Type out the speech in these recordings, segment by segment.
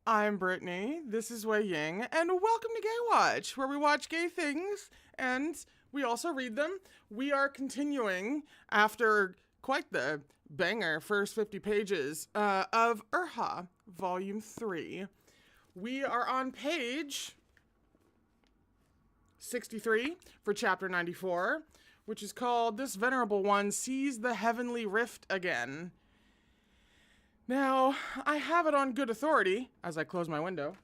I'm Brittany, this is Wei Ying, and welcome to Gaywatch, where we watch gay things, and we also read them. We are continuing, after quite the banger first 50 pages, of Erha, Volume 3. We are on page 63 for Chapter 94, which is called This Venerable One Sees the Heavenly Rift Again. Now, I have it on good authority, as I close my window.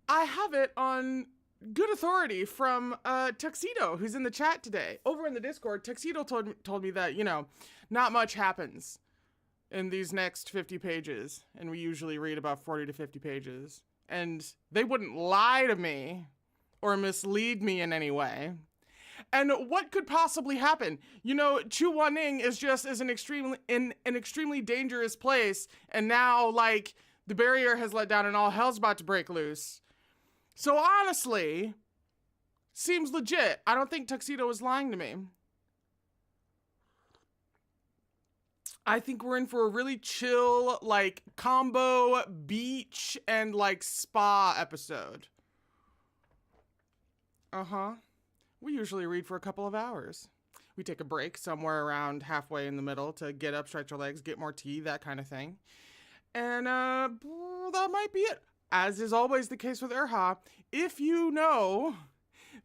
I have it on good authority from Tuxedo, who's in the chat today. Over in the Discord, Tuxedo told me that, not much happens in these next 50 pages. And we usually read about 40 to 50 pages. And they wouldn't lie to me or mislead me in any way. And what could possibly happen? Chu Wanning is just in an extremely dangerous place, and now, the barrier has let down and all hell's about to break loose. So honestly, seems legit. I don't think Tuxedo is lying to me. I think we're in for a really chill, combo beach and, spa episode. Uh-huh. We usually read for a couple of hours. We take a break somewhere around halfway in the middle to get up, stretch our legs, get more tea, that kind of thing. And that might be it. As is always the case with Erha, if you know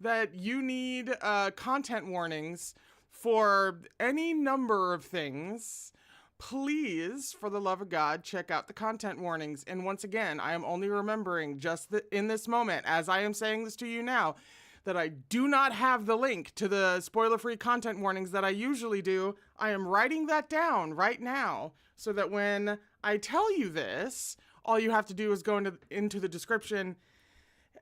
that you need content warnings for any number of things, please, for the love of God, check out the content warnings. And once again, I am only remembering just in this moment, as I am saying this to you now, that I do not have the link to the spoiler-free content warnings that I usually do. I am writing that down right now so that when I tell you this, all you have to do is go into the description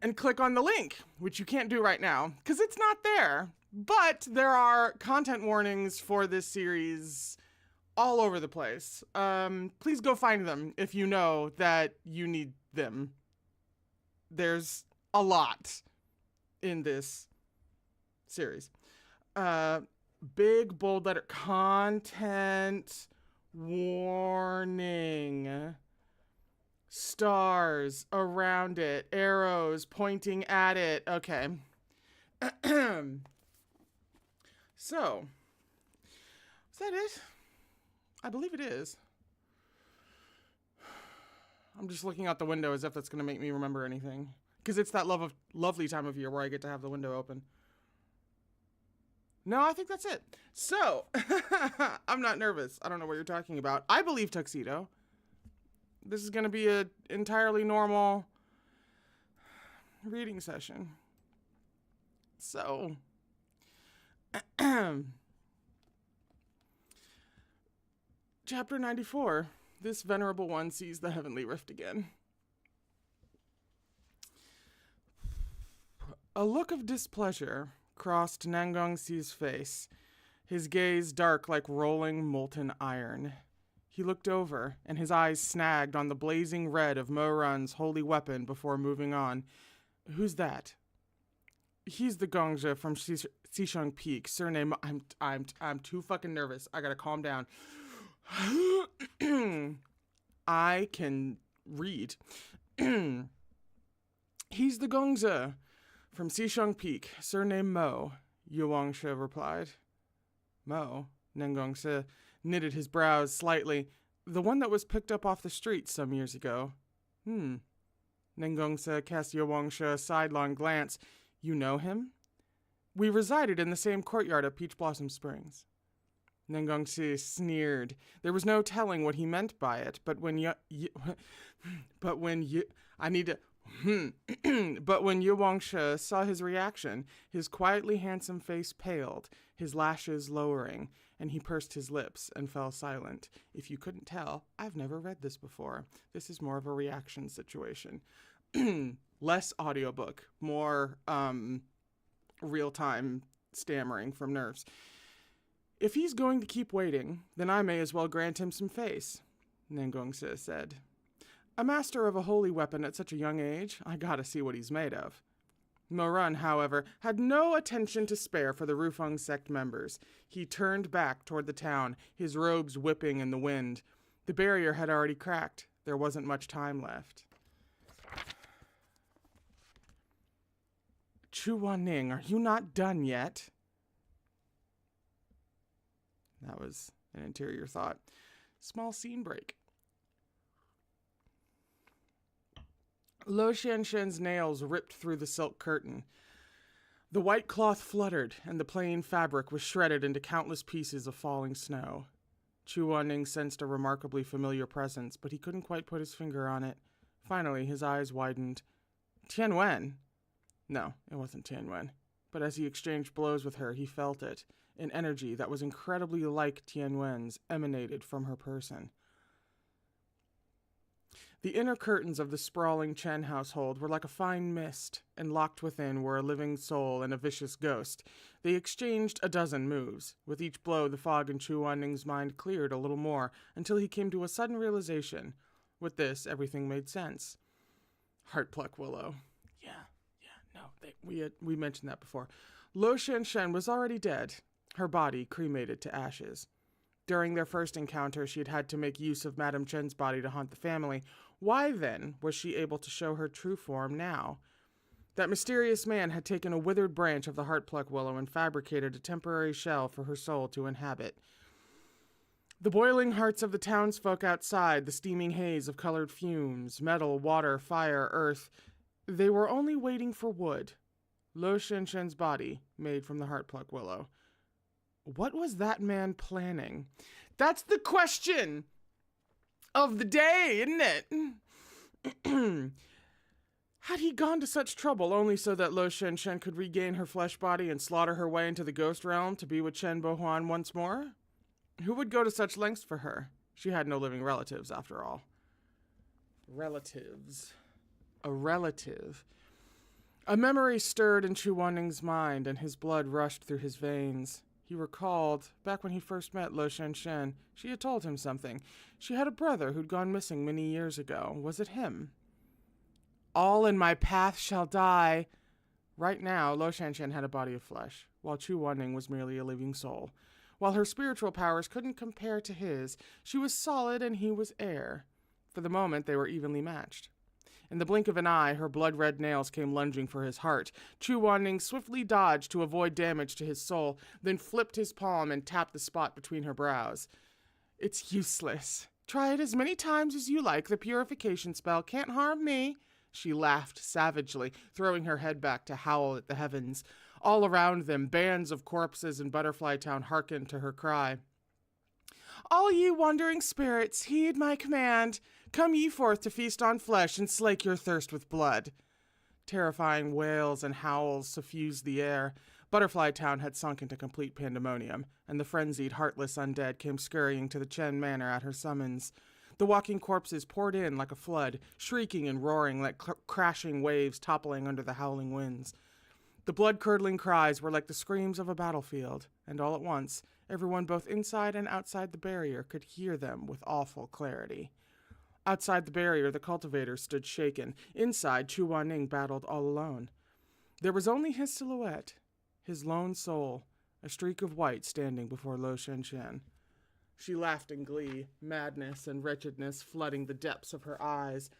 and click on the link, which you can't do right now because it's not there. But there are content warnings for this series all over the place. Please go find them if you know that you need them. There's a lot in this series. Big bold letter, content warning. Stars around it, arrows pointing at it. Okay. So, is that it? I believe it is. I'm just looking out the window as if that's going to make me remember anything. Because it's that lovely time of year where I get to have the window open. No, I think that's it. So, I'm not nervous. I don't know what you're talking about. I believe Tuxedo. This is going to be an entirely normal reading session. So, Chapter 94. This venerable one sees the heavenly rift again. A look of displeasure crossed Nangongsi's face, his gaze dark like rolling molten iron. He looked over, and his eyes snagged on the blazing red of Morun's holy weapon before moving on. Who's that? He's the Gongja from Xishang Peak. Surname, I'm too fucking nervous. I gotta calm down. I can read. He's the Gongja from Xishang Peak, surname Mo, Yuangshe replied. Mo, Nangongse knitted his brows slightly. The one that was picked up off the street some years ago. Nangongse cast Yuangshe a sidelong glance. You know him? We resided in the same courtyard at Peach Blossom Springs. Nangongse sneered. There was no telling what he meant by it, but when Yuangshe saw his reaction, his quietly handsome face paled, his lashes lowering, and he pursed his lips and fell silent. If you couldn't tell, I've never read this before. This is more of a reaction situation. Less audiobook, more real-time stammering from nerves. If he's going to keep waiting, then I may as well grant him some face, Nangongse said. A master of a holy weapon at such a young age, I gotta see what he's made of. Morun, however, had no attention to spare for the Rufeng sect members. He turned back toward the town, his robes whipping in the wind. The barrier had already cracked. There wasn't much time left. Chu Wanning, are you not done yet? That was an interior thought. Small scene break. Lo Xianshen's nails ripped through the silk curtain. The white cloth fluttered, and the plain fabric was shredded into countless pieces of falling snow. Chu Wanning sensed a remarkably familiar presence, but he couldn't quite put his finger on it. Finally, his eyes widened. Tian Wen? No, it wasn't Tian Wen. But as he exchanged blows with her, he felt it. An energy that was incredibly like Tian Wen's emanated from her person. The inner curtains of the sprawling Chen household were like a fine mist, and locked within were a living soul and a vicious ghost. They exchanged a dozen moves. With each blow, the fog in Chu Wanning's mind cleared a little more, until he came to a sudden realization. With this, everything made sense. Heartpluck Willow. We mentioned that before. Lo Xianshen was already dead, her body cremated to ashes. During their first encounter, she had had to make use of Madame Chen's body to haunt the family. Why, then, was she able to show her true form now? That mysterious man had taken a withered branch of the Heartpluck Willow and fabricated a temporary shell for her soul to inhabit. The boiling hearts of the townsfolk outside, the steaming haze of colored fumes, metal, water, fire, earth, they were only waiting for wood. Lo Xianshen's body, made from the Heartpluck Willow. What was that man planning? That's the question of the day, isn't it? Had he gone to such trouble only so that Lo Xianshen could regain her flesh body and slaughter her way into the ghost realm to be with Chen Bohuan once more? Who would go to such lengths for her? She had no living relatives, after all. Relatives. A relative. A memory stirred in Chu Wanning's mind, and his blood rushed through his veins. He recalled, back when he first met Lo Xianshen, she had told him something. She had a brother who'd gone missing many years ago. Was it him? All in my path shall die. Right now, Lo Xianshen had a body of flesh, while Chu Wanning was merely a living soul. While her spiritual powers couldn't compare to his, she was solid and he was air. For the moment, they were evenly matched. In the blink of an eye, her blood-red nails came lunging for his heart. Chu Wanning swiftly dodged to avoid damage to his soul, then flipped his palm and tapped the spot between her brows. It's useless. Try it as many times as you like. The purification spell can't harm me. She laughed savagely, throwing her head back to howl at the heavens. All around them, bands of corpses in Butterfly Town hearkened to her cry. All ye wandering spirits, heed my command. Come ye forth to feast on flesh and slake your thirst with blood. Terrifying wails and howls suffused the air. Butterfly Town had sunk into complete pandemonium, and the frenzied, heartless undead came scurrying to the Chen Manor at her summons. The walking corpses poured in like a flood, shrieking and roaring like crashing waves toppling under the howling winds. The blood-curdling cries were like the screams of a battlefield, and all at once, everyone both inside and outside the barrier could hear them with awful clarity. Outside the barrier, the cultivator stood shaken. Inside, Chu Wanning battled all alone. There was only his silhouette, his lone soul, a streak of white standing before Lo Xianshen. She laughed in glee, madness and wretchedness flooding the depths of her eyes.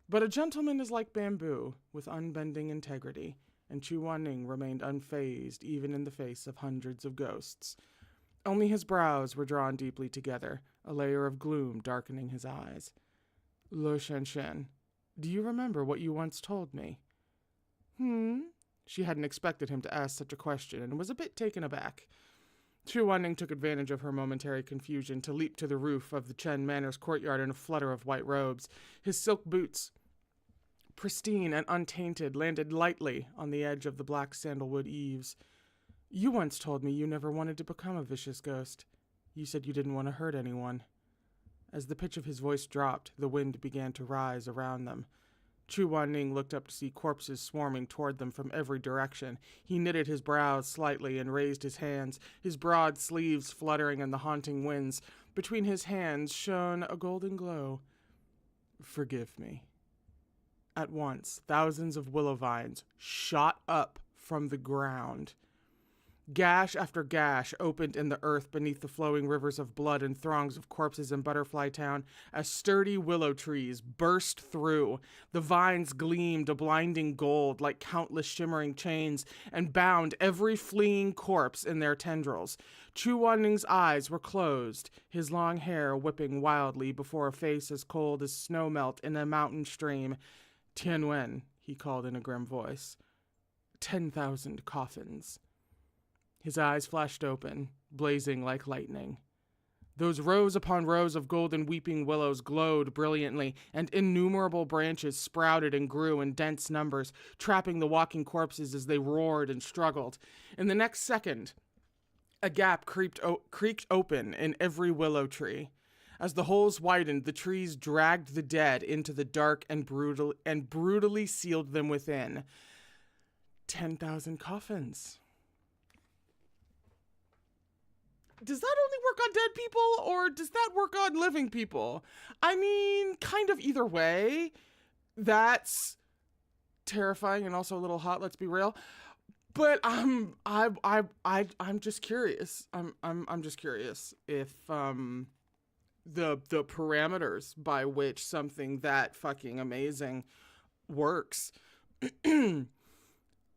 But a gentleman is like bamboo, with unbending integrity, and Chu Wanning remained unfazed even in the face of hundreds of ghosts. Only his brows were drawn deeply together, a layer of gloom darkening his eyes. Lo Xianshen, do you remember what you once told me? She hadn't expected him to ask such a question and was a bit taken aback. Chu Wanning took advantage of her momentary confusion to leap to the roof of the Chen Manor's courtyard in a flutter of white robes. His silk boots, pristine and untainted, landed lightly on the edge of the black sandalwood eaves. You once told me you never wanted to become a vicious ghost. You said you didn't want to hurt anyone. As the pitch of his voice dropped, the wind began to rise around them. Chu Wanning looked up to see corpses swarming toward them from every direction. He knitted his brows slightly and raised his hands, his broad sleeves fluttering in the haunting winds. Between his hands shone a golden glow. Forgive me. At once, thousands of willow vines shot up from the ground. Gash after gash opened in the earth beneath the flowing rivers of blood and throngs of corpses in Butterfly Town as sturdy willow trees burst through. The vines gleamed a blinding gold like countless shimmering chains and bound every fleeing corpse in their tendrils. Chu Wanning's eyes were closed, his long hair whipping wildly before a face as cold as snowmelt in a mountain stream. Tianwen, he called in a grim voice. 10,000 coffins. His eyes flashed open, blazing like lightning. Those rows upon rows of golden weeping willows glowed brilliantly, and innumerable branches sprouted and grew in dense numbers, trapping the walking corpses as they roared and struggled. In the next second, a gap creaked open in every willow tree. As the holes widened, the trees dragged the dead into the dark and brutally sealed them within. 10,000 coffins. Does that only work on dead people, or does that work on living people? I mean, kind of either way. That's terrifying and also a little hot, let's be real. But I'm just curious. I'm just curious if the parameters by which something that fucking amazing works. The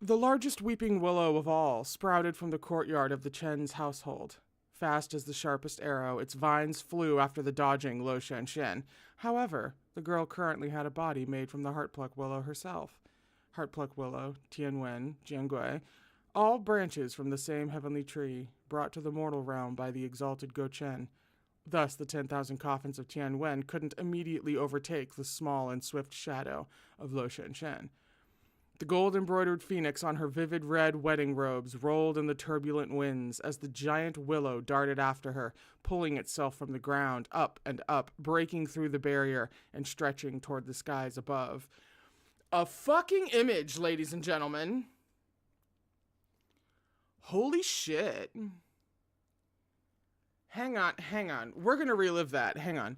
largest weeping willow of all sprouted from the courtyard of the Chen's household. Fast as the sharpest arrow, its vines flew after the dodging Lo Shanshen. However, the girl currently had a body made from the Heartpluck Willow herself. Heartpluck Willow, Tianwen, Jiangui, all branches from the same heavenly tree, brought to the mortal realm by the exalted Go Chen. Thus, the 10,000 coffins of Tianwen couldn't immediately overtake the small and swift shadow of Lo Shanshen. The gold-embroidered phoenix on her vivid red wedding robes rolled in the turbulent winds as the giant willow darted after her, pulling itself from the ground, up and up, breaking through the barrier and stretching toward the skies above. A fucking image, ladies and gentlemen. Holy shit. Hang on. We're gonna relive that. Hang on.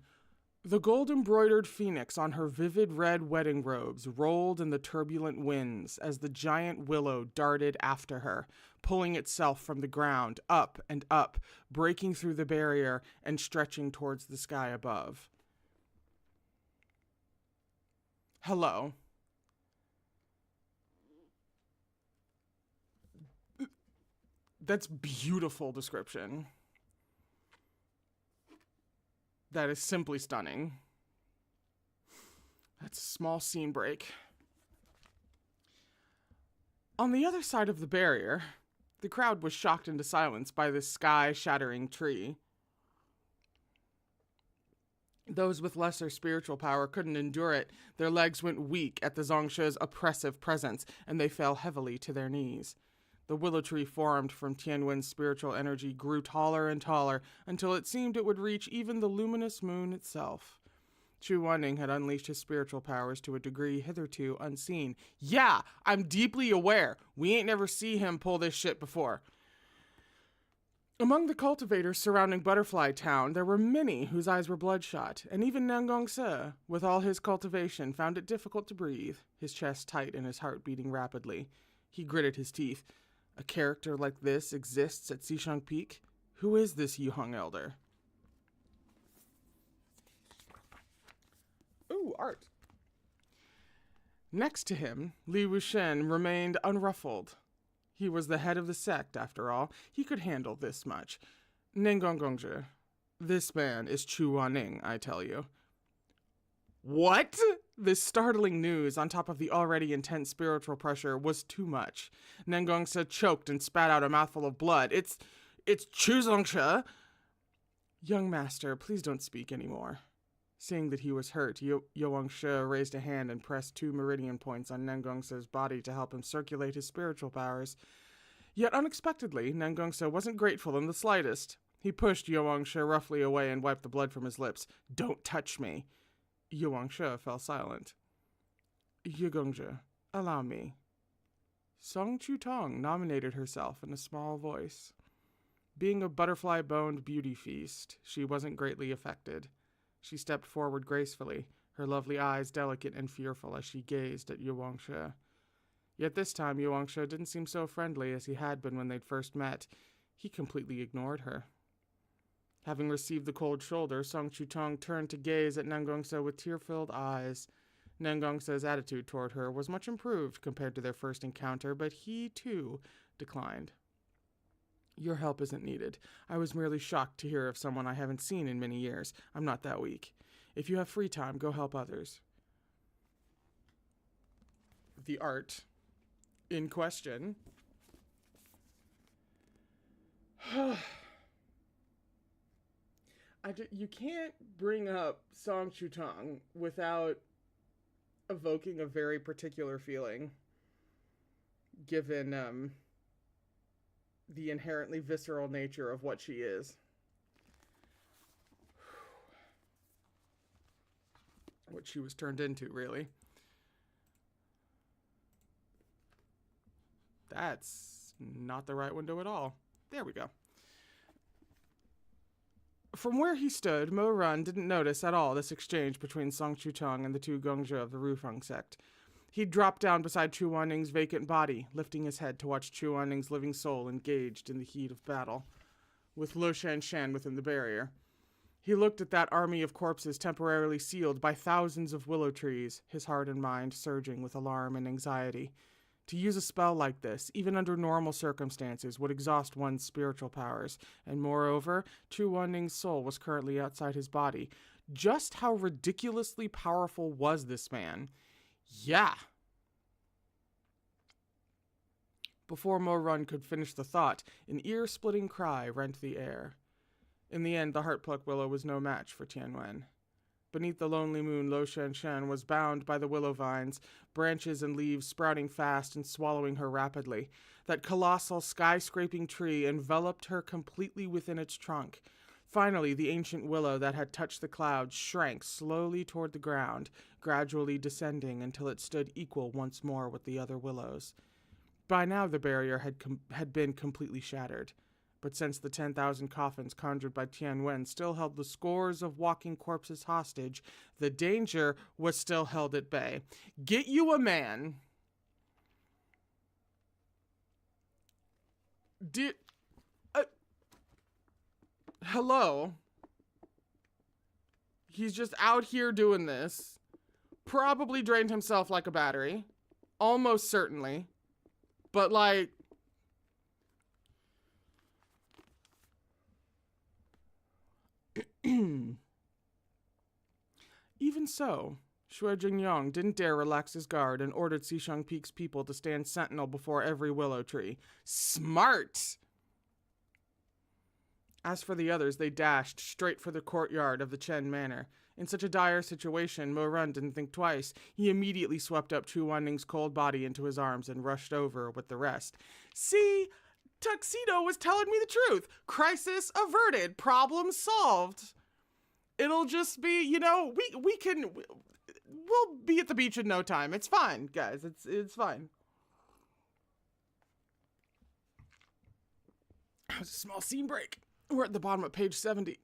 The gold-embroidered phoenix on her vivid red wedding robes rolled in the turbulent winds as the giant willow darted after her, pulling itself from the ground, up and up, breaking through the barrier and stretching towards the sky above. Hello. That's beautiful description. That is simply stunning. That's a small scene break. On the other side of the barrier, the crowd was shocked into silence by this sky-shattering tree. Those with lesser spiritual power couldn't endure it. Their legs went weak at the Zongshe's oppressive presence, and they fell heavily to their knees. The willow tree formed from Tianwen's spiritual energy grew taller and taller until it seemed it would reach even the luminous moon itself. Chu Wanning had unleashed his spiritual powers to a degree hitherto unseen. Yeah, I'm deeply aware. We ain't never see him pull this shit before. Among the cultivators surrounding Butterfly Town, there were many whose eyes were bloodshot, and even Nangong-se, with all his cultivation, found it difficult to breathe, his chest tight and his heart beating rapidly. He gritted his teeth. A character like this exists at Xishang Peak? Who is this Yuheng elder? Ooh, art. Next to him, Li Wuxian remained unruffled. He was the head of the sect, after all. He could handle this much. Nengongongzhe, this man is Chu Wanning, I tell you. What? This startling news, on top of the already intense spiritual pressure, was too much. Nengongse choked and spat out a mouthful of blood. It's Chu Zongshe. Young master, please don't speak anymore. Seeing that he was hurt, Yowangshe raised a hand and pressed 2 meridian points on Nengongse's body to help him circulate his spiritual powers. Yet unexpectedly, Nengongse wasn't grateful in the slightest. He pushed Yowangshe roughly away and wiped the blood from his lips. Don't touch me. Yowangshe fell silent. Yugongzhe, allow me. Song Chu-tong nominated herself in a small voice. Being a butterfly-boned beauty feast, she wasn't greatly affected. She stepped forward gracefully, her lovely eyes delicate and fearful as she gazed at Yowangshe. Yet this time Yuangsha didn't seem so friendly as he had been when they'd first met. He completely ignored her. Having received the cold shoulder, Song Chutong turned to gaze at Nangongsa with tear-filled eyes. Nangongsa's attitude toward her was much improved compared to their first encounter, but he, too, declined. Your help isn't needed. I was merely shocked to hear of someone I haven't seen in many years. I'm not that weak. If you have free time, go help others. The art in question. You can't bring up Song Chutong without evoking a very particular feeling, given the inherently visceral nature of what she is. What she was turned into, really. That's not the right window at all. There we go. From where he stood, Morun didn't notice at all this exchange between Song Chutong and the two Gongzha of the Rufeng sect. He dropped down beside Chu Wanning's vacant body, lifting his head to watch Chu Wanning's living soul engaged in the heat of battle, with Lo Shanshan within the barrier. He looked at that army of corpses temporarily sealed by thousands of willow trees, his heart and mind surging with alarm and anxiety. To use a spell like this, even under normal circumstances, would exhaust one's spiritual powers, and moreover, Chu Wanning's soul was currently outside his body. Just how ridiculously powerful was this man? Yeah. Before Morun could finish the thought, an ear-splitting cry rent the air. In the end, the Heartpluck Willow was no match for Tianwen. Beneath the lonely moon, Lo Shanshan was bound by the willow vines, branches and leaves sprouting fast and swallowing her rapidly. That colossal, sky-scraping tree enveloped her completely within its trunk. Finally, the ancient willow that had touched the clouds shrank slowly toward the ground, gradually descending until it stood equal once more with the other willows. By now the barrier had been completely shattered. But since the 10,000 coffins conjured by Tianwen still held the scores of walking corpses hostage, the danger was still held at bay. Get you a man. Hello? He's just out here doing this. Probably drained himself like a battery. Almost certainly. But like... Even so, Xue Jingyong didn't dare relax his guard and ordered Xishang Peak's people to stand sentinel before every willow tree. Smart! As for the others, they dashed straight for the courtyard of the Chen Manor. In such a dire situation, Morun didn't think twice. He immediately swept up Chu Wanning's cold body into his arms and rushed over with the rest. See? Tuxedo was telling me the truth. Crisis averted. Problem solved. It'll just be, we'll be at the beach in no time. It's fine, guys. It's fine. That was a small scene break. We're at the bottom of page 70.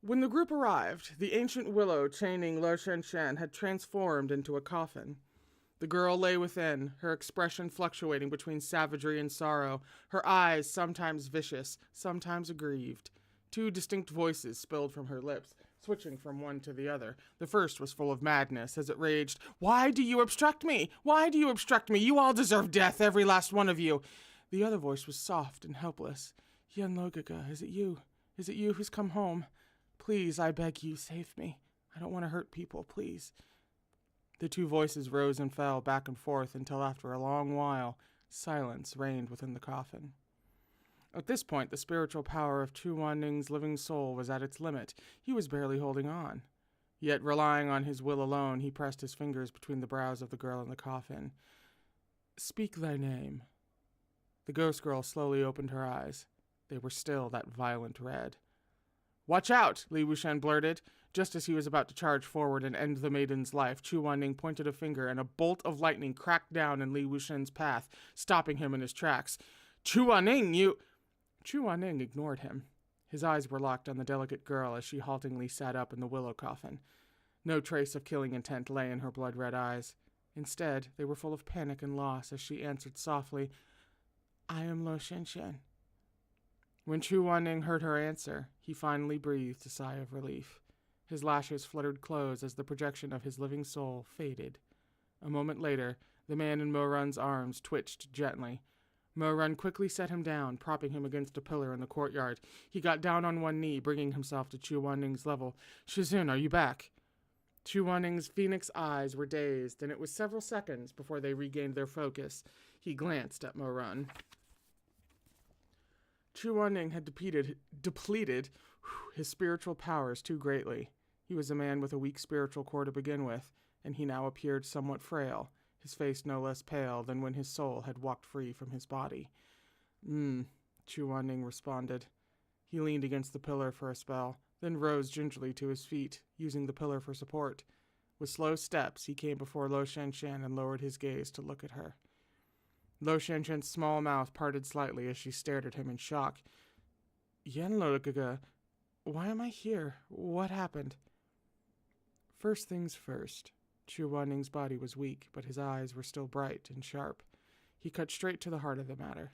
When the group arrived, the ancient willow chaining Lo Shanshan had transformed into a coffin. The girl lay within, her expression fluctuating between savagery and sorrow, her eyes sometimes vicious, sometimes aggrieved. Two distinct voices spilled from her lips, switching from one to the other. The first was full of madness, as it raged, "Why do you obstruct me? Why do you obstruct me? You all deserve death, every last one of you." The other voice was soft and helpless. "Yan Logaga, is it you? Is it you who's come home? Please, I beg you, save me. I don't want to hurt people, please." The two voices rose and fell back and forth until after a long while, silence reigned within the coffin. At this point, the spiritual power of Chu Wanning's living soul was at its limit. He was barely holding on. Yet, relying on his will alone, he pressed his fingers between the brows of the girl in the coffin. "Speak thy name." The ghost girl slowly opened her eyes. They were still that violent red. "Watch out!" Li Wuxian blurted. Just as he was about to charge forward and end the maiden's life, Chu Wanning pointed a finger and a bolt of lightning cracked down in Li Wuxian's path, stopping him in his tracks. "Chu Wanning, you..." Chu Wanning ignored him. His eyes were locked on the delicate girl as she haltingly sat up in the willow coffin. No trace of killing intent lay in her blood-red eyes. Instead, they were full of panic and loss as she answered softly, "I am Lo Shen." When Chu Wanning heard her answer, he finally breathed a sigh of relief. His lashes fluttered close as the projection of his living soul faded. A moment later, the man in Morun's arms twitched gently. Morun quickly set him down, propping him against a pillar in the courtyard. He got down on one knee, bringing himself to Chu Wanning's level. "Shizun, are you back?" Chu Wanning's phoenix eyes were dazed, and it was several seconds before they regained their focus. He glanced at Morun. Chu Wanning had depleted his spiritual powers too greatly. He was a man with a weak spiritual core to begin with, and he now appeared somewhat frail, his face no less pale than when his soul had walked free from his body. Chu Wanning responded. He leaned against the pillar for a spell, then rose gingerly to his feet, using the pillar for support. With slow steps, he came before Lo Shen and lowered his gaze to look at her. Lo Shen's small mouth parted slightly as she stared at him in shock. "Yenlo, why am I here? What happened?" First things first. Chu Wanning's body was weak, but his eyes were still bright and sharp. He cut straight to the heart of the matter.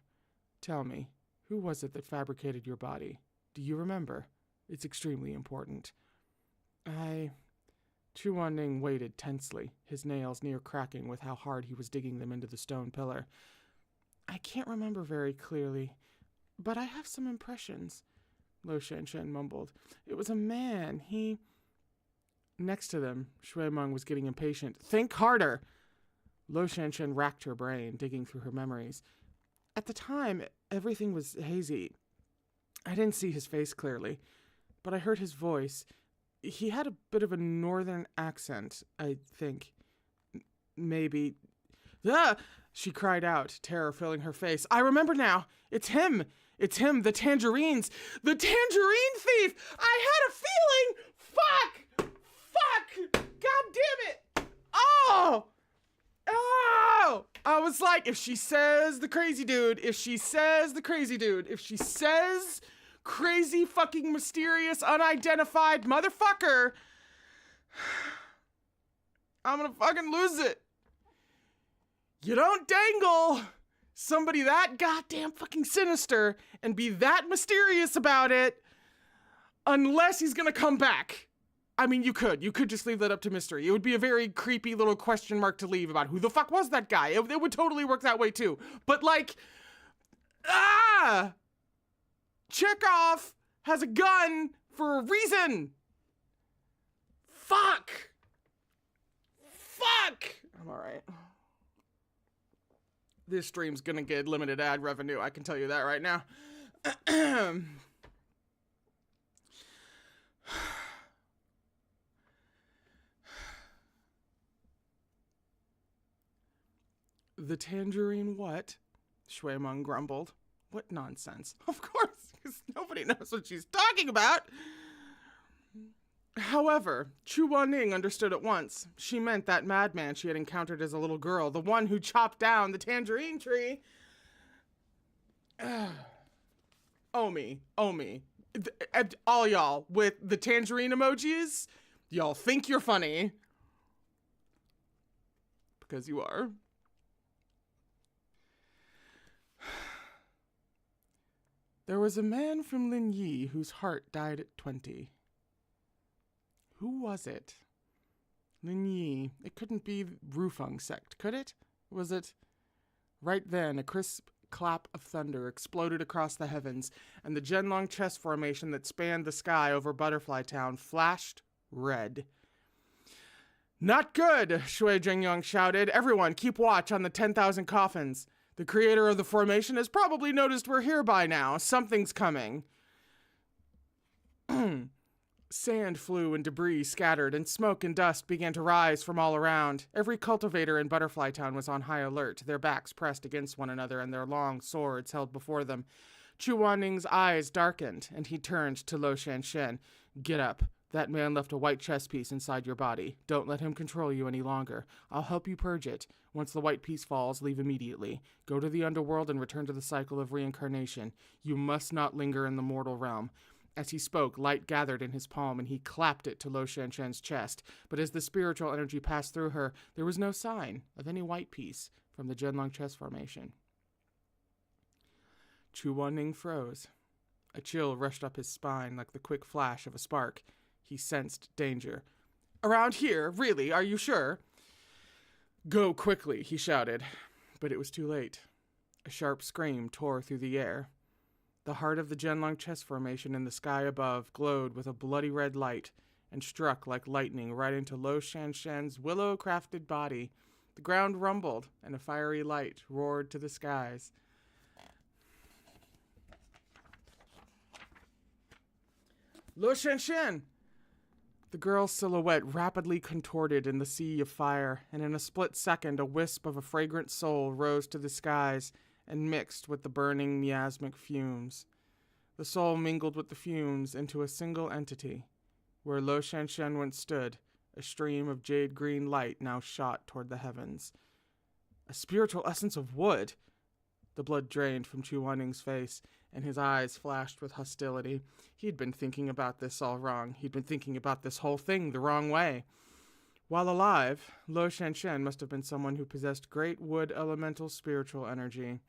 "Tell me, who was it that fabricated your body? Do you remember? It's extremely important." Chu Wanning waited tensely, his nails near cracking with how hard he was digging them into the stone pillar. "I can't remember very clearly, but I have some impressions," Lo Shen mumbled. "It was a man. He..." Next to them, Shui Meng was getting impatient. "Think harder!" Lo Shen racked her brain, digging through her memories. "At the time, everything was hazy. I didn't see his face clearly, but I heard his voice. He had a bit of a northern accent, I think. Maybe..." "Ah!" she cried out, terror filling her face. "I remember now! It's him! It's him, the tangerines! The tangerine thief! I had a feeling! Fuck! God damn it! Oh! I was like, if she says the crazy dude, if she says crazy fucking mysterious unidentified motherfucker, I'm gonna fucking lose it. You don't dangle somebody that goddamn fucking sinister and be that mysterious about it unless he's gonna come back. I mean, you could just leave that up to mystery. It would be a very creepy little question mark to leave about who the fuck was that guy. It would totally work that way too. But like, Chekhov has a gun for a reason. Fuck. I'm alright. This stream's gonna get limited ad revenue, I can tell you that right now. The tangerine what? Shui Meng grumbled. What nonsense. Of course, because nobody knows what she's talking about. However, Chu Wanning understood at once. She meant that madman she had encountered as a little girl, the one who chopped down the tangerine tree. Oh me. All y'all with the tangerine emojis, y'all think you're funny. Because you are. There was a man from Lin Yi whose heart died at 20. Who was it? Lin Yi. It couldn't be Rufeng sect, could it? Was it? Right then, a crisp clap of thunder exploded across the heavens, and the Zhenlong chess formation that spanned the sky over Butterfly Town flashed red. "Not good!" Shui Zhengyong shouted. "Everyone, keep watch on the 10,000 coffins. The creator of the formation has probably noticed we're here by now. Something's coming." Sand flew and debris scattered, and smoke and dust began to rise from all around. Every cultivator in Butterfly Town was on high alert, their backs pressed against one another and their long swords held before them. Chu Wanning's eyes darkened, and he turned to Lo Shen. "Get up. That man left a white chess piece inside your body. Don't let him control you any longer. I'll help you purge it. Once the white piece falls, leave immediately. Go to the underworld and return to the cycle of reincarnation. You must not linger in the mortal realm. As he spoke, light gathered in his palm, and he clapped it to Lo Shanshan's chest. But as the spiritual energy passed through her, there was no sign of any white piece from the Zhenlong chest formation. Chu Wanning froze. A chill rushed up his spine like the quick flash of a spark. He sensed danger. "Around here? Really? Are you sure?" "Go quickly," he shouted. But it was too late. A sharp scream tore through the air. The heart of the Zhenlong chest formation in the sky above glowed with a bloody red light and struck like lightning right into Lo Shanshan's willow-crafted body. The ground rumbled, and a fiery light roared to the skies. "Lo Shanshan!" The girl's silhouette rapidly contorted in the sea of fire, and in a split second a wisp of a fragrant soul rose to the skies and mixed with the burning miasmic fumes. The soul mingled with the fumes into a single entity. Where Lo Shanshan once stood, a stream of jade-green light now shot toward the heavens. A spiritual essence of wood! The blood drained from Chu Wanning's face, and his eyes flashed with hostility. He'd been thinking about this all wrong. He'd been thinking about this whole thing the wrong way. While alive, Lo Shanshan must have been someone who possessed great wood elemental spiritual energy.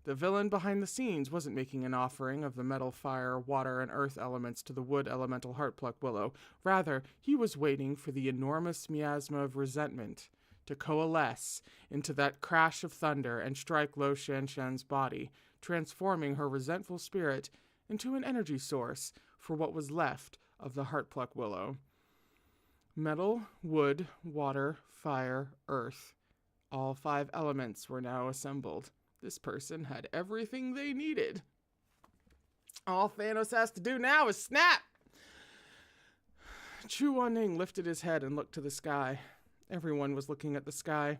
The villain behind the scenes wasn't making an offering of the metal, fire, water, and earth elements to the wood elemental heartpluck willow. Rather, he was waiting for the enormous miasma of resentment to coalesce into that crash of thunder and strike Lo Shanshan's body, transforming her resentful spirit into an energy source for what was left of the heartpluck willow. Metal, wood, water, fire, earth. All 5 elements were now assembled. This person had everything they needed. All Thanos has to do now is snap! Chu Wanning lifted his head and looked to the sky. Everyone was looking at the sky.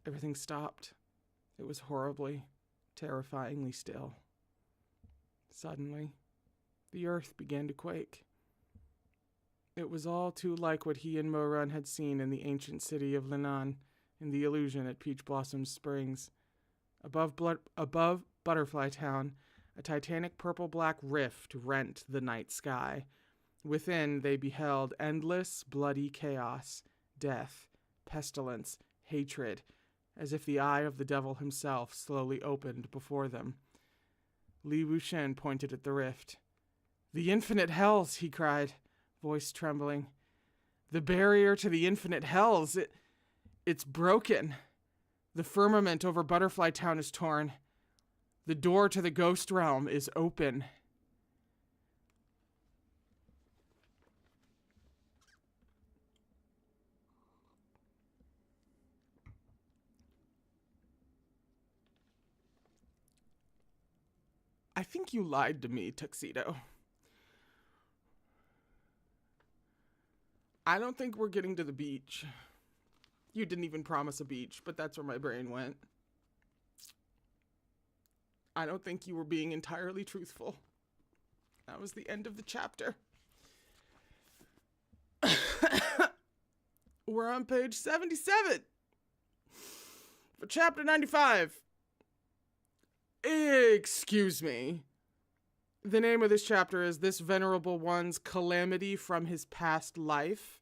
Everything stopped. It was horribly, terrifyingly still. Suddenly, the earth began to quake. It was all too like what he and Morun had seen in the ancient city of Linan, in the illusion at Peach Blossom Springs. Above Butterfly Town, a titanic purple-black rift rent the night sky. Within, they beheld endless, bloody chaos, death, pestilence, hatred, as if the eye of the devil himself slowly opened before them. Li Wuxian pointed at the rift. "The infinite hells," he cried, voice trembling. "The barrier to the infinite hells, it's broken. The firmament over Butterfly Town is torn. The door to the ghost realm is open." "I think you lied to me, Tuxedo. I don't think we're getting to the beach. You didn't even promise a beach, but that's where my brain went. I don't think you were being entirely truthful." That was the end of the chapter. We're on page 77 for chapter 95. Excuse me. The name of this chapter is This Venerable One's Calamity from His Past Life.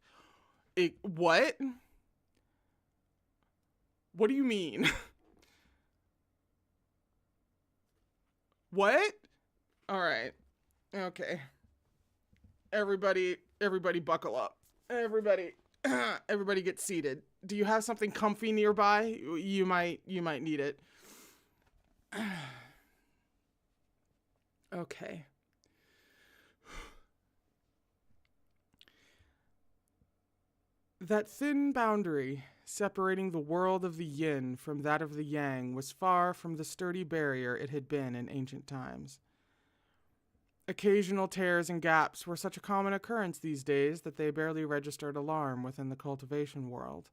What? What do you mean? What? All right. Okay. Everybody buckle up. Everybody get seated. Do you have something comfy nearby? You might need it. Okay. That thin boundary separating the world of the yin from that of the yang was far from the sturdy barrier it had been in ancient times. Occasional tears and gaps were such a common occurrence these days that they barely registered alarm within the cultivation world.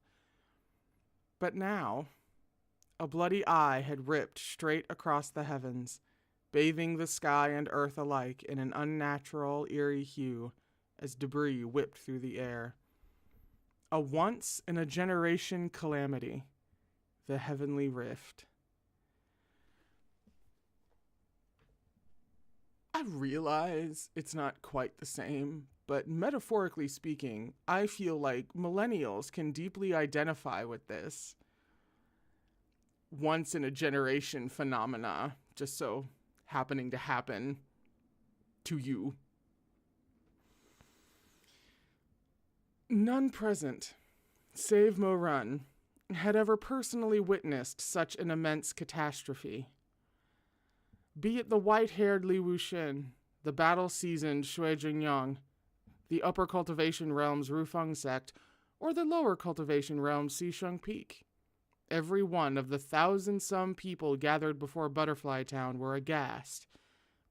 But now, a bloody eye had ripped straight across the heavens, bathing the sky and earth alike in an unnatural, eerie hue as debris whipped through the air. A once-in-a-generation calamity, the heavenly rift. I realize it's not quite the same, but metaphorically speaking, I feel like millennials can deeply identify with this once in a generation phenomena, just so happening to happen to you. None present, save Morun, had ever personally witnessed such an immense catastrophe. Be it the white-haired Li Wuxin, the battle-seasoned Shui Jingyang, the upper cultivation realm's Rufeng sect, or the lower cultivation realm's Xisheng Peak. Every one of the 1,000-some people gathered before Butterfly Town were aghast,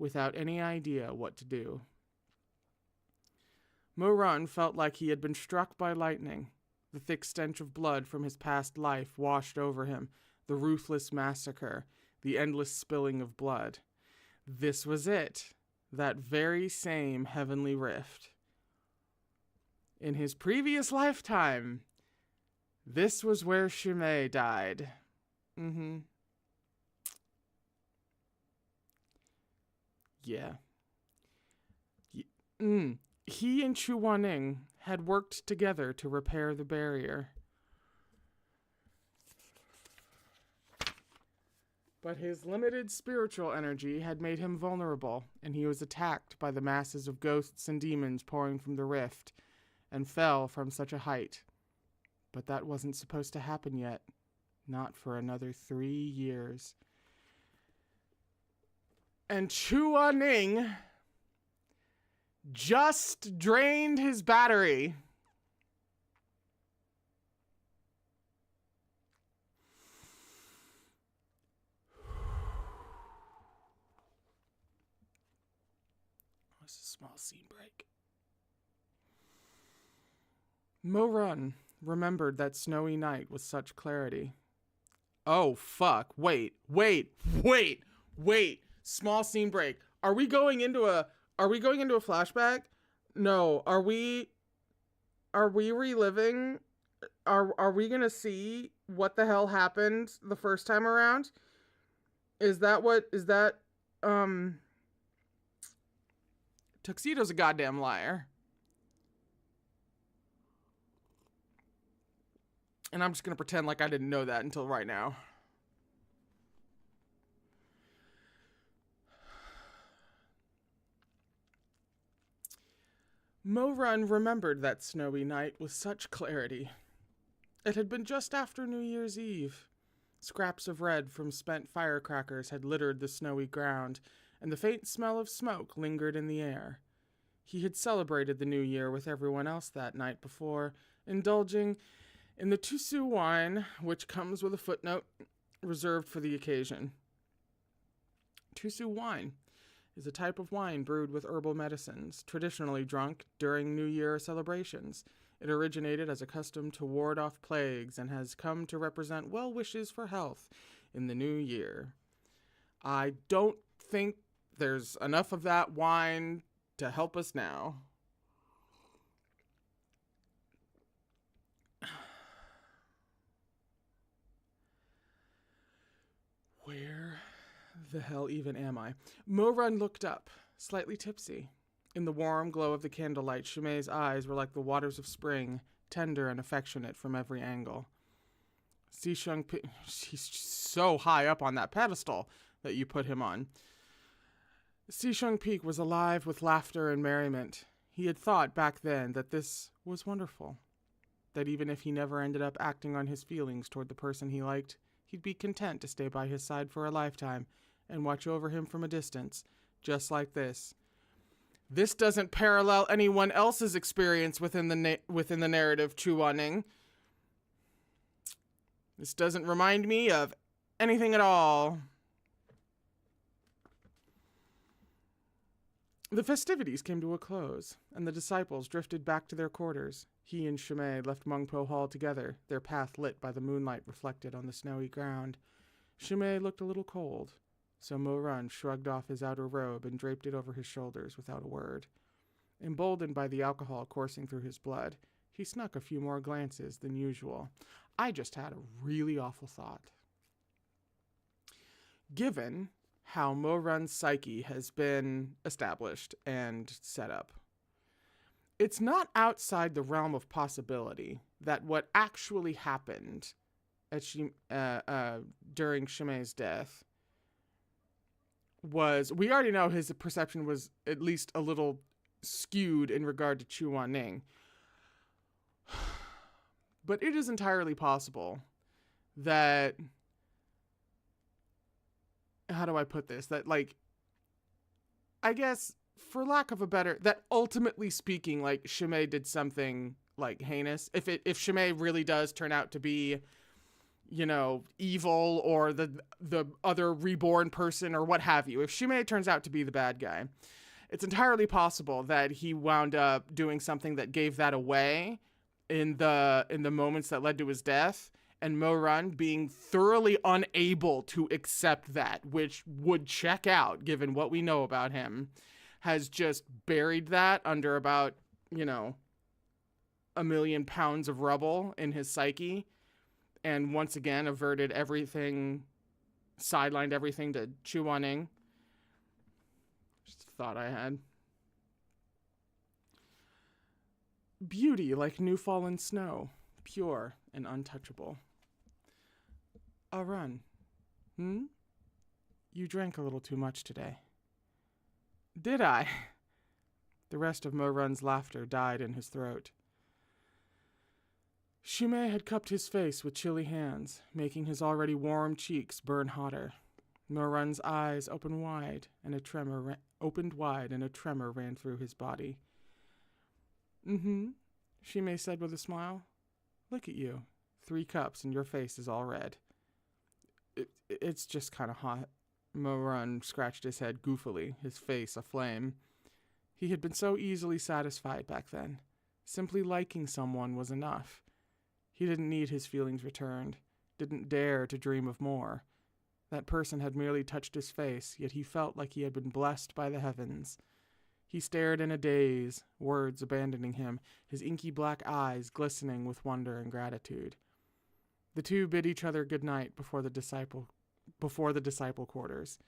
without any idea what to do. Morun felt like he had been struck by lightning. The thick stench of blood from his past life washed over him, the ruthless massacre, the endless spilling of blood. This was it, that very same heavenly rift. In his previous lifetime, this was where Shimei died. Yeah. He and Chu Wanning had worked together to repair the barrier. But his limited spiritual energy had made him vulnerable, and he was attacked by the masses of ghosts and demons pouring from the rift, and fell from such a height. But that wasn't supposed to happen yet. Not for another 3 years. And Chu Wanning just drained his battery. It's a small scene break. Morun remembered that snowy night with such clarity. Oh, fuck. Wait. Small scene break. Are we going into a flashback? No. Are we reliving? Are we gonna see what the hell happened the first time around? Tuxedo's a goddamn liar. And I'm just gonna pretend like I didn't know that until right now. Morun remembered that snowy night with such clarity. It had been just after New Year's Eve. Scraps of red from spent firecrackers had littered the snowy ground, and the faint smell of smoke lingered in the air. He had celebrated the new year with everyone else that night before, indulging in the Tusu wine, which comes with a footnote reserved for the occasion. Tusu wine is a type of wine brewed with herbal medicines, traditionally drunk during New Year celebrations. It originated as a custom to ward off plagues and has come to represent well wishes for health in the new year. I don't think there's enough of that wine to help us now. Where the hell even am I? Morun looked up, slightly tipsy. In the warm glow of the candlelight, Shimei's eyes were like the waters of spring, tender and affectionate from every angle. Xisheng Peak, he's so high up on that pedestal that you put him on. Xisheng Peak was alive with laughter and merriment. He had thought back then that this was wonderful. That even if he never ended up acting on his feelings toward the person he liked, he'd be content to stay by his side for a lifetime and watch over him from a distance, just like this. This doesn't parallel anyone else's experience within the narrative, Chu Wanning. This doesn't remind me of anything at all. The festivities came to a close, and the disciples drifted back to their quarters. He and Shimei left Mengpo Hall together, their path lit by the moonlight reflected on the snowy ground. Shimei looked a little cold, so Morun shrugged off his outer robe and draped it over his shoulders without a word. Emboldened by the alcohol coursing through his blood, he snuck a few more glances than usual. I just had a really awful thought. Given how Morun's psyche has been established and set up. It's not outside the realm of possibility that what actually happened at during Shimei's death was, we already know his perception was at least a little skewed in regard to Chu Wanning. But it is entirely possible that, how do I put this? That, like, I guess, for lack of a better, that ultimately speaking, like, Shimei did something, like, heinous. If Shimei really does turn out to be, you know, evil, or the other reborn person, or what have you, if Shimei turns out to be the bad guy, it's entirely possible that he wound up doing something that gave that away in the moments that led to his death, and Morun being thoroughly unable to accept that, which would check out given what we know about him, has just buried that under about, you know, 1,000,000 pounds of rubble in his psyche, and once again averted everything, sidelined everything to Chu Wanning. Just a thought I had. Beauty like new fallen snow, pure and untouchable. Run. You drank a little too much today. Did I? The rest of Morun's laughter died in his throat. Shimei had cupped his face with chilly hands, making his already warm cheeks burn hotter. Morun's eyes opened wide, and a tremor ran through his body. Shimei said with a smile. Look at you. 3 cups and your face is all red. It's just kind of hot. Morun scratched his head goofily, his face aflame. He had been so easily satisfied back then. Simply liking someone was enough. He didn't need his feelings returned, didn't dare to dream of more. That person had merely touched his face, yet he felt like he had been blessed by the heavens. He stared in a daze, words abandoning him, his inky black eyes glistening with wonder and gratitude. The two bid each other good night before the disciple quarters.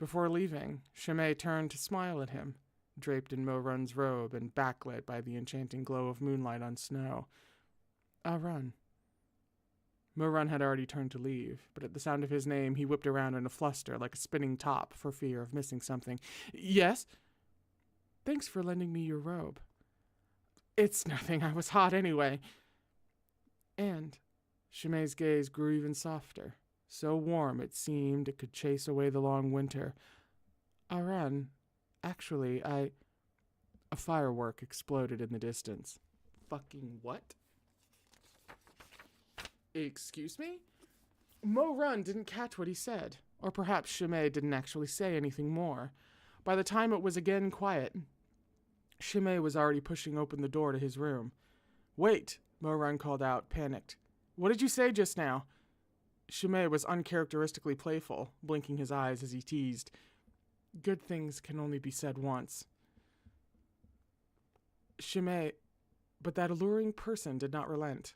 Before leaving, Shimei turned to smile at him, draped in Morun's robe and backlit by the enchanting glow of moonlight on snow. Run. Morun had already turned to leave, but at the sound of his name he whipped around in a fluster like a spinning top for fear of missing something. Yes? Thanks for lending me your robe. It's nothing, I was hot anyway. And Shimei's gaze grew even softer, so warm it seemed it could chase away the long winter. Run. Actually, A firework exploded in the distance. Fucking what? Excuse me? Morun didn't catch what he said, or perhaps Shimei didn't actually say anything more. By the time it was again quiet, Shimei was already pushing open the door to his room. Wait, Morun called out, panicked. What did you say just now? Shimei was uncharacteristically playful, blinking his eyes as he teased. Good things can only be said once. Shimei, but that alluring person did not relent.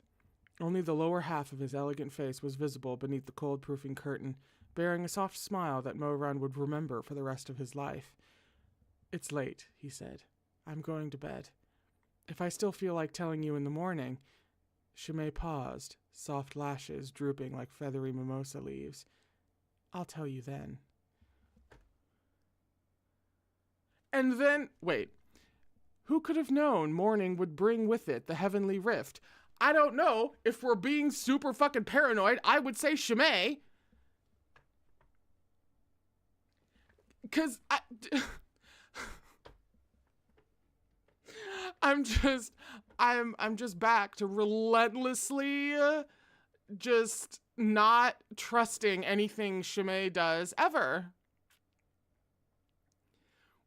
Only the lower half of his elegant face was visible beneath the cold-proofing curtain, bearing a soft smile that Morun would remember for the rest of his life. It's late, he said. I'm going to bed. If I still feel like telling you in the morning... Shimei paused, soft lashes drooping like feathery mimosa leaves. I'll tell you then. And then... Wait. Who could have known morning would bring with it the heavenly rift? I don't know. If we're being super fucking paranoid, I would say Shimei. Because I'm just back to relentlessly just not trusting anything Shimei does ever.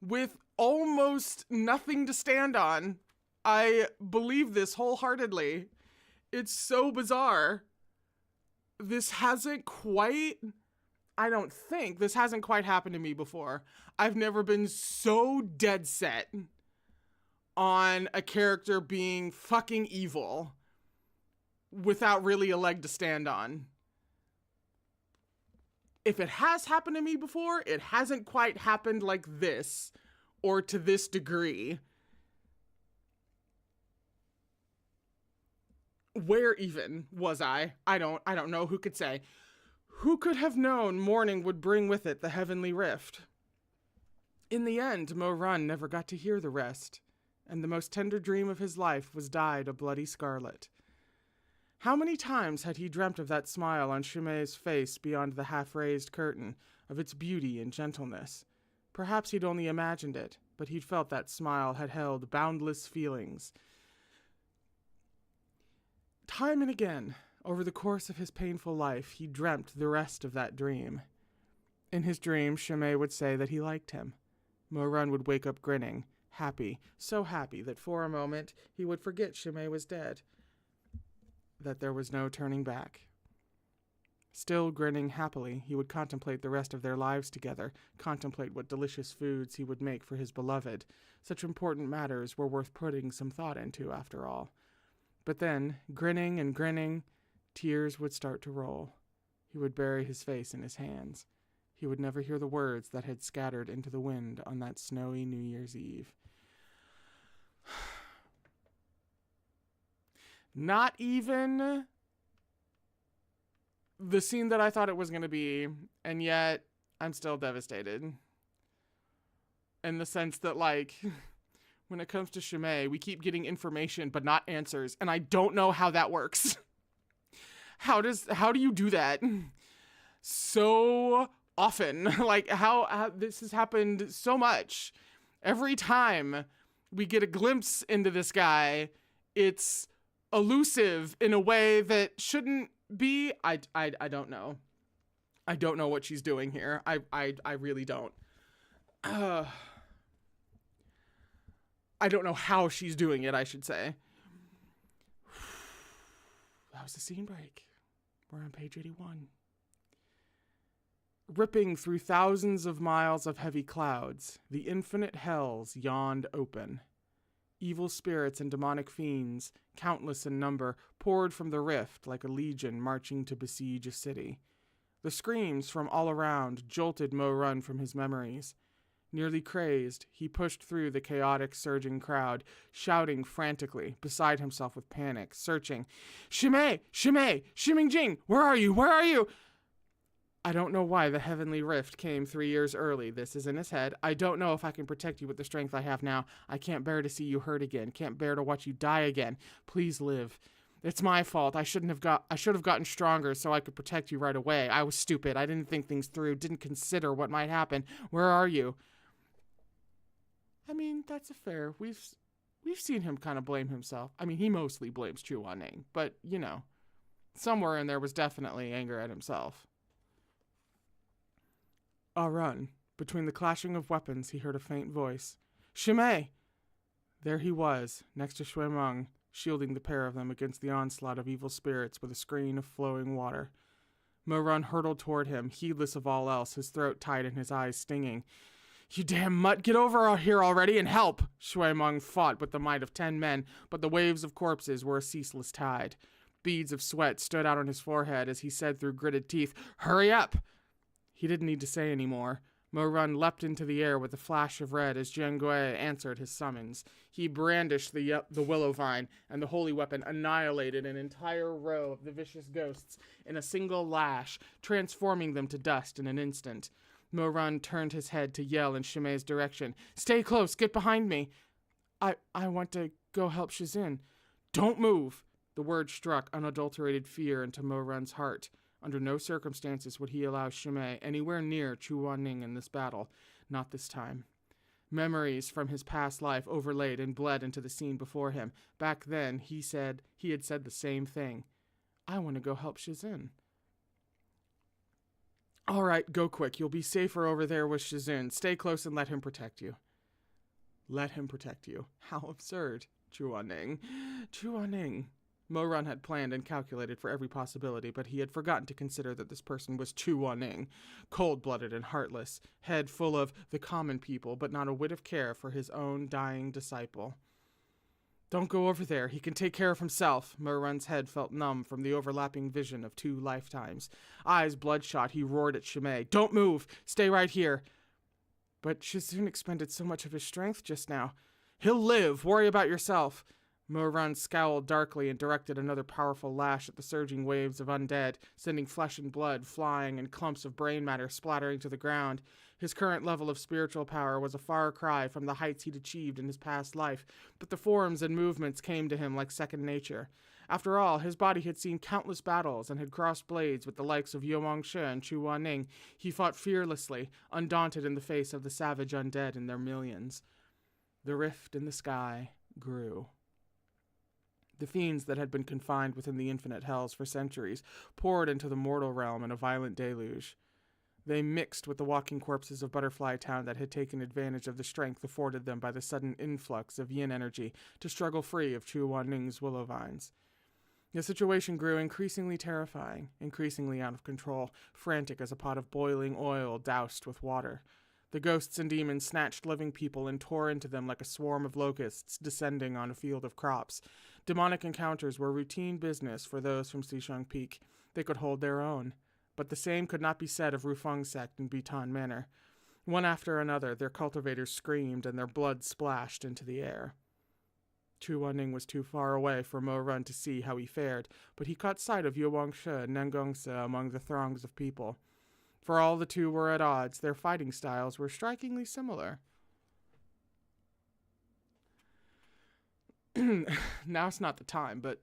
With almost nothing to stand on, I believe this wholeheartedly. It's so bizarre. This hasn't quite happened to me before. I've never been so dead set on a character being fucking evil without really a leg to stand on. if it has happened to me before, it hasn't quite happened like this, or to this degree. Where even was I? I don't know. Who could say? Who could have known morning would bring with it the heavenly rift? In the end, Morun never got to hear the rest, and the most tender dream of his life was dyed a bloody scarlet. How many times had he dreamt of that smile on Shumei's face beyond the half-raised curtain, of its beauty and gentleness? Perhaps he'd only imagined it, but he'd felt that smile had held boundless feelings. Time and again, over the course of his painful life, he dreamt the rest of that dream. In his dream, Shumei would say that he liked him. Morun would wake up grinning, happy, so happy that for a moment he would forget Shumei was dead, that there was no turning back. Still grinning happily, he would contemplate the rest of their lives together, contemplate what delicious foods he would make for his beloved. Such important matters were worth putting some thought into, after all. But then, grinning and grinning, tears would start to roll. He would bury his face in his hands. He would never hear the words that had scattered into the wind on that snowy New Year's Eve. Not even the scene that I thought it was going to be, and yet I'm still devastated. In the sense that, like, when it comes to Shumei, we keep getting information but not answers, and I don't know how that works. How do you do that so often? Like, how this has happened so much. Every time we get a glimpse into this guy, it's elusive in a way that shouldn't be. I don't know. I don't know what she's doing here. I really don't. I don't know how she's doing it, I should say. That was the scene break. We're on page 81. Ripping through thousands of miles of heavy clouds, the infinite hells yawned open. Evil spirits and demonic fiends, countless in number, poured from the rift like a legion marching to besiege a city. The screams from all around jolted Morun from his memories. Nearly crazed, he pushed through the chaotic, surging crowd, shouting frantically, beside himself with panic, searching. "Shumei! Shumei! Shimingjing! Where are you? Where are you?" I don't know why the heavenly rift came 3 years early. This is in his head. I don't know if I can protect you with the strength I have now. I can't bear to see you hurt again. Can't bear to watch you die again. Please live. It's my fault. I should have gotten stronger so I could protect you right away. I was stupid. I didn't think things through. Didn't consider what might happen. Where are you? I mean, that's a fair. We've seen him kind of blame himself. I mean, he mostly blames Chu Wanning, but you know, somewhere in there was definitely anger at himself. A run. Between the clashing of weapons, he heard a faint voice. "Shumei!" There he was, next to Shui Meng, shielding the pair of them against the onslaught of evil spirits with a screen of flowing water. Morun hurtled toward him, heedless of all else, his throat tight and his eyes stinging. "You damn mutt, get over here already and help!" Shui Meng fought with the might of 10 men, but the waves of corpses were a ceaseless tide. Beads of sweat stood out on his forehead as he said through gritted teeth, "Hurry up!" He didn't need to say any more. Morun leapt into the air with a flash of red as Jian Gui answered his summons. He brandished the willow vine, and the holy weapon annihilated an entire row of the vicious ghosts in a single lash, transforming them to dust in an instant. Morun turned his head to yell in Shumei's direction. "Stay close, get behind me." I want to go help Shizin." "Don't move." The word struck unadulterated fear into Morun's heart. Under no circumstances would he allow Shumei anywhere near Chu Wanning in this battle. Not this time. Memories from his past life overlaid and bled into the scene before him. Back then, he had said the same thing. "I want to go help Shizin." "All right, go quick. You'll be safer over there with Shizin. Stay close and let him protect you." Let him protect you. How absurd. Chu Wanning. Chu Wanning. Morun had planned and calculated for every possibility, but he had forgotten to consider that this person was Chu Wanning, cold-blooded and heartless, head full of the common people, but not a whit of care for his own dying disciple. Don't go over there. He can take care of himself. Morun's head felt numb from the overlapping vision of 2 lifetimes. Eyes bloodshot, he roared at Shimei. Don't move. Stay right here. But Shizune expended so much of his strength just now. He'll live. Worry about yourself. Morun scowled darkly and directed another powerful lash at the surging waves of undead, sending flesh and blood flying and clumps of brain matter splattering to the ground. His current level of spiritual power was a far cry from the heights he'd achieved in his past life, but the forms and movements came to him like second nature. After all, his body had seen countless battles and had crossed blades with the likes of Yuangshe and Chu Wanning. He fought fearlessly, undaunted in the face of the savage undead in their millions. The rift in the sky grew. The fiends that had been confined within the infinite hells for centuries poured into the mortal realm in a violent deluge. They mixed with the walking corpses of Butterfly Town that had taken advantage of the strength afforded them by the sudden influx of yin energy to struggle free of Chu Wanning's willow vines. The situation grew increasingly terrifying, increasingly out of control, frantic as a pot of boiling oil doused with water. The ghosts and demons snatched living people and tore into them like a swarm of locusts descending on a field of crops. Demonic encounters were routine business for those from Xishang Peak. They could hold their own. But the same could not be said of Rufeng's sect in Bitan Manor. One after another, their cultivators screamed and their blood splashed into the air. Chu Wanning was too far away for Morun to see how he fared, but he caught sight of Yuangshe and Nangongse among the throngs of people. For all the two were at odds, their fighting styles were strikingly similar. Now's not the time, but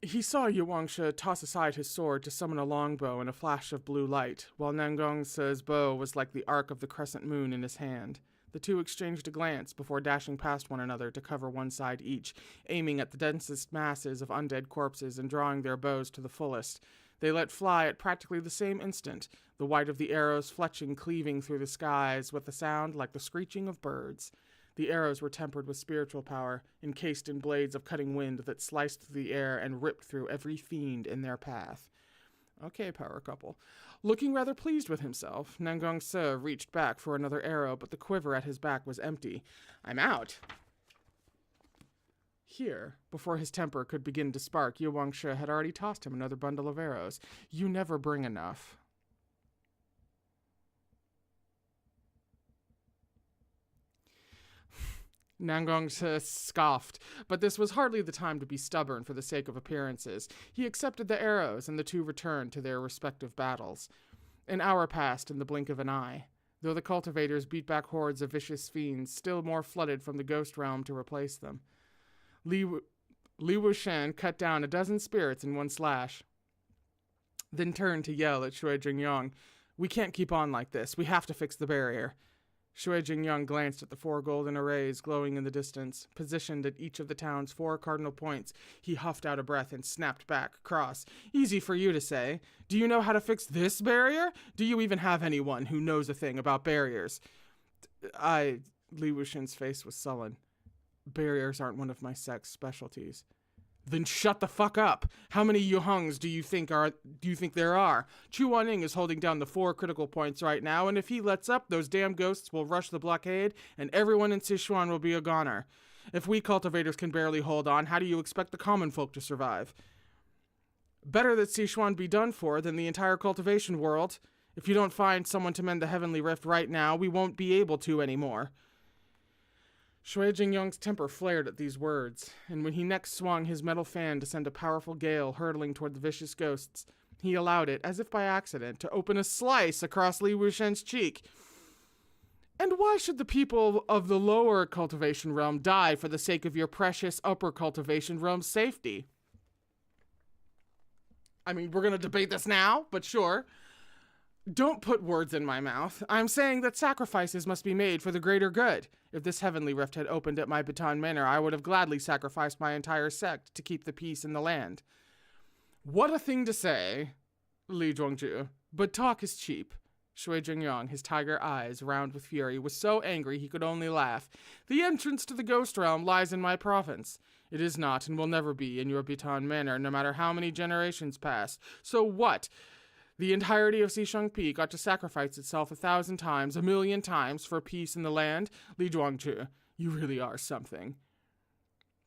he saw Yuangshe toss aside his sword to summon a longbow in a flash of blue light, while Nangongse's bow was like the arc of the crescent moon in his hand. The two exchanged a glance before dashing past one another to cover one side each, aiming at the densest masses of undead corpses and drawing their bows to the fullest. They let fly at practically the same instant, the white of the arrows fletching cleaving through the skies with a sound like the screeching of birds. The arrows were tempered with spiritual power, encased in blades of cutting wind that sliced through the air and ripped through every fiend in their path. Okay, power couple. Looking rather pleased with himself, Nangongse reached back for another arrow, but the quiver at his back was empty. I'm out. Here, before his temper could begin to spark, Yuangshe had already tossed him another bundle of arrows. You never bring enough. Nangongse scoffed, but this was hardly the time to be stubborn for the sake of appearances. He accepted the arrows, and the two returned to their respective battles. An hour passed in the blink of an eye. Though the cultivators beat back hordes of vicious fiends, still more flooded from the ghost realm to replace them. Li Wuxian cut down 12 spirits in one slash, then turned to yell at Shui Jingyang. We can't keep on like this. We have to fix the barrier. Shui Jingyang glanced at the 4 golden arrays glowing in the distance, positioned at each of the town's 4 cardinal points. He huffed out a breath and snapped back, cross. Easy for you to say. Do you know how to fix this barrier? Do you even have anyone who knows a thing about barriers? Li Wuxian's face was sullen. Barriers aren't one of my sect's specialties. Then shut the fuck up. How many Yuhungs do you think there are? Chu Wanning is holding down the 4 critical points right now, and if he lets up, those damn ghosts will rush the blockade, and everyone in Sichuan will be a goner. If we cultivators can barely hold on, how do you expect the common folk to survive? Better that Sichuan be done for than the entire cultivation world. If you don't find someone to mend the heavenly rift right now, we won't be able to anymore. Shui Jingyang's temper flared at these words, and when he next swung his metal fan to send a powerful gale hurtling toward the vicious ghosts, he allowed it, as if by accident, to open a slice across Li Wuxian's cheek. And why should the people of the lower cultivation realm die for the sake of your precious upper cultivation realm's safety? I mean, we're going to debate this now, but sure. Don't put words in my mouth. I'm saying that sacrifices must be made for the greater good. If this heavenly rift had opened at my Bitan Manor, I would have gladly sacrificed my entire sect to keep the peace in the land. What a thing to say, Li Zhuangju. But talk is cheap. Shui Jingyang, his tiger eyes round with fury, was so angry he could only laugh. The entrance to the ghost realm lies in my province. It is not and will never be in your Bitan Manor, no matter how many generations pass. So what? The entirety of Xishang Peak ought to sacrifice itself 1,000 times, 1,000,000 times for peace in the land? Li Zhuangju, You really are something.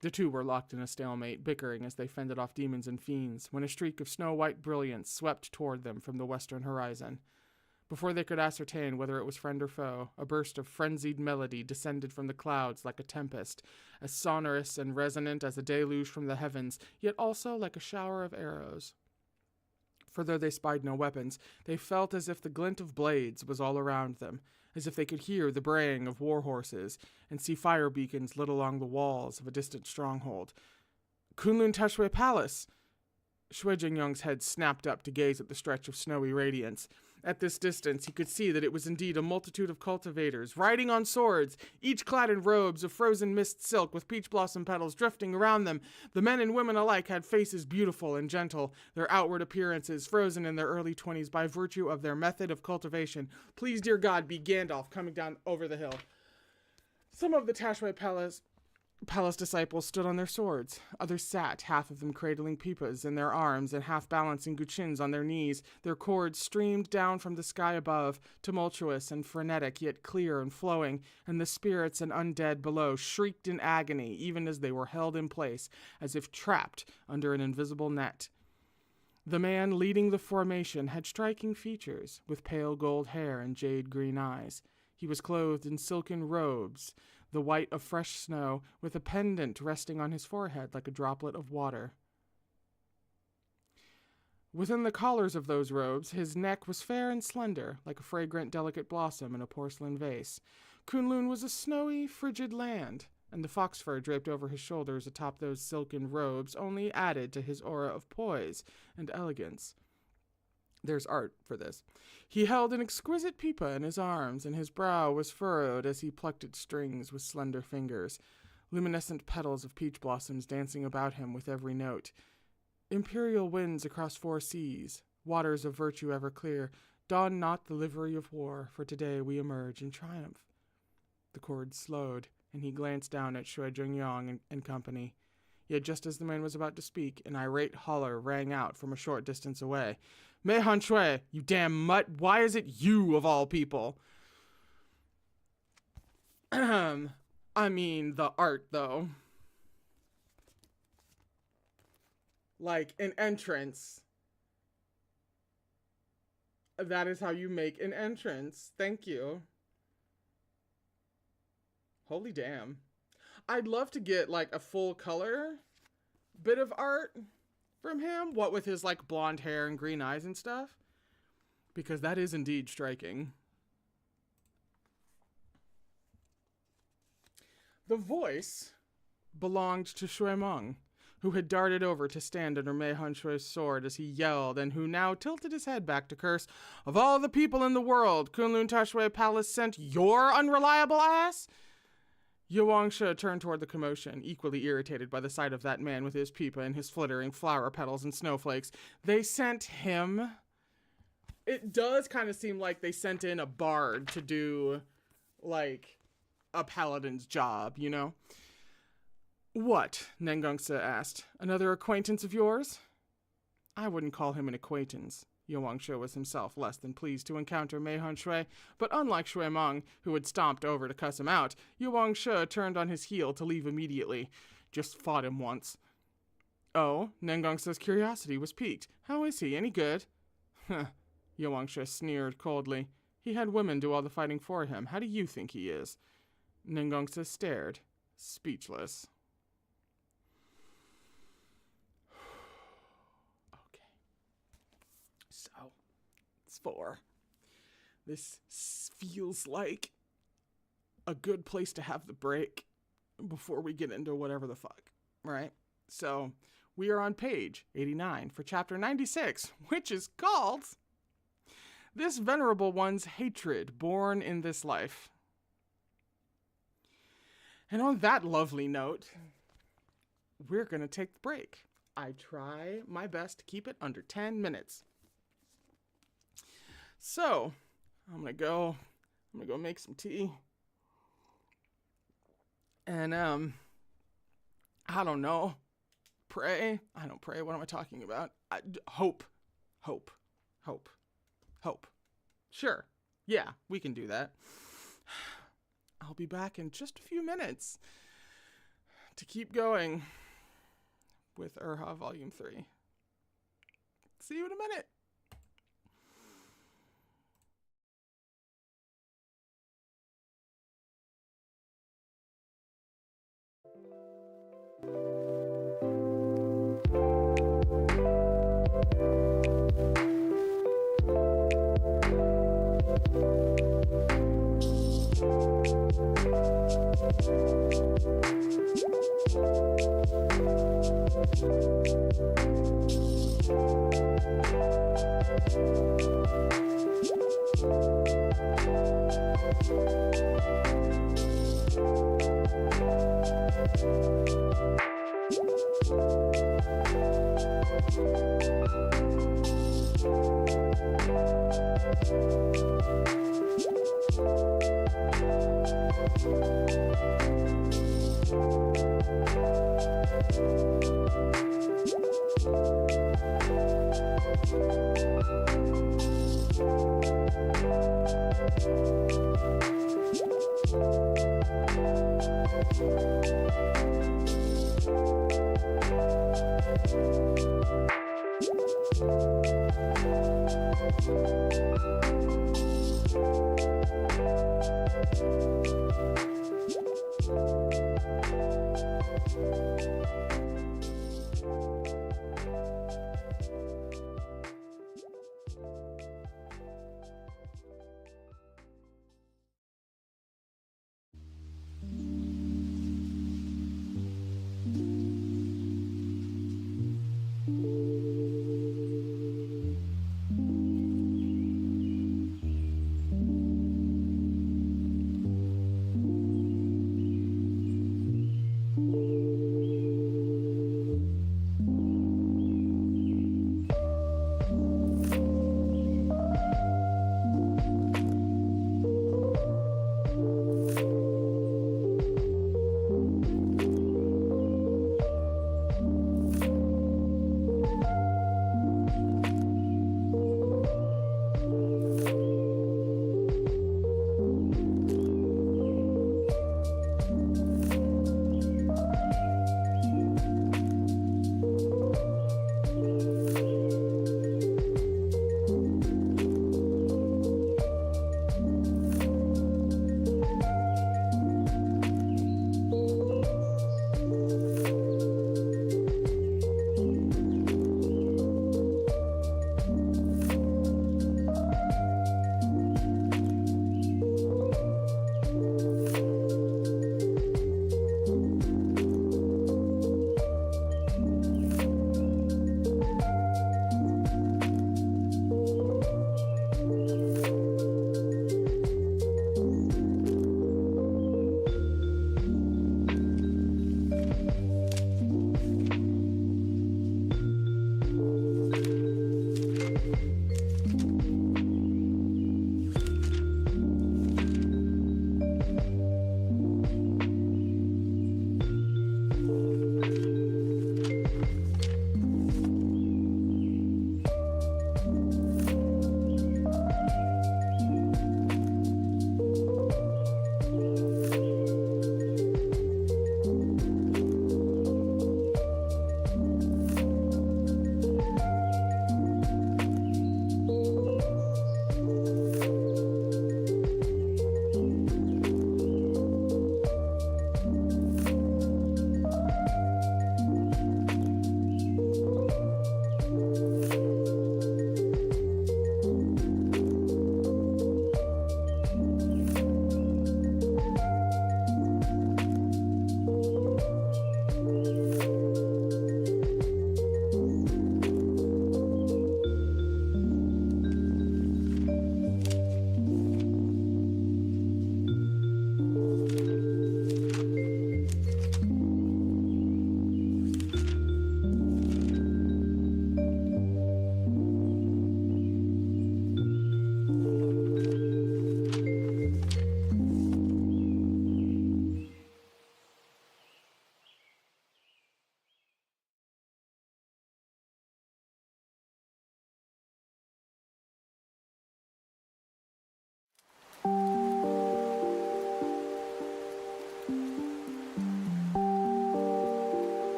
The two were locked in a stalemate, bickering as they fended off demons and fiends, when a streak of snow-white brilliance swept toward them from the western horizon. Before they could ascertain whether it was friend or foe, a burst of frenzied melody descended from the clouds like a tempest, as sonorous and resonant as a deluge from the heavens, yet also like a shower of arrows. For though they spied no weapons, they felt as if the glint of blades was all around them, as if they could hear the braying of war horses, and see fire beacons lit along the walls of a distant stronghold. Kunlun Tashwe Palace! Shui Jingyong's head snapped up to gaze at the stretch of snowy radiance. At this distance, he could see that it was indeed a multitude of cultivators, riding on swords, each clad in robes of frozen mist silk with peach blossom petals drifting around them. The men and women alike had faces beautiful and gentle, their outward appearances frozen in their early 20s by virtue of their method of cultivation. Please, dear God, be Gandalf coming down over the hill. Some of the Tashway Palace disciples stood on their swords. Others sat, half of them cradling pipas in their arms and half balancing guchins on their knees. Their cords streamed down from the sky above, tumultuous and frenetic, yet clear and flowing, and the spirits and undead below shrieked in agony, even as they were held in place, as if trapped under an invisible net. The man leading the formation had striking features, with pale gold hair and jade-green eyes. He was clothed in silken robes, the white of fresh snow, with a pendant resting on his forehead like a droplet of water. Within the collars of those robes, his neck was fair and slender, like a fragrant, delicate blossom in a porcelain vase. Kunlun was a snowy, frigid land, and the fox fur draped over his shoulders atop those silken robes only added to his aura of poise and elegance. There's art for this. He held an exquisite pipa in his arms, and his brow was furrowed as he plucked its strings with slender fingers, luminescent petals of peach blossoms dancing about him with every note. Imperial winds across 4 seas, waters of virtue ever clear, don not the livery of war, for today we emerge in triumph. The chords slowed, and he glanced down at Shui Jingyong and company. Yet just as the man was about to speak, an irate holler rang out from a short distance away. Mei Han Shui, you damn mutt, why is it you of all people? I mean, the art, though. Like, an entrance. That is how you make an entrance. Thank you. Holy damn. I'd love to get, like, a full color bit of art from him, what with his like blonde hair and green eyes and stuff, because that is indeed striking. The voice belonged to Shui Meng, who had darted over to stand under Mei Han Shui's sword as he yelled, and who now tilted his head back to curse. Of all the people in the world, Kunlun Tashway Palace sent your unreliable ass? Yuangsha turned toward the commotion, equally irritated by the sight of that man with his pipa and his flittering flower petals and snowflakes. They sent him? It does kind of seem like they sent in a bard to do, like, a paladin's job, you know? What? Nengongsa asked. Another acquaintance of yours? I wouldn't call him an acquaintance. Yuangsha was himself less than pleased to encounter Mei Han Shui, but unlike Shui Meng, who had stomped over to cuss him out, Yuangsha turned on his heel to leave immediately. Just fought him once. Oh, Nengongsa's curiosity was piqued. How is he? Any good? Huh. Yuangsha sneered coldly. He had women do all the fighting for him. How do you think he is? Nengongsa stared, speechless. So, it's 4. This feels like a good place to have the break before we get into whatever the fuck, right? So, we are on page 89 for chapter 96, which is called This Venerable One's Hatred Born in This Life. And on that lovely note, we're going to take the break. I try my best to keep it under 10 minutes. So, I'm gonna go make some tea. And, I don't know, pray. I don't pray. What am I talking about? Hope. Sure. Yeah, we can do that. I'll be back in just a few minutes to keep going with Erha Volume 3. See you in a minute.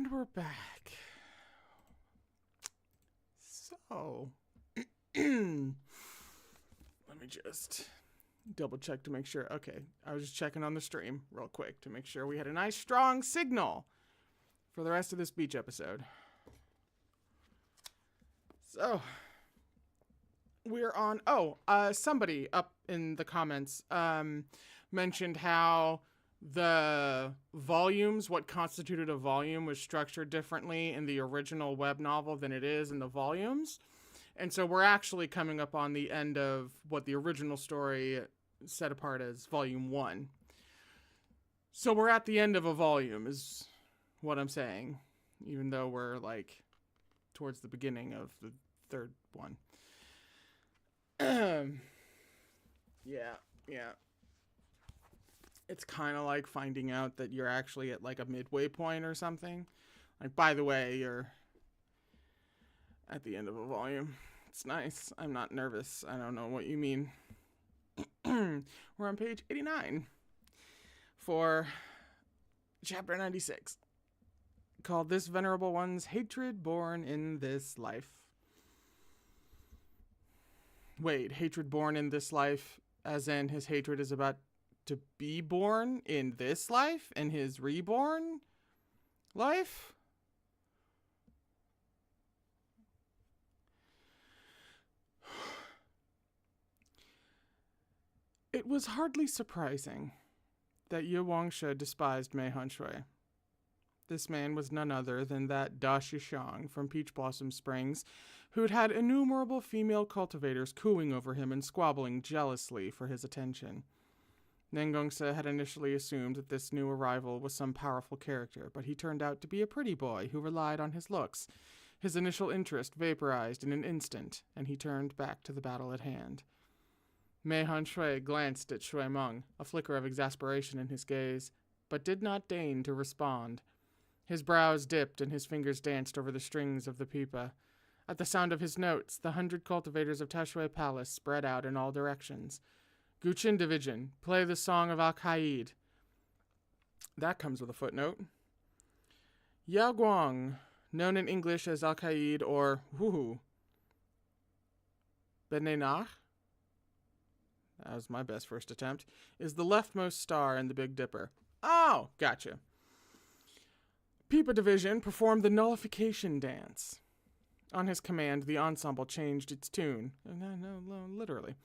And we're back. So, let me just double check to make sure. Okay, I was just checking on the stream real quick to make sure we had a nice strong signal for the rest of this beach episode. So, we're on. Somebody up in the comments mentioned how the volumes, what constituted a volume, was structured differently in the original web novel than it is in the volumes. And so we're actually coming up on the end of what the original story set apart as volume 1. So we're at the end of a volume is what I'm saying, even though we're like towards the beginning of the third one. Yeah. It's kind of like finding out that you're actually at like a midway point or something. Like, by the way, you're at the end of a volume. It's nice. I'm not nervous. I don't know what you mean. We're on page 89 for chapter 96, called This Venerable One's Hatred Born in This Life. Wait, hatred born in this life, as in his hatred is about to be born in this life, in his reborn life? It was hardly surprising that Ye Wangshe despised Mei Hunshui. This man was none other than that Da Shishang from Peach Blossom Springs, who'd had innumerable female cultivators cooing over him and squabbling jealously for his attention. Nengongse had initially assumed that this new arrival was some powerful character, but he turned out to be a pretty boy who relied on his looks. His initial interest vaporized in an instant, and he turned back to the battle at hand. Mei Hunshui glanced at Shui Meng, a flicker of exasperation in his gaze, but did not deign to respond. His brows dipped and his fingers danced over the strings of the pipa. At the sound of his notes, the 100 cultivators of Tashui Palace spread out in all directions. Guqin Division, play the Song of Al-Qaid. That comes with a footnote. Yao Guang, known in English as Al-Qaid or Wuhu. Benenach, that was my best first attempt, is the leftmost star in the Big Dipper. Oh, gotcha. Pipa Division performed the nullification dance. On his command, the ensemble changed its tune. No, literally.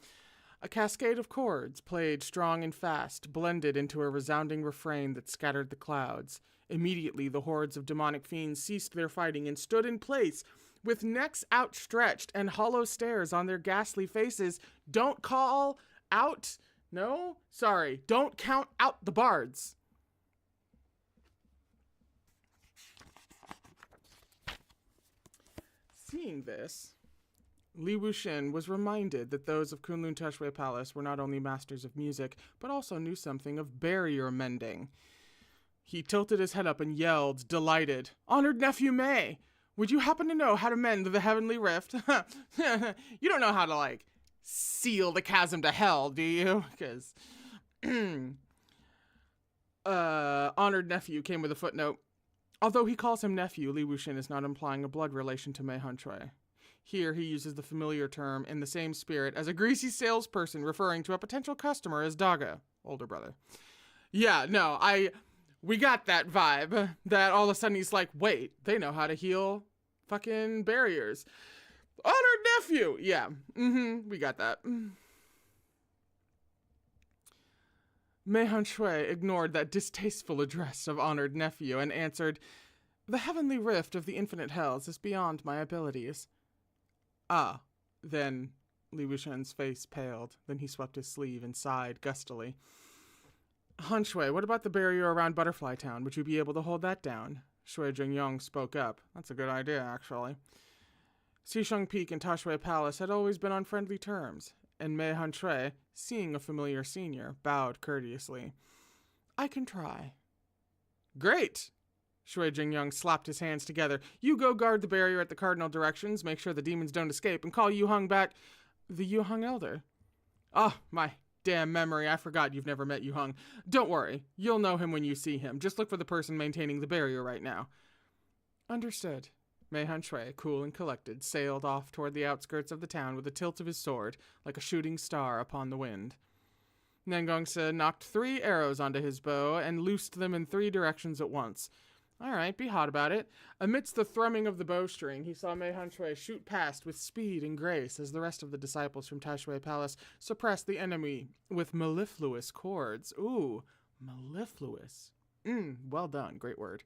A cascade of chords, played strong and fast, blended into a resounding refrain that scattered the clouds. Immediately, the hordes of demonic fiends ceased their fighting and stood in place, with necks outstretched and hollow stares on their ghastly faces. Don't call out... No? Sorry. Don't count out the bards. Seeing this, Li Wuxian was reminded that those of Kunlun Tashui Palace were not only masters of music, but also knew something of barrier mending. He tilted his head up and yelled, delighted, "Honored nephew Mei, would you happen to know how to mend the heavenly rift?" You don't know how to, seal the chasm to hell, do you? Because, honored nephew came with a footnote. Although he calls him nephew, Li Wuxian is not implying a blood relation to Mei Hunshui. Here, he uses the familiar term in the same spirit as a greasy salesperson referring to a potential customer as Daga, older brother. Yeah, no, we got that vibe that all of a sudden he's like, wait, they know how to heal fucking barriers. Honored nephew! Yeah, we got that. Mei Hunshui ignored that distasteful address of honored nephew and answered, "The heavenly rift of the infinite hells is beyond my abilities." Ah, then Li Wuxian's face paled. Then he swept his sleeve and sighed gustily. "Hunshui, what about the barrier around Butterfly Town? Would you be able to hold that down?" Shui Jingyong spoke up. "That's a good idea, actually." Xisheng Peak and Tashui Palace had always been on friendly terms, and Mei Hunshui, seeing a familiar senior, bowed courteously. "I can try." "Great!" Shui Jingyong slapped his hands together. "You go guard the barrier at the cardinal directions, make sure the demons don't escape, and call Yu Hung back." "The Yu Hung Elder?" "Oh, my damn memory, I forgot you've never met Yu Hung. Don't worry, you'll know him when you see him. Just look for the person maintaining the barrier right now." Understood. Mei Shui, cool and collected, sailed off toward the outskirts of the town with a tilt of his sword, like a shooting star upon the wind. Nengongsa knocked 3 arrows onto his bow and loosed them in 3 directions at once. All right, be hot about it. Amidst the thrumming of the bowstring, he saw Mei Shui shoot past with speed and grace as the rest of the disciples from Tashui Palace suppressed the enemy with mellifluous chords. Ooh, mellifluous. Well done, great word.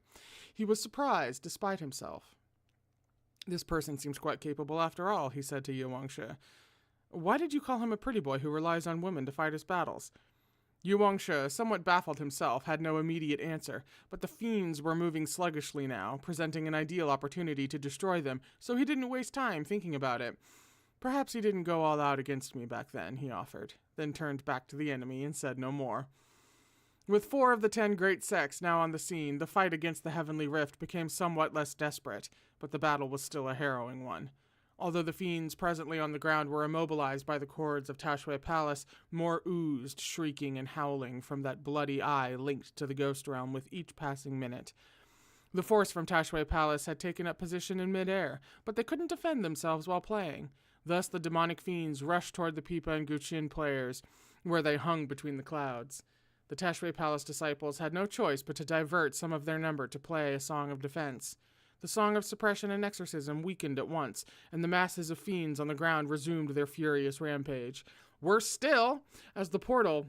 He was surprised despite himself. This person seems quite capable after all, he said to Yuangshe. Why did you call him a pretty boy who relies on women to fight his battles? Yuangshe, somewhat baffled himself, had no immediate answer, but the fiends were moving sluggishly now, presenting an ideal opportunity to destroy them, so he didn't waste time thinking about it. Perhaps he didn't go all out against me back then, he offered, then turned back to the enemy and said no more. With 4 of the 10 great sects now on the scene, the fight against the Heavenly Rift became somewhat less desperate, but the battle was still a harrowing one. Although the fiends presently on the ground were immobilized by the cords of Tashui Palace, more oozed, shrieking and howling from that bloody eye linked to the ghost realm with each passing minute. The force from Tashui Palace had taken up position in midair, but they couldn't defend themselves while playing. Thus the demonic fiends rushed toward the Pipa and Guqin players, where they hung between the clouds. The Tashui Palace disciples had no choice but to divert some of their number to play a song of defense. The song of suppression and exorcism weakened at once, and the masses of fiends on the ground resumed their furious rampage. Worse still, as the portal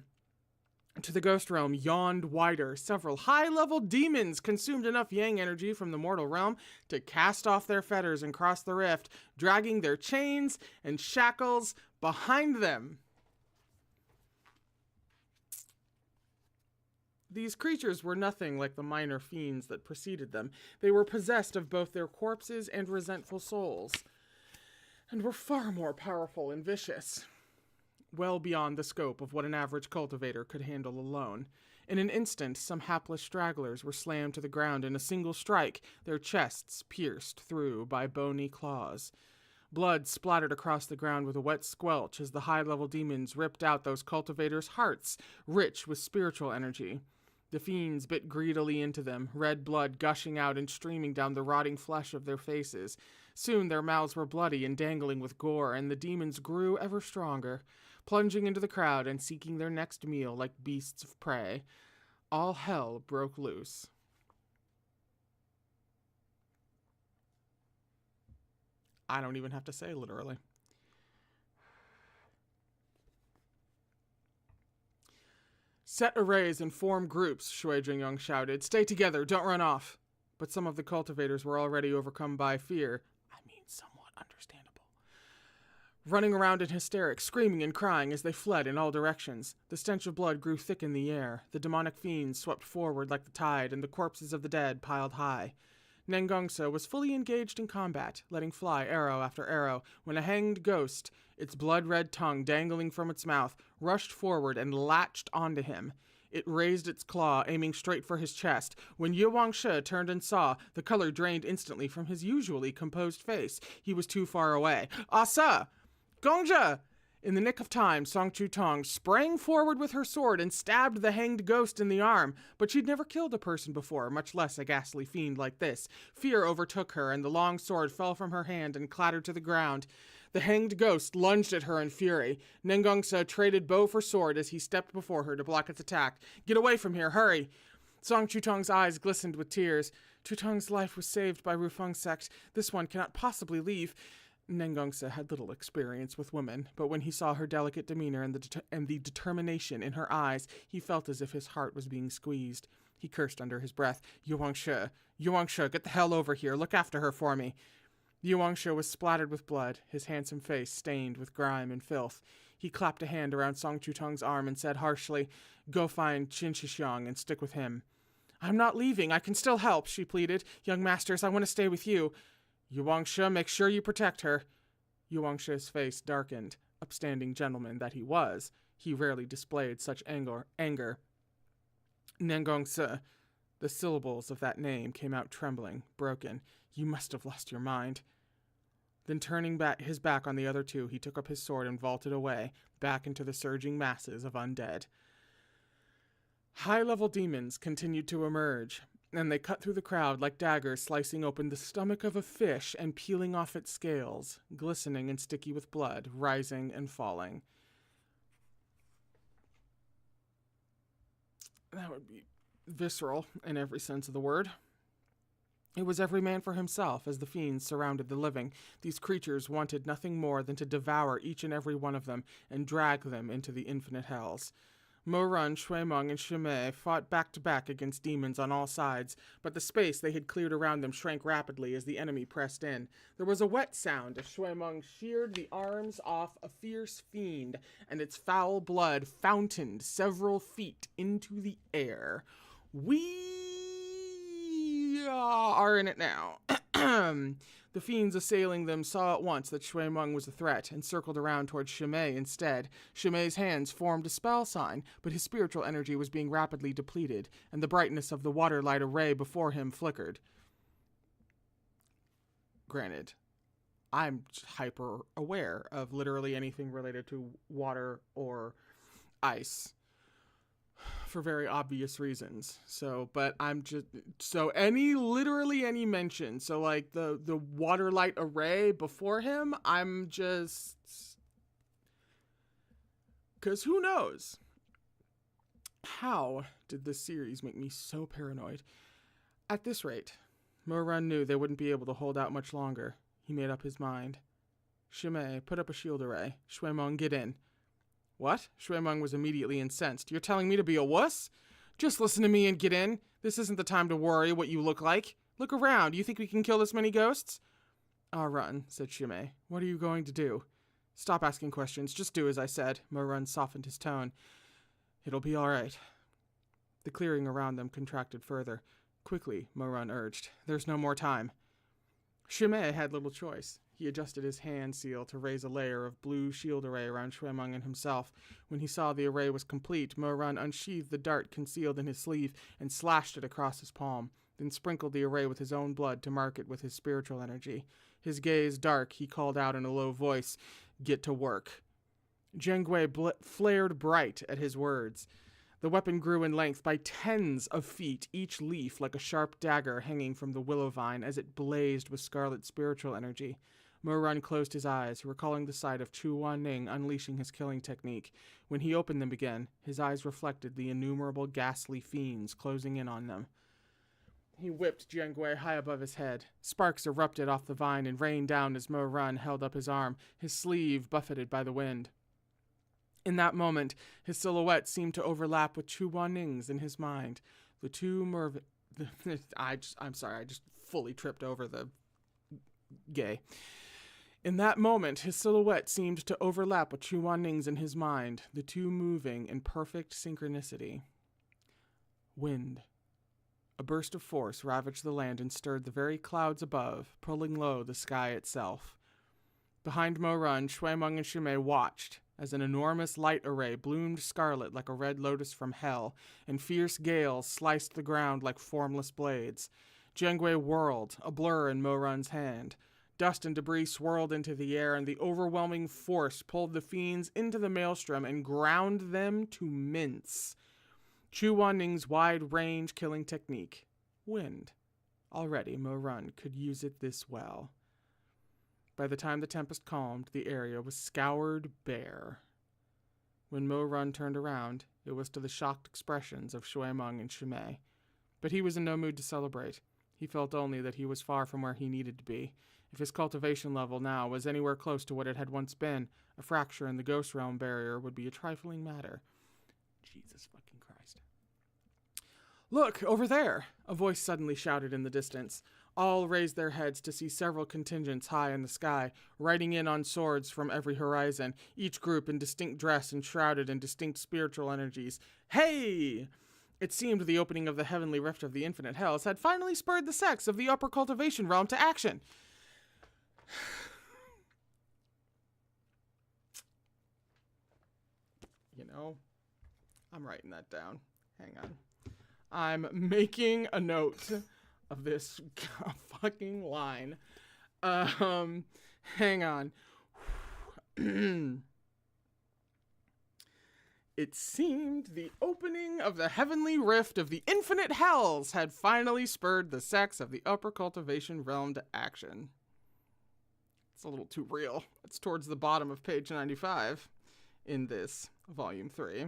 to the ghost realm yawned wider, several high-level demons consumed enough yang energy from the mortal realm to cast off their fetters and cross the rift, dragging their chains and shackles behind them. These creatures were nothing like the minor fiends that preceded them. They were possessed of both their corpses and resentful souls, and were far more powerful and vicious, well beyond the scope of what an average cultivator could handle alone. In an instant, some hapless stragglers were slammed to the ground in a single strike, their chests pierced through by bony claws. Blood splattered across the ground with a wet squelch as the high-level demons ripped out those cultivators' hearts, rich with spiritual energy. The fiends bit greedily into them, red blood gushing out and streaming down the rotting flesh of their faces. Soon their mouths were bloody and dangling with gore, and the demons grew ever stronger, plunging into the crowd and seeking their next meal like beasts of prey. All hell broke loose. I don't even have to say literally. Set arrays and form groups, Shui Jingyong shouted. Stay together, don't run off. But some of the cultivators were already overcome by fear. Somewhat understandable. Running around in hysterics, screaming and crying as they fled in all directions. The stench of blood grew thick in the air. The demonic fiends swept forward like the tide, and the corpses of the dead piled high. Nengongsa was fully engaged in combat, letting fly arrow after arrow, when a hanged ghost, its blood-red tongue dangling from its mouth, rushed forward and latched onto him. It raised its claw, aiming straight for his chest. When Yuangshe turned and saw, the color drained instantly from his usually composed face. He was too far away. Asa! Gongja! In the nick of time, Song Chu-tong sprang forward with her sword and stabbed the hanged ghost in the arm. But she'd never killed a person before, much less a ghastly fiend like this. Fear overtook her, and the long sword fell from her hand and clattered to the ground. The hanged ghost lunged at her in fury. Nengongsa traded bow for sword as he stepped before her to block its attack. Get away from here, hurry! Song Chu-tong's eyes glistened with tears. Chu-tong's life was saved by Rufeng's sect. This one cannot possibly leave. Nengongsa had little experience with women, but when he saw her delicate demeanor and the determination in her eyes, he felt as if his heart was being squeezed. He cursed under his breath. Yuangshe, get the hell over here. Look after her for me. Yuangshe was splattered with blood, his handsome face stained with grime and filth. He clapped a hand around Song Chu-tong's arm and said harshly, Go find Qin Shixiang and stick with him. I'm not leaving. I can still help, she pleaded. Young masters, I want to stay with you. Yuangshe, make sure you protect her. Yuangshe's face darkened. Upstanding gentleman that he was, he rarely displayed such anger. Nengongsa. The syllables of that name came out trembling, broken. You must have lost your mind. Then turning his back on the other two, he took up his sword and vaulted away, back into the surging masses of undead. High-level demons continued to emerge. and they cut through the crowd like daggers, slicing open the stomach of a fish and peeling off its scales, glistening and sticky with blood, rising and falling. That would be visceral in every sense of the word. It was every man for himself as the fiends surrounded the living. These creatures wanted nothing more than to devour each and every one of them and drag them into the infinite hells. Morun, Shuemeng, and Shimei fought back to back against demons on all sides, but the space they had cleared around them shrank rapidly as the enemy pressed in. There was a wet sound as Shuemeng sheared the arms off a fierce fiend, and its foul blood fountained several feet into the air. We are in it now. The fiends assailing them saw at once that Shuemeng was a threat and circled around towards Shimei instead. Shimei's hands formed a spell sign, but his spiritual energy was being rapidly depleted, and the brightness of the water light array before him flickered. Granted, I'm hyper aware of literally anything related to water or ice for very obvious reasons. But I'm just, literally any mention. So like the water light array before him, I'm just, cause who knows? How did this series make me so paranoid? At this rate, Morun knew they wouldn't be able to hold out much longer. He made up his mind. Shimei, put up a shield array. Shuemeng, get in. What? Shuemeng was immediately incensed. You're telling me to be a wuss? Just listen to me and get in. This isn't the time to worry what you look like. Look around. You think we can kill this many ghosts? I'll run, said Shimei. What are you going to do? Stop asking questions. Just do as I said. Morun softened his tone. It'll be all right. The clearing around them contracted further. Quickly, Morun urged. There's no more time. Shimei had little choice. He adjusted his hand seal to raise a layer of blue shield array around Shuemeng and himself. When he saw the array was complete, Morun unsheathed the dart concealed in his sleeve and slashed it across his palm, then sprinkled the array with his own blood to mark it with his spiritual energy. His gaze dark, he called out in a low voice, "Get to work." Jiangwei flared bright at his words. The weapon grew in length by tens of feet, each leaf like a sharp dagger hanging from the willow vine as it blazed with scarlet spiritual energy. Morun closed his eyes, recalling the sight of Chu Wanning unleashing his killing technique. When he opened them again, his eyes reflected the innumerable ghastly fiends closing in on them. He whipped Jiangwei high above his head. Sparks erupted off the vine and rained down as Morun held up his arm, his sleeve buffeted by the wind. In that moment, his silhouette seemed to overlap with Chu Wanning's in his mind. The two I'm sorry, I just fully tripped over the gay. In that moment, his silhouette seemed to overlap with Chu Wanning's in his mind, the two moving in perfect synchronicity. Wind. A burst of force ravaged the land and stirred the very clouds above, pulling low the sky itself. Behind Morun, Shuemeng and Shimei watched as an enormous light array bloomed scarlet like a red lotus from hell, and fierce gales sliced the ground like formless blades. Jiangwei whirled, a blur in Morun's hand. Dust and debris swirled into the air, and the overwhelming force pulled the fiends into the maelstrom and ground them to mince. Chu Wanning's wide-range killing technique. Wind. Already, Morun could use it this well. By the time the tempest calmed, the area was scoured bare. When Morun turned around, it was to the shocked expressions of Shuemeng and Shimei. But he was in no mood to celebrate. He felt only that he was far from where he needed to be. If his cultivation level now was anywhere close to what it had once been, a fracture in the Ghost Realm barrier would be a trifling matter. Jesus fucking Christ. Look, over there! A voice suddenly shouted in the distance. All raised their heads to see several contingents high in the sky, riding in on swords from every horizon, each group in distinct dress and shrouded in distinct spiritual energies. Hey! It seemed the opening of the heavenly rift of the infinite hells had finally spurred the sects of the upper cultivation realm to action. You know, I'm writing that down. Hang on. I'm making a note of this fucking line. Hang on. It seemed the opening of the heavenly rift of the infinite hells had finally spurred the sects of the upper cultivation realm to action. It's a little too real. It's towards the bottom of page 95 in this volume 3.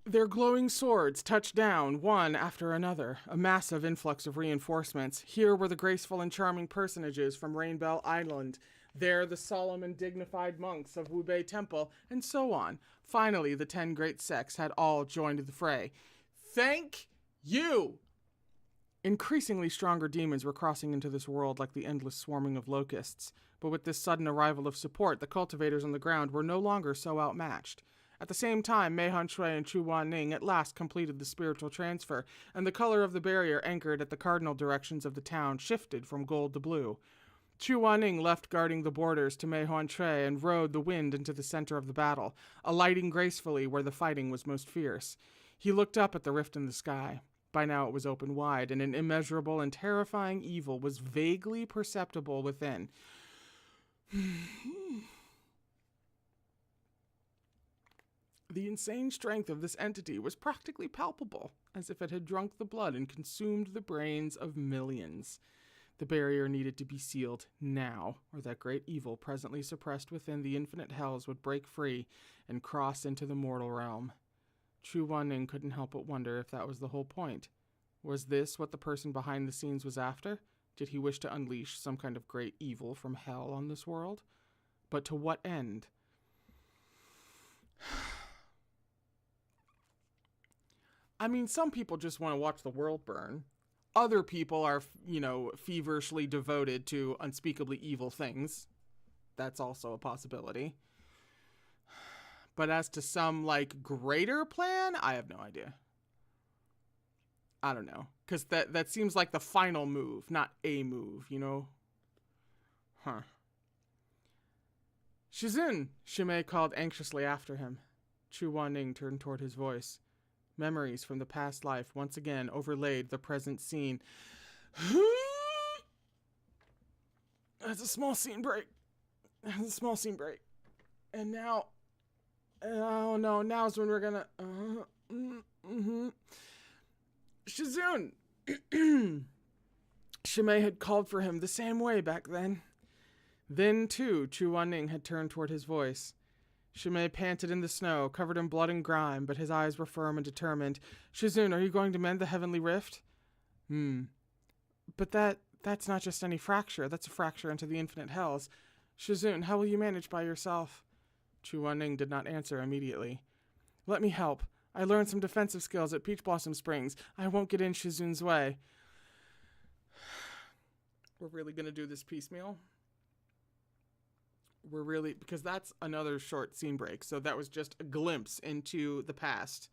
Their glowing swords touched down, one after another, a massive influx of reinforcements. Here were the graceful and charming personages from Rainbow Island. There the solemn and dignified monks of Wubei Temple, and so on. Finally, the 10 great sects had all joined the fray. Thank you! Increasingly stronger demons were crossing into this world like the endless swarming of locusts. But with this sudden arrival of support, the cultivators on the ground were no longer so outmatched. At the same time, Mei Han Shui and Chu Wanning at last completed the spiritual transfer, and the color of the barrier anchored at the cardinal directions of the town shifted from gold to blue. Chu Wanning left guarding the borders to Mei Han Shui and rode the wind into the center of the battle, alighting gracefully where the fighting was most fierce. He looked up at the rift in the sky. By now it was open wide, and an immeasurable and terrifying evil was vaguely perceptible within. The insane strength of this entity was practically palpable, as if it had drunk the blood and consumed the brains of millions. The barrier needed to be sealed now, or that great evil presently suppressed within the infinite hells would break free and cross into the mortal realm. Chu Wanning couldn't help but wonder if that was the whole point. Was this what the person behind the scenes was after? Did he wish to unleash some kind of great evil from hell on this world? But to what end? I mean, some people just want to watch the world burn. Other people are, feverishly devoted to unspeakably evil things. That's also a possibility. But as to some, greater plan, I have no idea. I don't know. Because that seems like the final move, not a move, Huh. Shizun, Shimei called anxiously after him. Chu Wanning turned toward his voice. Memories from the past life once again overlaid the present scene. That's a small scene break. And now... Oh no, now's when we're gonna... Shizun! Shimei had called for him the same way back then. Then, too, Chu Wanning had turned toward his voice. Shimei panted in the snow, covered in blood and grime, but his eyes were firm and determined. Shizun, are you going to mend the heavenly rift? But that's not just any fracture. That's a fracture into the infinite hells. Shizun, how will you manage by yourself? Chu Wanning did not answer immediately. Let me help. I learned some defensive skills at Peach Blossom Springs. I won't get in Shizun's way. We're really going to do this piecemeal? Because that's another short scene break. So that was just a glimpse into the past.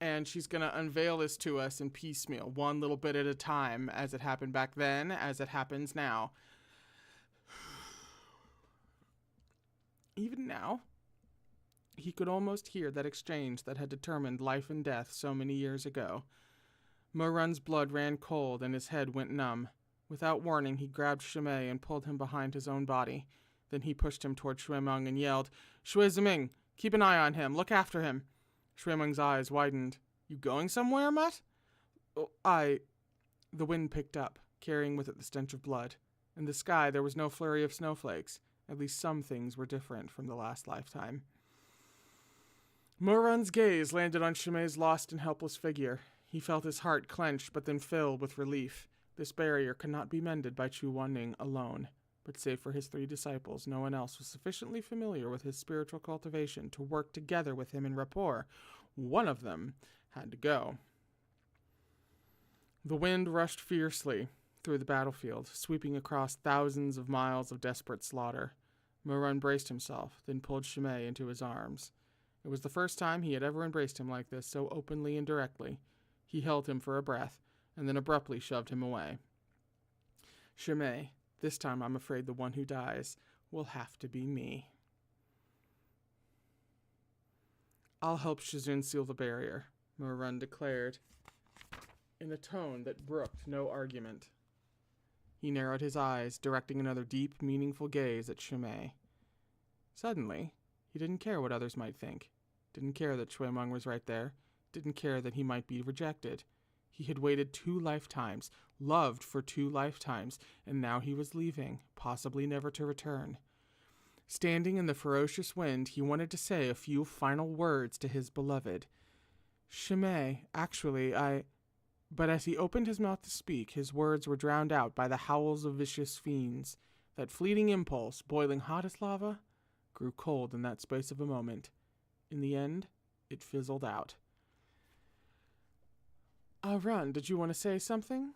And she's going to unveil this to us in piecemeal, one little bit at a time, as it happened back then, as it happens now. Even now, he could almost hear that exchange that had determined life and death so many years ago. Morun's blood ran cold and his head went numb. Without warning, he grabbed Shimei and pulled him behind his own body. Then he pushed him toward Shuemeng and yelled, Shui Ziming, keep an eye on him. Look after him. Shuemeng's eyes widened. You going somewhere, Mutt? The wind picked up, carrying with it the stench of blood. In the sky, there was no flurry of snowflakes. At least some things were different from the last lifetime. Morun's gaze landed on Shimei's lost and helpless figure. He felt his heart clench, but then fill with relief. This barrier could not be mended by Chu Wanning alone. But save for his 3 disciples, no one else was sufficiently familiar with his spiritual cultivation to work together with him in rapport. One of them had to go. The wind rushed fiercely through the battlefield, sweeping across thousands of miles of desperate slaughter. Morun braced himself, then pulled Shimei into his arms. It was the first time he had ever embraced him like this, so openly and directly. He held him for a breath, and then abruptly shoved him away. Shimei, this time I'm afraid the one who dies will have to be me. I'll help Shizun seal the barrier, Morun declared, in a tone that brooked no argument. He He narrowed his eyes, directing another deep, meaningful gaze at Chimay. Suddenly, he didn't care what others might think. Didn't care that Shui Meng was right there. Didn't care that he might be rejected. He had waited 2 lifetimes, loved for 2 lifetimes, and now he was leaving, possibly never to return. Standing in the ferocious wind, he wanted to say a few final words to his beloved. Chimay, actually, But as he opened his mouth to speak, his words were drowned out by the howls of vicious fiends. That fleeting impulse, boiling hot as lava, grew cold in that space of a moment. In the end, it fizzled out. Run, did you want to say something?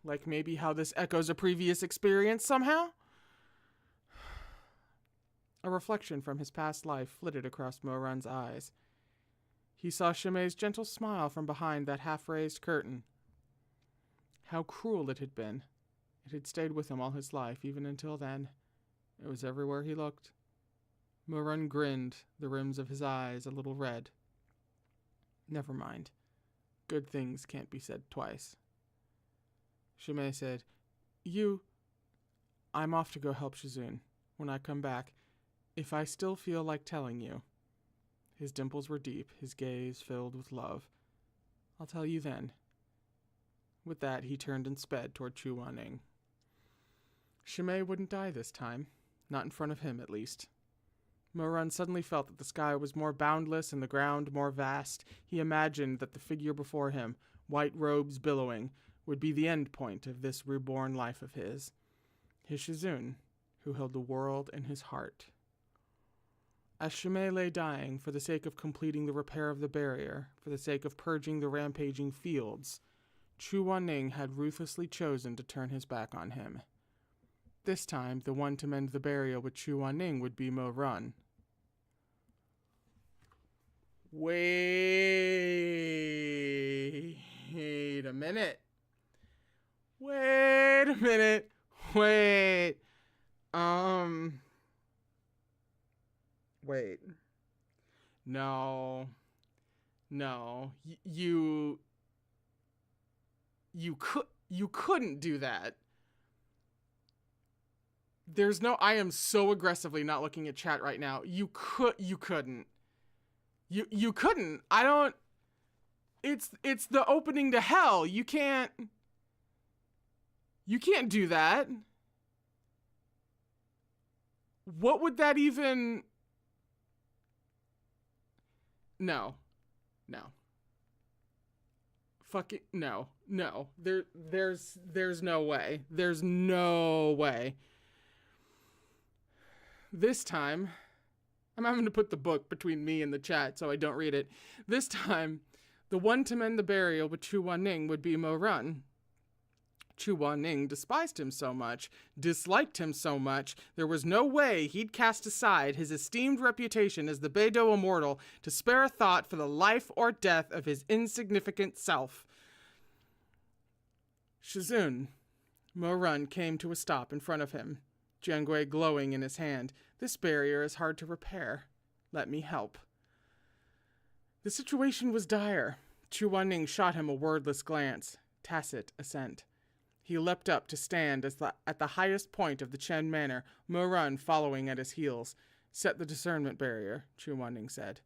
Like maybe how this echoes a previous experience somehow? A reflection from his past life flitted across Morun's eyes. He saw Chimay's gentle smile from behind that half-raised curtain. How cruel it had been. It had stayed with him all his life, even until then. It was everywhere he looked. Morun grinned, the rims of his eyes a little red. Never mind. Good things can't be said twice. Chimay said, I'm off to go help Shizun. When I come back, if I still feel like telling you. His dimples were deep, his gaze filled with love. I'll tell you then. With that, he turned and sped toward Chu Wanning. Chimay wouldn't die this time. Not in front of him, at least. Morun suddenly felt that the sky was more boundless and the ground more vast. He imagined that the figure before him, white robes billowing, would be the end point of this reborn life of his. His Shizun, who held the world in his heart. As Chimay lay dying, for the sake of completing the repair of the barrier, for the sake of purging the rampaging fields, Chu Wanning had ruthlessly chosen to turn his back on him. This time, the one to mend the barrier with Chu Wanning would be Morun. Wait a minute. Wait. Wait. No. You couldn't do that. There's no, I am so aggressively not looking at chat right now. You couldn't. You couldn't. I don't, it's the opening to hell. You can't do that. What would that even, no. Fucking, no. There's no way. There's no way. This time, I'm having to put the book between me and the chat so I don't read it. This time, the one to mend the barrier with Chu Wanning would be Morun. Chu Wanning despised him so much, disliked him so much, there was no way he'd cast aside his esteemed reputation as the Beidou Immortal to spare a thought for the life or death of his insignificant self. Shizun. Morun came to a stop in front of him, Jiangwei glowing in his hand. This barrier is hard to repair. Let me help. The situation was dire. Chu Wanning shot him a wordless glance, tacit assent. He leapt up to stand at the highest point of the Chen Manor, Morun following at his heels. Set the discernment barrier, Chu Wanning said.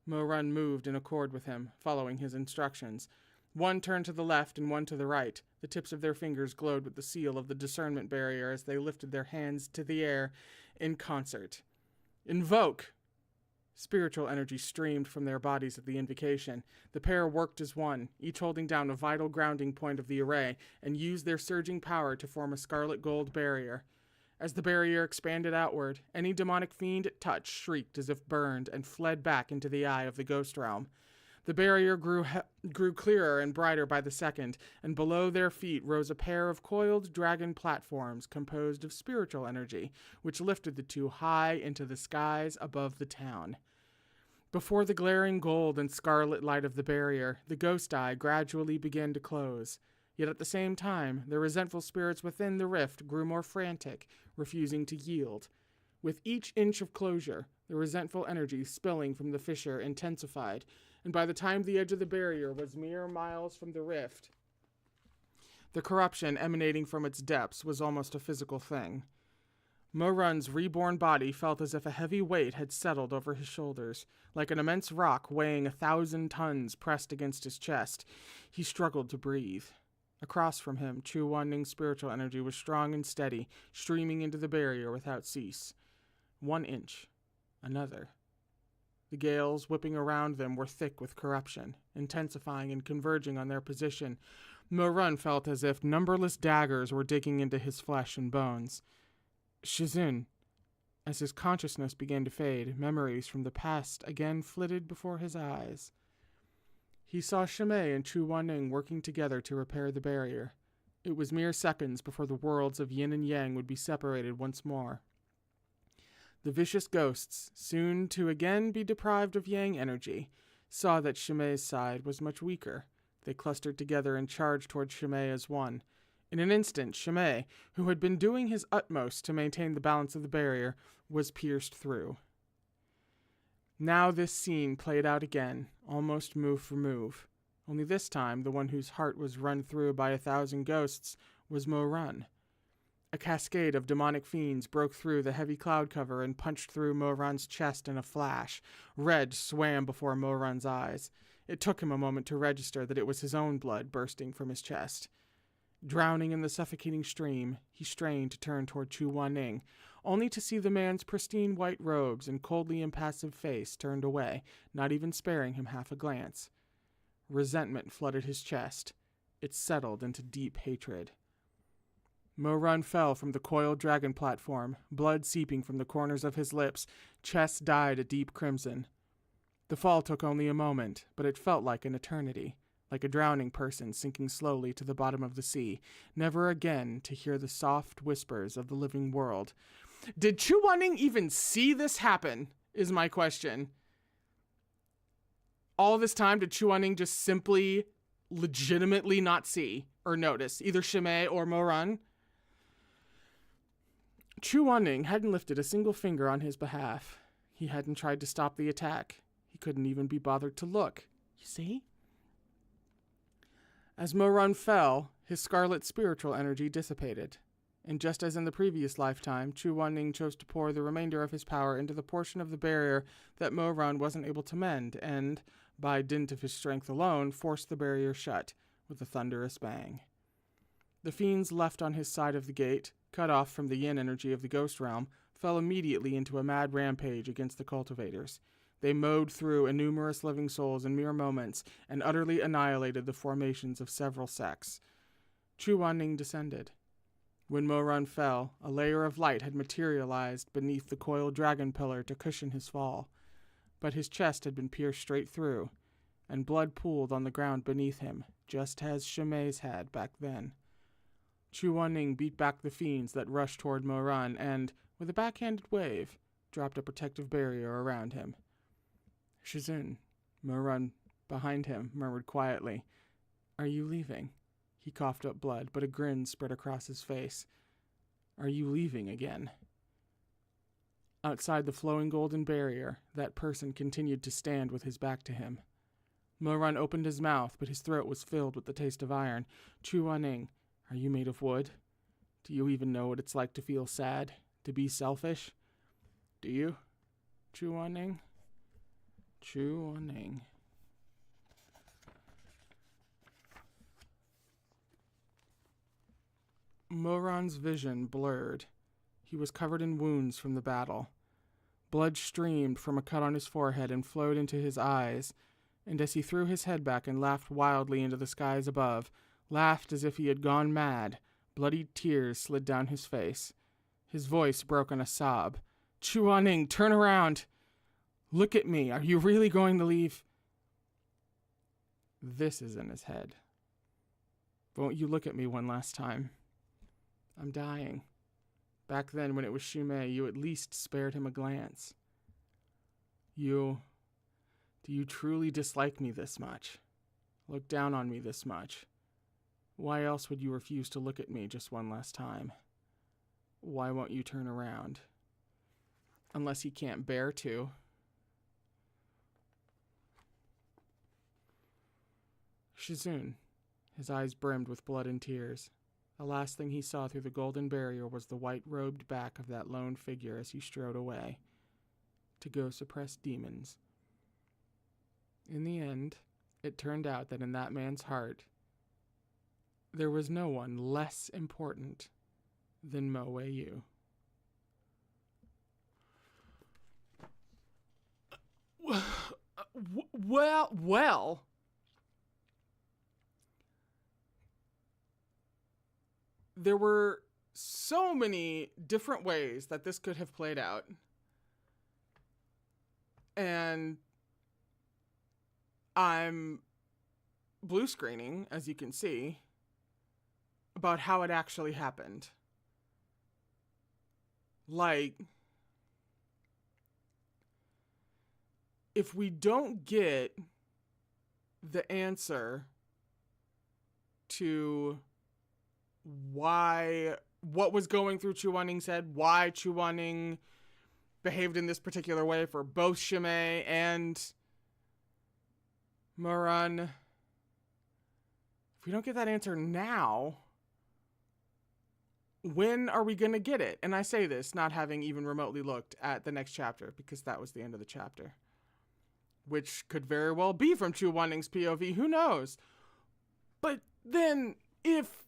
Morun moved in accord with him, following his instructions. One turned to the left and one to the right. The tips of their fingers glowed with the seal of the discernment barrier as they lifted their hands to the air in concert. Invoke! Spiritual energy streamed from their bodies at the invocation. The pair worked as one, each holding down a vital grounding point of the array, and used their surging power to form a scarlet gold barrier. As the barrier expanded outward, any demonic fiend it touched shrieked as if burned and fled back into the eye of the ghost realm. The barrier grew clearer and brighter by the second, and below their feet rose a pair of coiled dragon platforms composed of spiritual energy, which lifted the two high into the skies above the town. Before the glaring gold and scarlet light of the barrier, the ghost eye gradually began to close. Yet at the same time, the resentful spirits within the rift grew more frantic, refusing to yield. With each inch of closure, the resentful energy spilling from the fissure intensified, and by the time the edge of the barrier was mere miles from the rift, The corruption emanating from its depths was almost a physical thing. Morun's reborn body felt as if a heavy weight had settled over his shoulders, like an immense rock weighing 1,000 tons pressed against his chest. He struggled to breathe. Across from him, Chu Wanling's spiritual energy was strong and steady, streaming into the barrier without cease. 1 inch. Another. The gales whipping around them were thick with corruption, intensifying and converging on their position. Morun felt as if numberless daggers were digging into his flesh and bones. Shizun. As his consciousness began to fade, memories from the past again flitted before his eyes. He saw Shimei and Chu Wanling working together to repair the barrier. It was mere seconds before the worlds of yin and yang would be separated once more. The vicious ghosts, soon to again be deprived of yang energy, saw that Shimei's side was much weaker. They clustered together and charged toward Shimei as one. In an instant, Shimei, who had been doing his utmost to maintain the balance of the barrier, was pierced through. Now this scene played out again, almost move for move. Only this time, the one whose heart was run through by 1,000 ghosts was Morun. A cascade of demonic fiends broke through the heavy cloud cover and punched through Morun's chest in a flash. Red swam before Morun's eyes. It took him a moment to register that it was his own blood bursting from his chest. Drowning in the suffocating stream, he strained to turn toward Chu Wanling, only to see the man's pristine white robes and coldly impassive face turned away, not even sparing him half a glance. Resentment flooded his chest. It settled into deep hatred. Morun fell from the coiled dragon platform, blood seeping from the corners of his lips, chest dyed a deep crimson. The fall took only a moment, but it felt like an eternity, like a drowning person sinking slowly to the bottom of the sea, never again to hear the soft whispers of the living world. Did Chu Wanling even see this happen, is my question. All this time, did Chu Wanling just simply, legitimately not see or notice either Shimei or Morun? Chu Wanling hadn't lifted a single finger on his behalf. He hadn't tried to stop the attack. He couldn't even be bothered to look. You see? As Morun fell, his scarlet spiritual energy dissipated. And just as in the previous lifetime, Chu Wanling chose to pour the remainder of his power into the portion of the barrier that Morun wasn't able to mend, and, by dint of his strength alone, forced the barrier shut, with a thunderous bang. The fiends left on his side of the gate, cut off from the yin energy of the ghost realm, fell immediately into a mad rampage against the cultivators. They mowed through innumerous living souls in mere moments, and utterly annihilated the formations of several sects. Chu Wanling descended. When Morun fell, a layer of light had materialized beneath the coiled dragon pillar to cushion his fall. But his chest had been pierced straight through, and blood pooled on the ground beneath him, just as Shimei's had back then. Chu Wanling beat back the fiends that rushed toward Morun and, with a backhanded wave, dropped a protective barrier around him. Shizun, Morun, behind him, murmured quietly, "Are you leaving?" He coughed up blood, but a grin spread across his face. "Are you leaving again?" Outside the flowing golden barrier, that person continued to stand with his back to him. Morun opened his mouth, but his throat was filled with the taste of iron. Chu Wanling, are you made of wood? Do you even know what it's like to feel sad? To be selfish? Do you? Chu Wanling? Chu Wanling. Morun's vision blurred. He was covered in wounds from the battle. Blood streamed from a cut on his forehead and flowed into his eyes, and as he threw his head back and laughed wildly into the skies above, laughed as if he had gone mad, bloody tears slid down his face. His voice broke on a sob. "Chu Wanling, turn around! Look at me! Are you really going to leave?" This is in his head. "Won't you look at me one last time? I'm dying. Back then, when it was Shimei, you at least spared him a glance. Do you truly dislike me this much? Look down on me this much? Why else would you refuse to look at me just one last time? Why won't you turn around? Unless he can't bear to." Shizun, His eyes brimmed with blood and tears. The last thing he saw through the golden barrier was the white-robed back of that lone figure as he strode away to go suppress demons. In the end, it turned out that in that man's heart, there was no one less important than Mo Yu. Well. There were so many different ways that this could have played out. And I'm blue screening, as you can see, about how it actually happened. Like, if we don't get the answer to what was going through Chu Wanning's head, why Chu Wanning behaved in this particular way for both Shimei and Morun, if we don't get that answer now, when are we going to get it? And I say this not having even remotely looked at the next chapter, because that was the end of the chapter, which could very well be from Chu Wanning's POV, who knows? But then if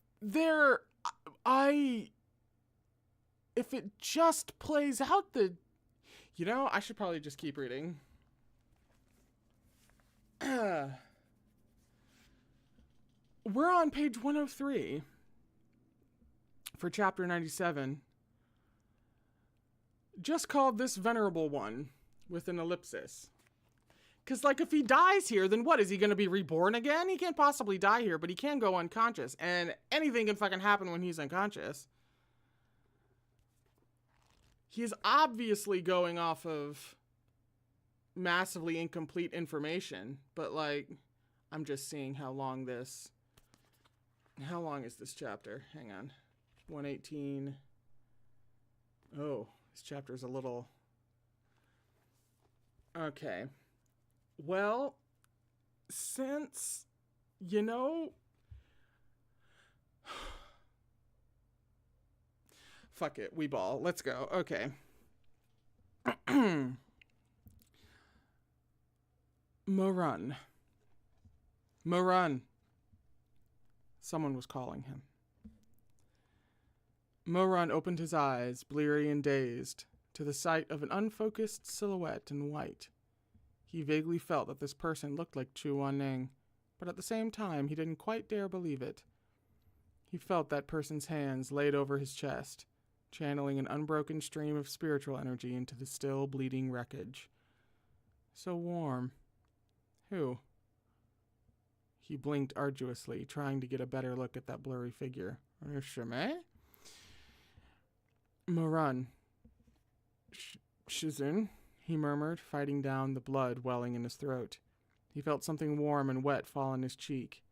it just plays out I should probably just keep reading. We're on page 103 for chapter 97. Just called This Venerable One with an ellipsis. Because, if he dies here, then what? Is he going to be reborn again? He can't possibly die here, but he can go unconscious. And anything can fucking happen when he's unconscious. He is obviously going off of massively incomplete information. But, I'm just seeing how long is this chapter? Hang on. 118. Oh, this chapter's a little... Okay. Well, since, fuck it, we ball. Let's go. Okay. Morun. Someone was calling him. Morun opened his eyes, bleary and dazed, to the sight of an unfocused silhouette in white. He vaguely felt that this person looked like Chu Wanning, but at the same time, he didn't quite dare believe it. He felt that person's hands laid over his chest, channeling an unbroken stream of spiritual energy into the still bleeding wreckage. So warm. Who? He blinked arduously, trying to get a better look at that blurry figure. Shimei? Morun. Shizun? He murmured, fighting down the blood welling in his throat. He felt something warm and wet fall on his cheek.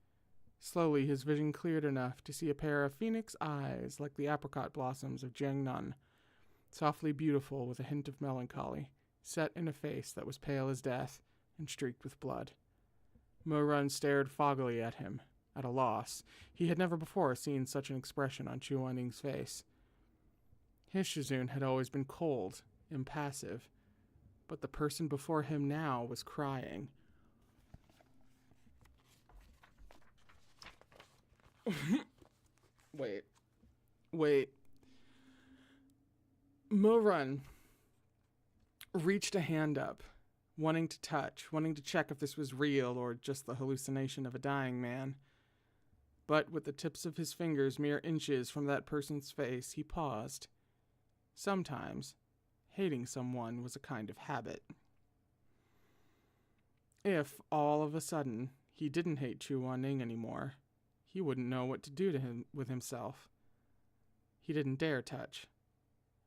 Slowly, his vision cleared enough to see a pair of phoenix eyes like the apricot blossoms of Jiangnan, softly beautiful with a hint of melancholy, set in a face that was pale as death and streaked with blood. Morun stared foggily at him, at a loss. He had never before seen such an expression on Chu Wanning's face. His Shizun had always been cold, impassive, but the person before him now was crying. Wait. Morun reached a hand up, wanting to touch, wanting to check if this was real or just the hallucination of a dying man. But with the tips of his fingers mere inches from that person's face, he paused. Sometimes, hating someone was a kind of habit. If, all of a sudden, he didn't hate Chu Wanning anymore, he wouldn't know what to do to him with himself. He didn't dare touch.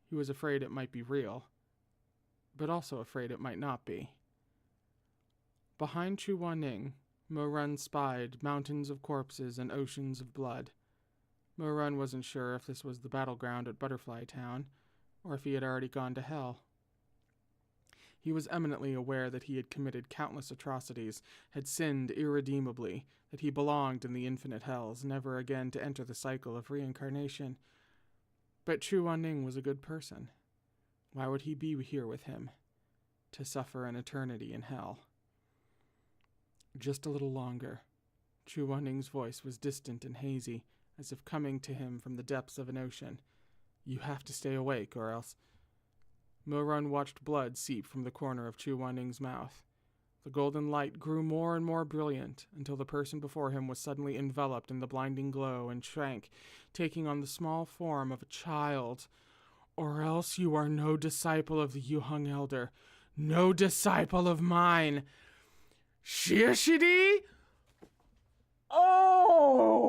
He was afraid it might be real, but also afraid it might not be. Behind Chu Wanning, Morun spied mountains of corpses and oceans of blood. Morun wasn't sure if this was the battleground at Butterfly Town, or if he had already gone to hell. He was eminently aware that he had committed countless atrocities, had sinned irredeemably, that he belonged in the infinite hells, never again to enter the cycle of reincarnation. But Chu Wanning was a good person. Why would he be here with him? To suffer an eternity in hell. Just a little longer. Chu Wanning's voice was distant and hazy, as if coming to him from the depths of an ocean. You have to stay awake, or else... Morun watched blood seep from the corner of Chu Wanning's mouth. The golden light grew more and more brilliant, until the person before him was suddenly enveloped in the blinding glow and shrank, taking on the small form of a child. Or else you are no disciple of the Yuheng Elder, no disciple of mine. Shishidi? Oh,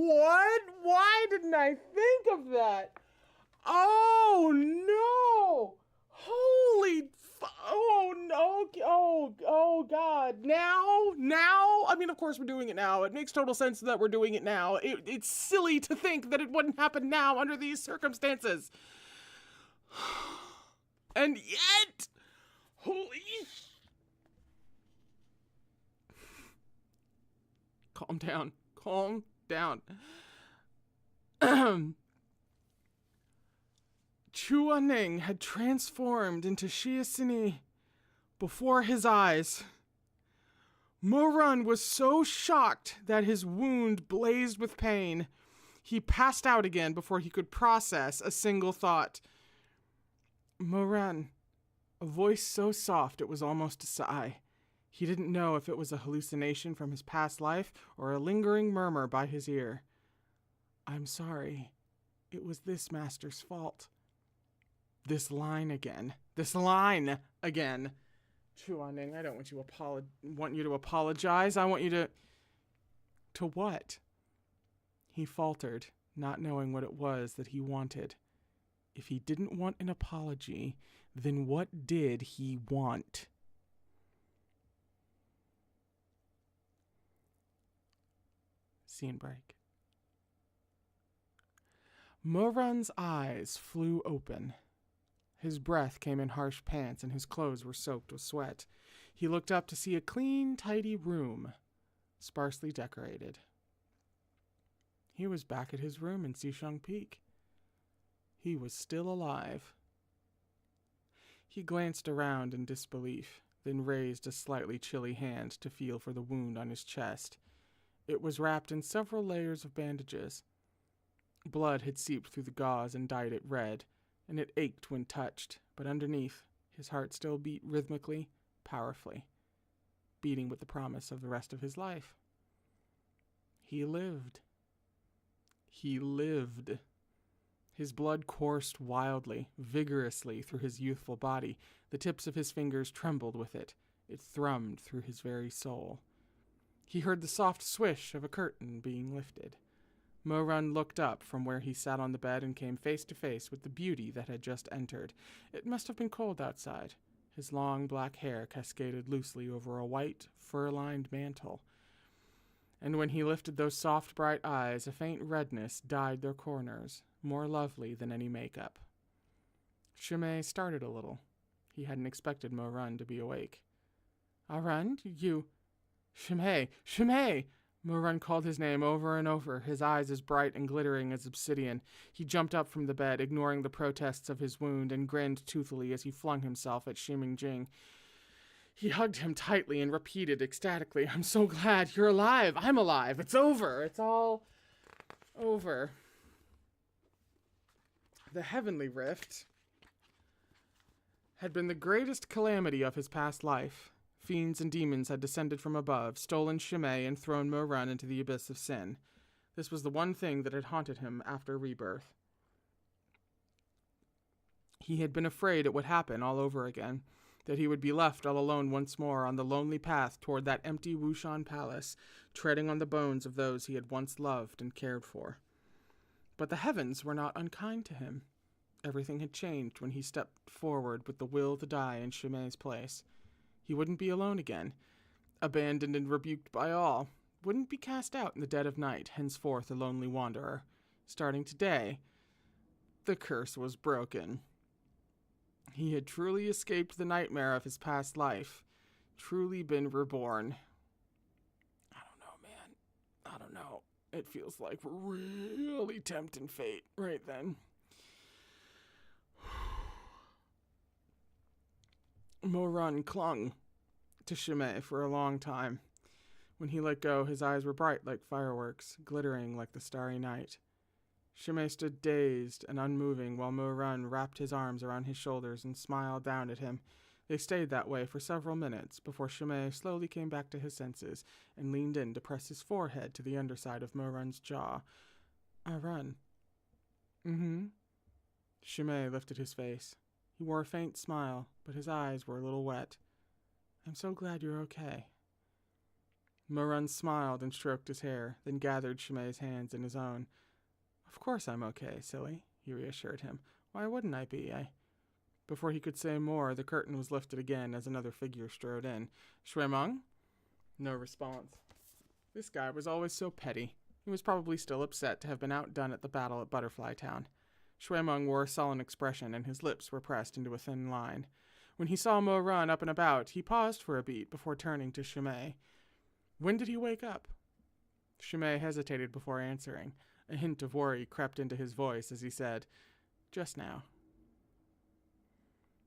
what? Why didn't I think of that? Oh, no. Holy, oh, no. Oh, God. Now? I mean, of course we're doing it now. It makes total sense that we're doing it now. It's silly to think that it wouldn't happen now under these circumstances. And yet, holy... Calm down. Chu Wanning had transformed into Shiasini before his eyes. Morun was so shocked that his wound blazed with pain. He passed out again before he could process a single thought. Morun, a voice so soft it was almost a sigh. He didn't know if it was a hallucination from his past life or a lingering murmur by his ear. I'm sorry. It was this master's fault. This line again. Chu Wanning, I don't want you to apologize. I want you to... To what? He faltered, not knowing what it was that he wanted. If he didn't want an apology, then what did he want? Scene break. Morun's eyes flew open. His breath came in harsh pants and his clothes were soaked with sweat. He looked up to see a clean, tidy room, sparsely decorated. He was back at his room in Xisheng Peak. He was still alive. He glanced around in disbelief, then raised a slightly chilly hand to feel for the wound on his chest. It was wrapped in several layers of bandages. Blood had seeped through the gauze and dyed it red, and it ached when touched, but underneath, his heart still beat rhythmically, powerfully, beating with the promise of the rest of his life. He lived. He lived. His blood coursed wildly, vigorously through his youthful body. The tips of his fingers trembled with it. It thrummed through his very soul. He heard the soft swish of a curtain being lifted. Morun looked up from where he sat on the bed and came face to face with the beauty that had just entered. It must have been cold outside. His long black hair cascaded loosely over a white, fur-lined mantle. And when he lifted those soft, bright eyes, a faint redness dyed their corners, more lovely than any makeup. Shimei started a little. He hadn't expected Morun to be awake. Arun, you... Shimei! Morun called his name over and over, his eyes as bright and glittering as obsidian. He jumped up from the bed, ignoring the protests of his wound, and grinned toothily as he flung himself at Ximing Jing. He hugged him tightly and repeated ecstatically, I'm so glad you're alive. I'm alive. It's over. It's all over. The Heavenly Rift had been the greatest calamity of his past life. Fiends and demons had descended from above, stolen Shimei, and thrown Morun into the abyss of sin. This was the one thing that had haunted him after rebirth. He had been afraid it would happen all over again, that he would be left all alone once more on the lonely path toward that empty Wushan palace, treading on the bones of those he had once loved and cared for. But the heavens were not unkind to him. Everything had changed when he stepped forward with the will to die in Shimei's place. He wouldn't be alone again, abandoned and rebuked by all, wouldn't be cast out in the dead of night, henceforth a lonely wanderer. Starting today, the curse was broken. He had truly escaped the nightmare of his past life. Truly been reborn. I don't know, man. I don't know. It feels like we're really tempting fate right then. Morun clung to Shimei for a long time. When he let go, his eyes were bright like fireworks, glittering like the starry night. Shimei stood dazed and unmoving while Morun wrapped his arms around his shoulders and smiled down at him. They stayed that way for several minutes before Shimei slowly came back to his senses and leaned in to press his forehead to the underside of Morun's jaw. "I run." "Mm-hmm." Shimei lifted his face. He wore a faint smile, but his eyes were a little wet. "I'm so glad you're okay." Morun smiled and stroked his hair, then gathered Shimei's hands in his own. "Of course I'm okay, silly," he reassured him. "Why wouldn't I be? Before he could say more, the curtain was lifted again as another figure strode in. "Shuemeng?" No response. This guy was always so petty. He was probably still upset to have been outdone at the battle at Butterfly Town. Shuemeng wore a sullen expression, and his lips were pressed into a thin line. When he saw Morun up and about, he paused for a beat before turning to Shimei. "When did he wake up?" Shimei hesitated before answering. A hint of worry crept into his voice as he said, "Just now."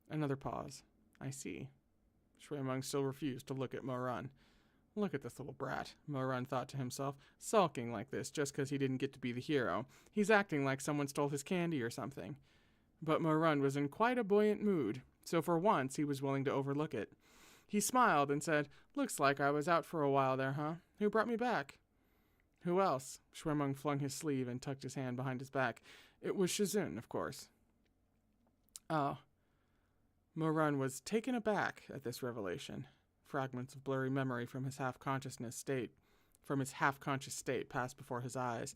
Another pause. "I see." Shuemeng still refused to look at Morun. Look at this little brat, Morun thought to himself, sulking like this just because he didn't get to be the hero. He's acting like someone stole his candy or something. But Morun was in quite a buoyant mood, so for once he was willing to overlook it. He smiled and said, "Looks like I was out for a while there, huh? Who brought me back?" "Who else?" Shuemeng flung his sleeve and tucked his hand behind his back. "It was Shizun, of course." "Oh." Morun was taken aback at this revelation. Fragments of blurry memory from his half-conscious state passed before his eyes.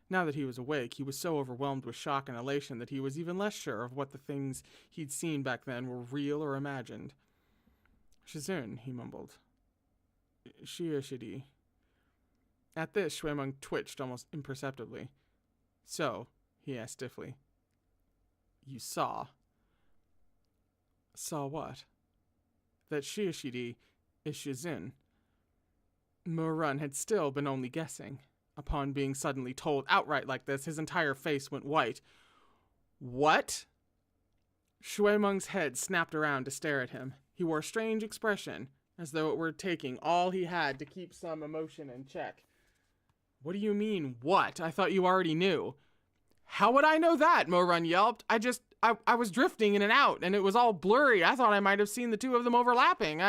Now that he was awake, he was so overwhelmed with shock and elation that he was even less sure of what the things he'd seen back then were real or imagined. "Shizun," he mumbled. "Shidi." At this, Shuemeng twitched almost imperceptibly. "So," he asked stiffly, "you saw?" "Saw what?" "That Shidi is Shizun." Morun had still been only guessing. Upon being suddenly told outright like this, his entire face went white. "What?" Shuemeng's head snapped around to stare at him. He wore a strange expression, as though it were taking all he had to keep some emotion in check. "What do you mean, what? I thought you already knew." "How would I know that?" Morun yelped. I was drifting in and out, and it was all blurry. I thought I might have seen the two of them overlapping.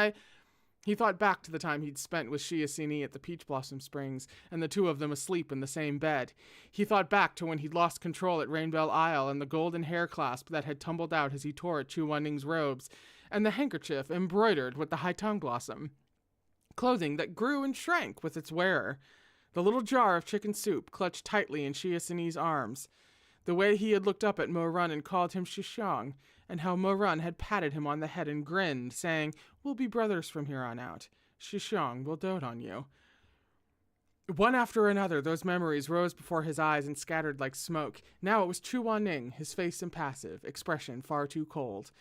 He thought back to the time he'd spent with Shiasini at the Peach Blossom Springs, and the two of them asleep in the same bed. He thought back to when he'd lost control at Rainbow Isle, and the golden hair clasp that had tumbled out as he tore at Chu Wanning's robes, and the handkerchief embroidered with the Haitong blossom. Clothing that grew and shrank with its wearer. The little jar of chicken soup clutched tightly in Shiasini's arms. The way he had looked up at Morun and called him Shishang, and how Morun had patted him on the head and grinned, saying, "We'll be brothers from here on out. Shishang will dote on you." One after another, those memories rose before his eyes and scattered like smoke. Now it was Chu Wanning, his face impassive, expression far too cold.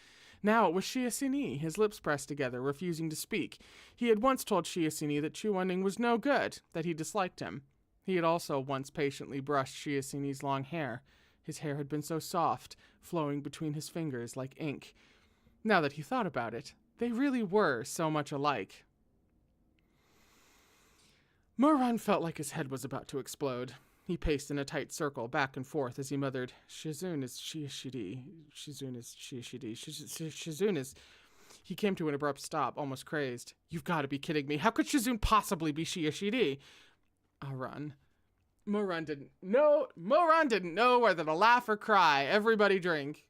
Now it was Shiasini, his lips pressed together, refusing to speak. He had once told Shiasini that Chu Wanning was no good, that he disliked him. He had also once patiently brushed Shiasini's long hair. His hair had been so soft, flowing between his fingers like ink. Now that he thought about it, they really were so much alike. Morun felt like his head was about to explode. He paced in a tight circle, back and forth, as he muttered, "Shizun is Shiashidi. Shizun is Shiashidi. Shizun is..." He came to an abrupt stop, almost crazed. "You've got to be kidding me. How could Shizun possibly be Shiashidi?" I'll run. Morun didn't know whether to laugh or cry. Everybody drink.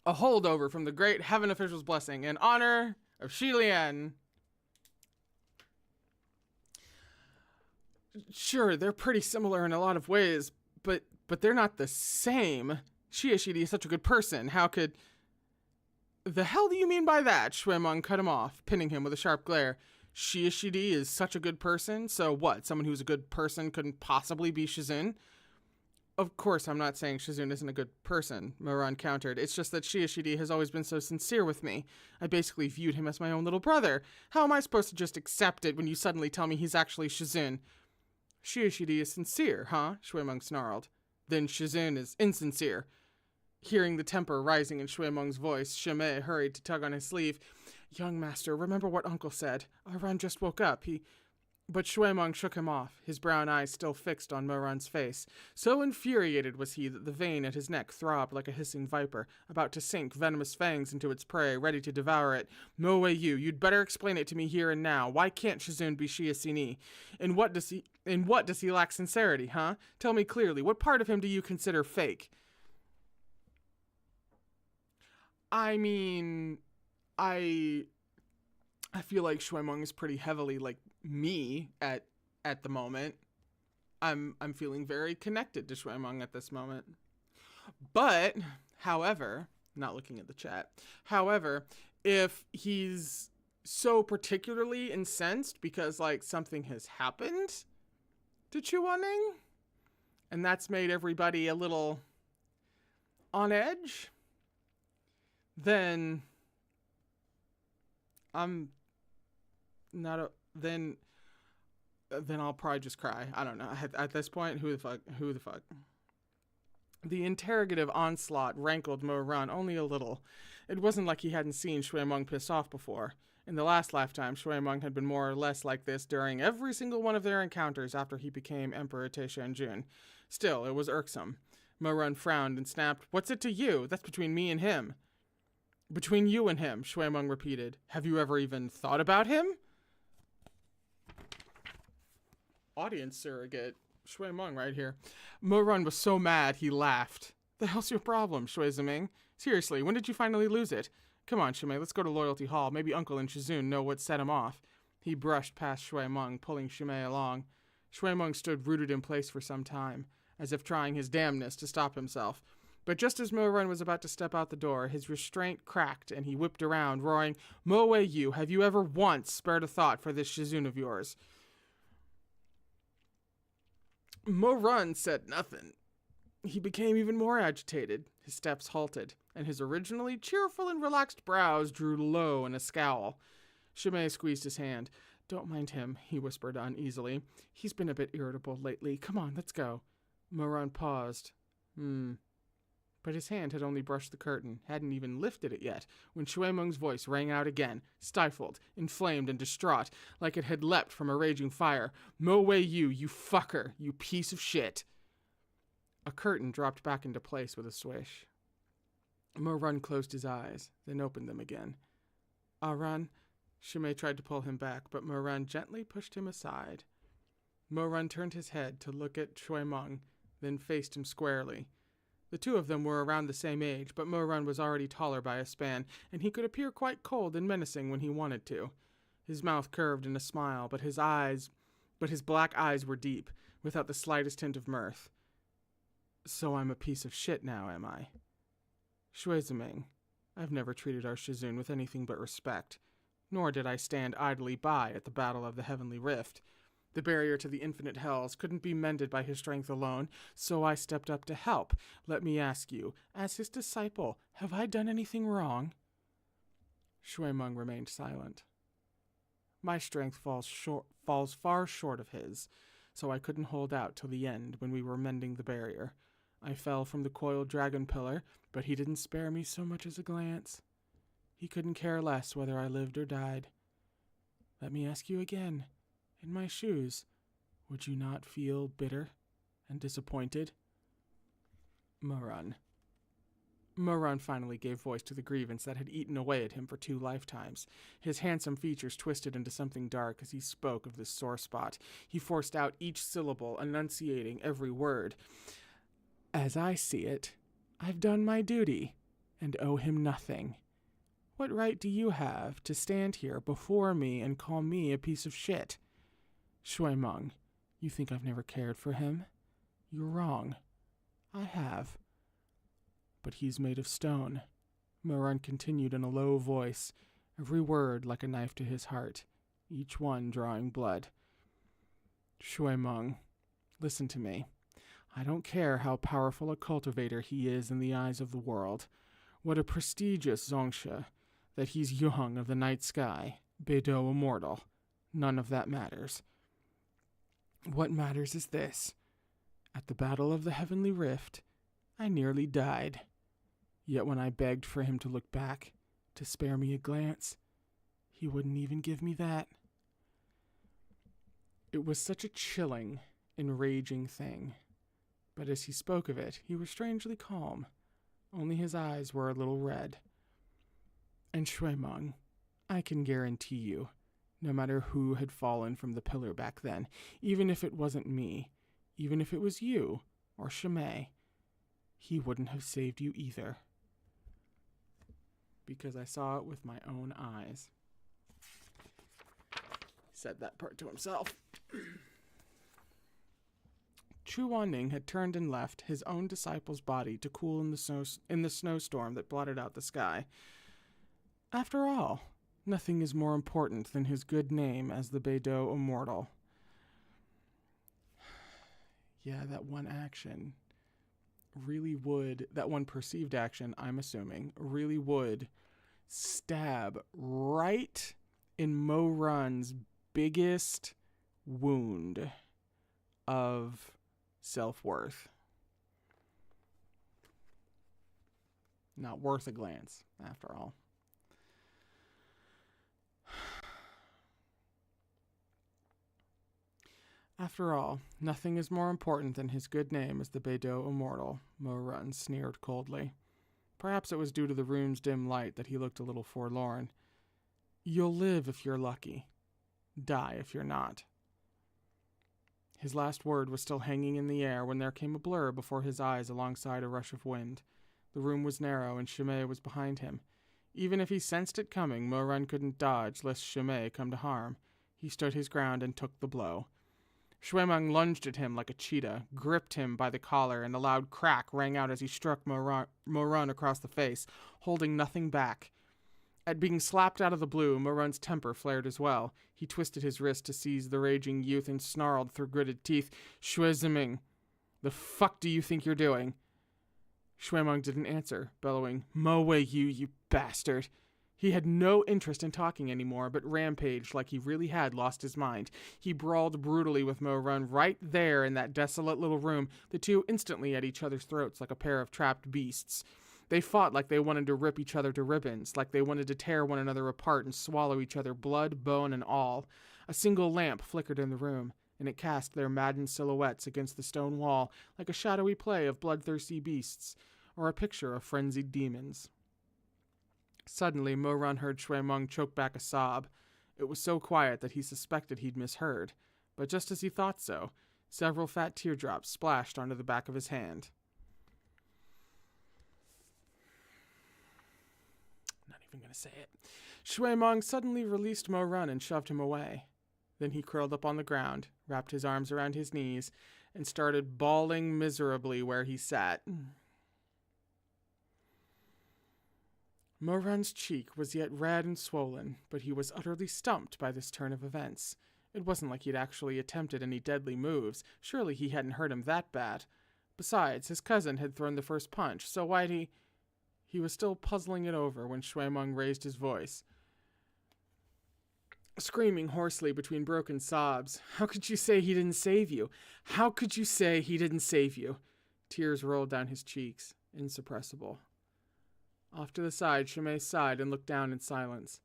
A holdover from the great heaven official's blessing in honor of Shi Lian. Sure, they're pretty similar in a lot of ways, but they're not the same. Shiashidi is such a good person. How could... The hell do you mean by that? Shuemeng cut him off, pinning him with a sharp glare. Shiashidi is such a good person? So what, someone who's a good person couldn't possibly be Shizun? Of course, I'm not saying Shizune isn't a good person, Morun countered. It's just that Shiashidi has always been so sincere with me. I basically viewed him as my own little brother. How am I supposed to just accept it when you suddenly tell me he's actually Shizune? Shiashidi is sincere, huh? Shuemeng snarled. Then Shizune is insincere. Hearing the temper rising in Shuemeng's voice, Shimei hurried to tug on his sleeve. Young master, remember what Uncle said. Aran just woke up. But Shuemeng shook him off, his brown eyes still fixed on Morun's face. So infuriated was he that the vein at his neck throbbed like a hissing viper, about to sink venomous fangs into its prey, ready to devour it. Moe-yu, you'd better explain it to me here and now. Why can't Shizune be Shiasini? In what does he lack sincerity, huh? Tell me clearly, what part of him do you consider fake? I mean, I feel like Shuemeng is pretty heavily like me at the moment. I'm feeling very connected to Shuemeng at this moment. But, however, not looking at the chat. However, if he's so particularly incensed because like something has happened to Chuaning, and that's made everybody a little on edge, then I'm not a then I'll probably just cry. I don't know. At this point, who the fuck? The interrogative onslaught rankled Morun only a little. It wasn't like he hadn't seen Shuemeng piss off before. In the last lifetime, Shuemeng had been more or less like this during every single one of their encounters after he became Emperor Taishanjun. Still, it was irksome. Morun frowned and snapped, "What's it to you? That's between me and him." "Between you and him," Shuemeng repeated. "Have you ever even thought about him?" Audience surrogate. Shuemeng right here. Morun was so mad he laughed. "The hell's your problem, Shueziming? Seriously, when did you finally lose it? Come on, Shimei, let's go to Loyalty Hall. Maybe Uncle and Shizune know what set him off." He brushed past Shuemeng, pulling Shimei along. Shuemeng stood rooted in place for some time, as if trying his damnness to stop himself. But just as Morun was about to step out the door, his restraint cracked and he whipped around, roaring, "Moe-yu, have you ever once spared a thought for this Shizune of yours?" Morun said nothing. He became even more agitated. His steps halted, and his originally cheerful and relaxed brows drew low in a scowl. Shimei squeezed his hand. "Don't mind him," he whispered uneasily. "He's been a bit irritable lately. Come on, let's go." Morun paused. But his hand had only brushed the curtain, hadn't even lifted it yet, when Shuemeng's voice rang out again, stifled, inflamed, and distraught, like it had leapt from a raging fire. "Moe-yu, you fucker, you piece of shit." A curtain dropped back into place with a swish. Morun closed his eyes, then opened them again. "Aran," Shimei tried to pull him back, but Morun gently pushed him aside. Morun turned his head to look at Shuemeng, then faced him squarely. The two of them were around the same age, but Morun was already taller by a span, and he could appear quite cold and menacing when he wanted to. His mouth curved in a smile, but his black eyes were deep, without the slightest hint of mirth. "So I'm a piece of shit now, am I?" "Shueziming, I've never treated our Shizune with anything but respect, nor did I stand idly by at the Battle of the Heavenly Rift. The barrier to the infinite hells couldn't be mended by his strength alone, so I stepped up to help. Let me ask you, as his disciple, have I done anything wrong?" Shuemeng remained silent. "My strength falls far short of his, so I couldn't hold out till the end when we were mending the barrier. I fell from the coiled dragon pillar, but he didn't spare me so much as a glance. He couldn't care less whether I lived or died. Let me ask you again. In my shoes, would you not feel bitter and disappointed?" Morun finally gave voice to the grievance that had eaten away at him for 2 lifetimes. His handsome features twisted into something dark as he spoke of this sore spot. He forced out each syllable, enunciating every word. "As I see it, I've done my duty and owe him nothing. What right do you have to stand here before me and call me a piece of shit? Shuemeng, you think I've never cared for him? You're wrong. I have. But he's made of stone," Morun continued in a low voice, every word like a knife to his heart, each one drawing blood. "Shuemeng, listen to me. I don't care how powerful a cultivator he is in the eyes of the world. What a prestigious Zongsha that he's Yuhung of the night sky, Beidou immortal. None of that matters. What matters is this. At the Battle of the Heavenly Rift, I nearly died. Yet when I begged for him to look back, to spare me a glance, he wouldn't even give me that. It was such a chilling, enraging thing. But as he spoke of it, he was strangely calm. Only his eyes were a little red. And Shuemeng, I can guarantee you, no matter who had fallen from the pillar back then, even if it wasn't me, even if it was you or Shimei, he wouldn't have saved you either. Because I saw it with my own eyes. He said that part to himself. Chu Wanning had turned and left his own disciple's body to cool in the snowstorm that blotted out the sky. After all, nothing is more important than his good name as the Beidou immortal. Yeah, that one action really would, that one perceived action, I'm assuming, really would stab right in Morun's biggest wound of self-worth. Not worth a glance, after all. After all, nothing is more important than his good name as the Beidou immortal, Morun sneered coldly. Perhaps it was due to the room's dim light that he looked a little forlorn. You'll live if you're lucky. Die if you're not. His last word was still hanging in the air when there came a blur before his eyes alongside a rush of wind. The room was narrow and Shimei was behind him. Even if he sensed it coming, Morun couldn't dodge lest Shimei come to harm. He stood his ground and took the blow. Shuemeng lunged at him like a cheetah, gripped him by the collar, and a loud crack rang out as he struck Morun across the face, holding nothing back. At being slapped out of the blue, Morun's temper flared as well. He twisted his wrist to seize the raging youth and snarled through gritted teeth, Shueziming, the fuck do you think you're doing? Shuemeng didn't answer, bellowing, Mo Wei you bastard. He had no interest in talking anymore, but rampaged like he really had lost his mind. He brawled brutally with Morun right there in that desolate little room, the two instantly at each other's throats like a pair of trapped beasts. They fought like they wanted to rip each other to ribbons, like they wanted to tear one another apart and swallow each other, blood, bone, and all. A single lamp flickered in the room, and it cast their maddened silhouettes against the stone wall like a shadowy play of bloodthirsty beasts, or a picture of frenzied demons. Suddenly, Morun heard Shuemeng choke back a sob. It was so quiet that he suspected he'd misheard, but just as he thought so, several fat teardrops splashed onto the back of his hand. Not even gonna say it. Shuemeng suddenly released Morun and shoved him away. Then he curled up on the ground, wrapped his arms around his knees, and started bawling miserably where he sat. Morun's cheek was yet red and swollen, but he was utterly stumped by this turn of events. It wasn't like he'd actually attempted any deadly moves. Surely he hadn't hurt him that bad. Besides, his cousin had thrown the first punch, so why'd he... He was still puzzling it over when Shuemeng raised his voice, screaming hoarsely between broken sobs. How could you say he didn't save you? How could you say he didn't save you? Tears rolled down his cheeks, insuppressible. Off to the side, Shimei sighed and looked down in silence.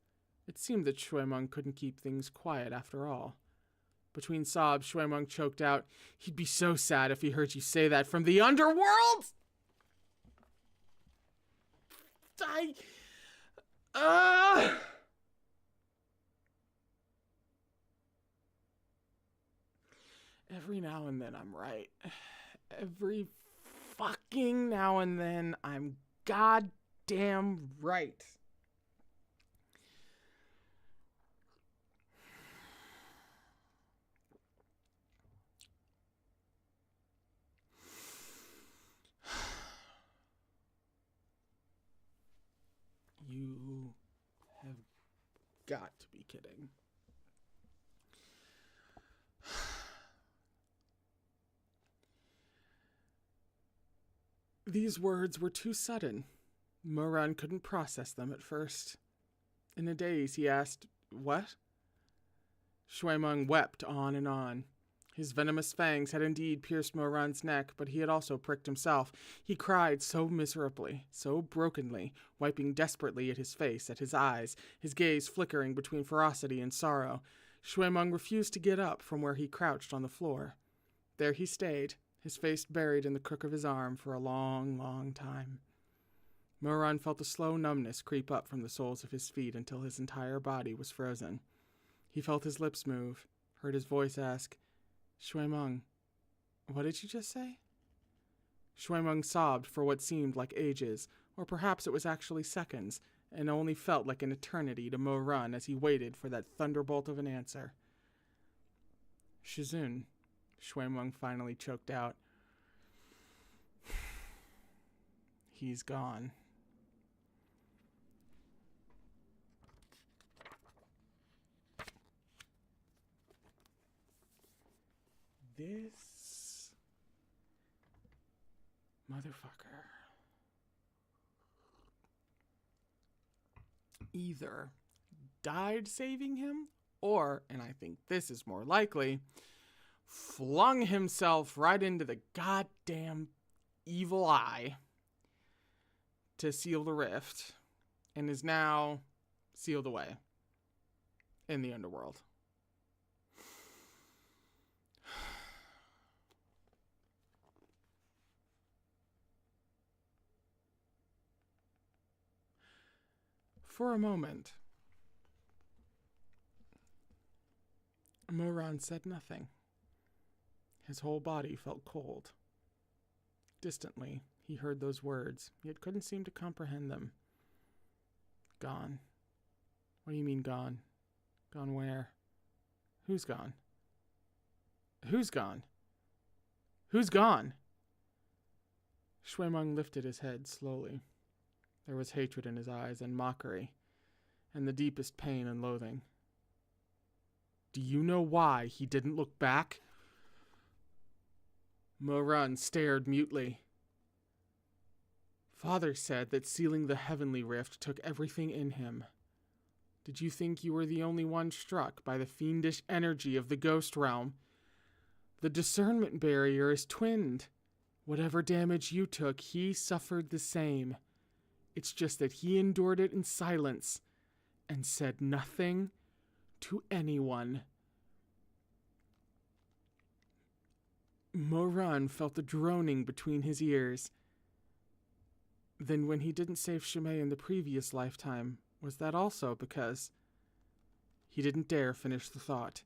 It seemed that Shuemeng couldn't keep things quiet after all. Between sobs, Shuemeng choked out, He'd be so sad if he heard you say that from the underworld! Every now and then I'm right. Every fucking now and then I'm goddamn right. You have got to be kidding. These words were too sudden. Morun couldn't process them at first. In a daze, he asked, "What?" Shuemeng wept on and on. His venomous fangs had indeed pierced Morun's neck, but he had also pricked himself. He cried so miserably, so brokenly, wiping desperately at his face, at his eyes, his gaze flickering between ferocity and sorrow. Shuemeng refused to get up from where he crouched on the floor. There he stayed, his face buried in the crook of his arm for a long, long time. Morun felt a slow numbness creep up from the soles of his feet until his entire body was frozen. He felt his lips move, heard his voice ask, "Shuemeng, what did you just say?" Shuemeng sobbed for what seemed like ages, or perhaps it was actually seconds, and only felt like an eternity to Morun as he waited for that thunderbolt of an answer. "Shizun," Shuemeng finally choked out. "He's gone." This motherfucker either died saving him, or, and I think this is more likely, flung himself right into the goddamn evil eye to seal the rift, and is now sealed away in the underworld. For a moment, Morun said nothing. His whole body felt cold. Distantly, he heard those words, yet couldn't seem to comprehend them. Gone. What do you mean gone? Gone where? Who's gone? Who's gone? Who's gone? Shuemeng lifted his head slowly. There was hatred in his eyes and mockery, and the deepest pain and loathing. "Do you know why he didn't look back?" Morun stared mutely. "Father said that sealing the heavenly rift took everything in him. Did you think you were the only one struck by the fiendish energy of the ghost realm? The discernment barrier is twinned. Whatever damage you took, he suffered the same. It's just that he endured it in silence and said nothing to anyone." Morun felt the droning between his ears. Then when he didn't save Shimei in the previous lifetime, was that also because... He didn't dare finish the thought.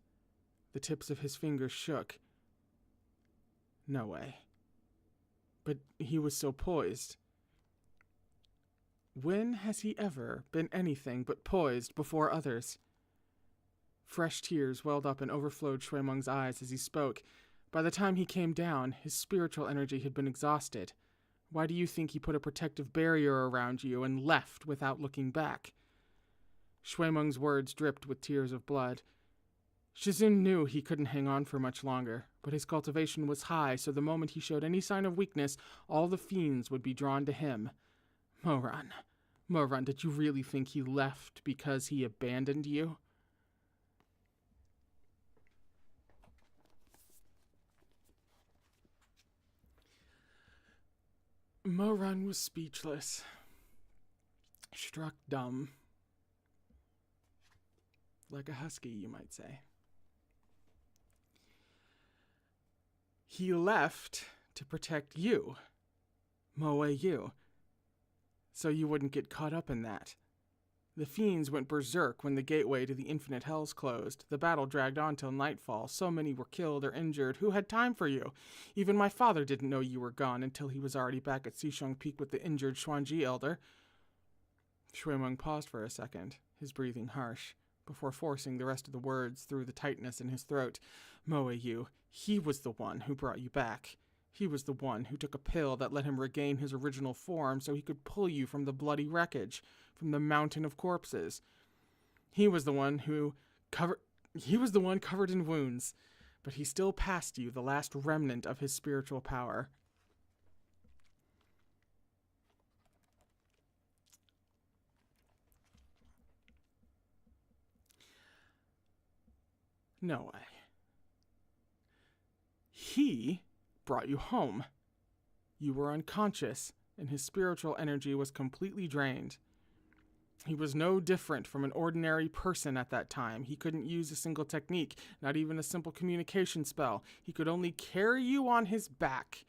The tips of his fingers shook. No way. But he was so poised. When has he ever been anything but poised before others? Fresh tears welled up and overflowed Shuemeng's eyes as he spoke. By the time he came down, his spiritual energy had been exhausted. Why do you think he put a protective barrier around you and left without looking back? Shuemeng's words dripped with tears of blood. Shizun knew he couldn't hang on for much longer, but his cultivation was high, so the moment he showed any sign of weakness, all the fiends would be drawn to him. Morun, did you really think he left because he abandoned you? Morun was speechless, struck dumb. Like a husky, you might say. He left to protect you, you, so you wouldn't get caught up in that. The fiends went berserk when the gateway to the infinite hells closed. The battle dragged on till nightfall. So many were killed or injured. Who had time for you? Even my father didn't know you were gone until he was already back at Xishong Peak with the injured Xuanji elder. Shuemeng paused for a second, his breathing harsh, before forcing the rest of the words through the tightness in his throat. Yu, he was the one who brought you back. He was the one who took a pill that let him regain his original form so he could pull you from the bloody wreckage, from the mountain of corpses. He was the one covered in wounds, but he still passed you the last remnant of his spiritual power. No way. He brought you home. You were unconscious, and his spiritual energy was completely drained. He was no different from an ordinary person at that time. He couldn't use a single technique, not even a simple communication spell. He could only carry you on his back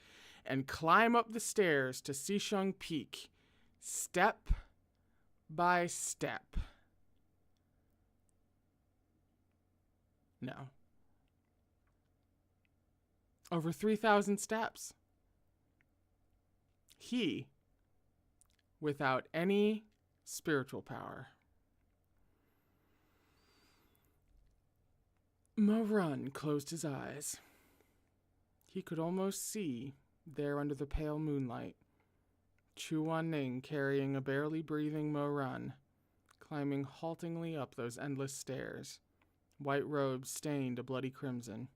and climb up the stairs to Sishung Peak, step by step. No. Over 3,000 steps. He, without any spiritual power. Morun closed his eyes. He could almost see, there under the pale moonlight, Chu Wan-ning carrying a barely breathing Morun, climbing haltingly up those endless stairs, white robes stained a bloody crimson.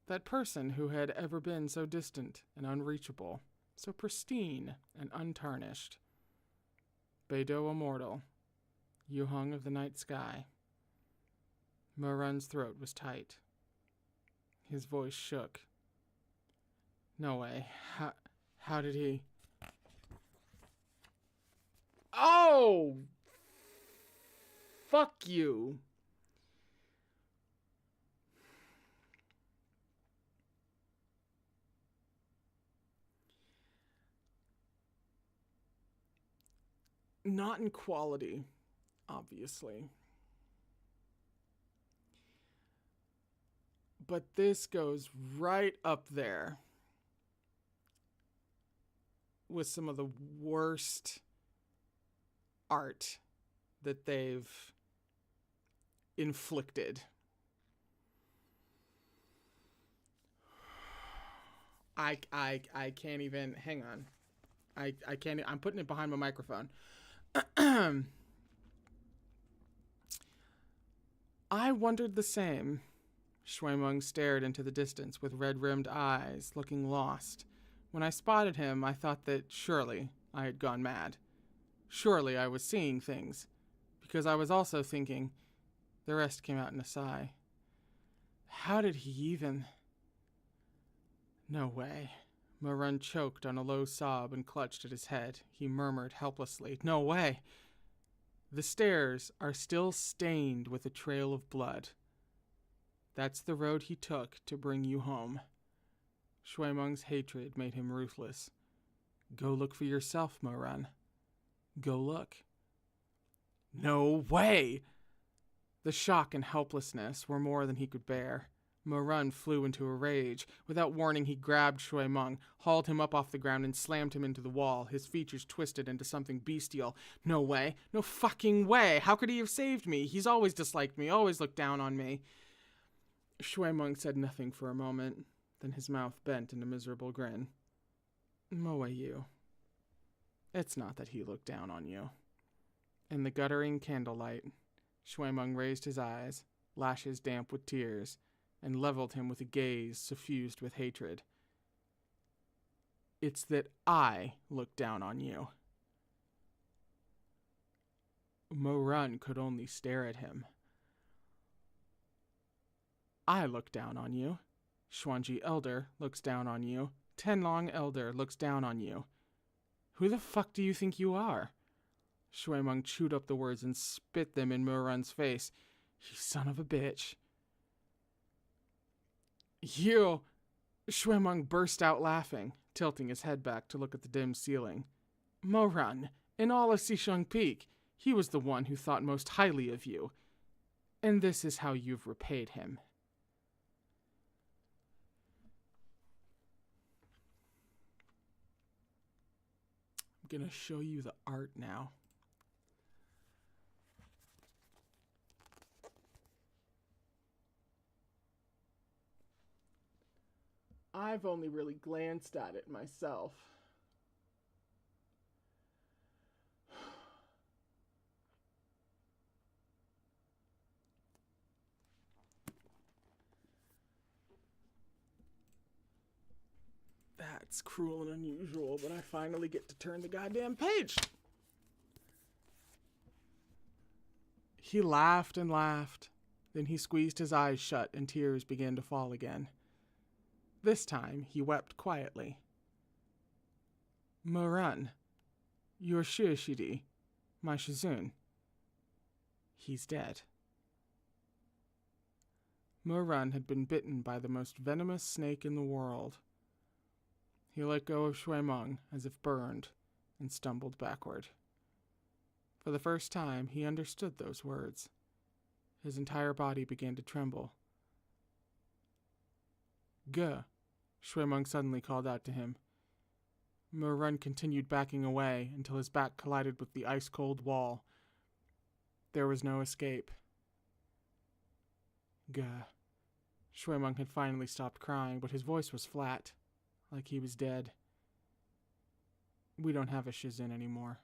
That person who had ever been so distant and unreachable, so pristine and untarnished. Beidou immortal, Yuhung of the night sky. Morun's throat was tight. His voice shook. No way. How did he... Oh! Fuck you. Not in quality, obviously. But this goes right up there with some of the worst art that they've inflicted. I can't even, hang on. I can't, I'm putting it behind my microphone. I wondered the same. Shuimeng stared into the distance with red-rimmed eyes, looking lost. When I spotted him, I thought that surely I had gone mad. Surely I was seeing things, because I was also thinking. The rest came out in a sigh. How did he even... No way. Morun choked on a low sob and clutched at his head. He murmured helplessly, No way! The stairs are still stained with a trail of blood. That's the road he took to bring you home. Shuimeng's hatred made him ruthless. Go look for yourself, Morun. Go look. No way! The shock and helplessness were more than he could bear. Morun flew into a rage. Without warning, he grabbed Shuimeng, hauled him up off the ground, and slammed him into the wall, his features twisted into something bestial. No way. No fucking way. How could he have saved me? He's always disliked me, always looked down on me. Shuimeng said nothing for a moment. Then his mouth bent in a miserable grin. Moe you. It's not that he looked down on you. In the guttering candlelight, Shuimeng raised his eyes, lashes damp with tears, and leveled him with a gaze suffused with hatred. It's that I look down on you. Morun could only stare at him. I look down on you. Xuanji Elder looks down on you. Tenlong Elder looks down on you. Who the fuck do you think you are? Shuimeng chewed up the words and spit them in Morun's face. You son of a bitch. You! Shuimeng burst out laughing, tilting his head back to look at the dim ceiling. Morun, in all of Sishung Peak, he was the one who thought most highly of you. And this is how you've repaid him. I'm gonna show you the art now. I've only really glanced at it myself. That's cruel and unusual, but I finally get to turn the goddamn page. He laughed and laughed. Then he squeezed his eyes shut and tears began to fall again. This time he wept quietly. Morun, your Shirishiri, my Shizun. He's dead. Morun had been bitten by the most venomous snake in the world. He let go of Shuimeng as if burned and stumbled backward. For the first time, he understood those words. His entire body began to tremble. Guh, Shuimeng suddenly called out to him. Morun continued backing away until his back collided with the ice-cold wall. There was no escape. Guh. Shuimeng had finally stopped crying, but his voice was flat, like he was dead. We don't have a Shizun anymore.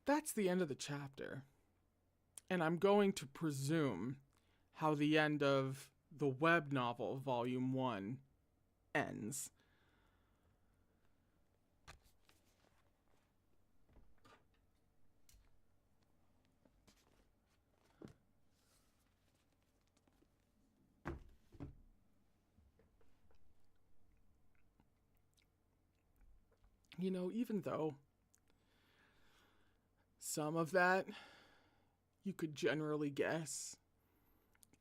That's the end of the chapter. And I'm going to presume how the end of the web novel, Volume 1, ends. You know, even though some of that you could generally guess,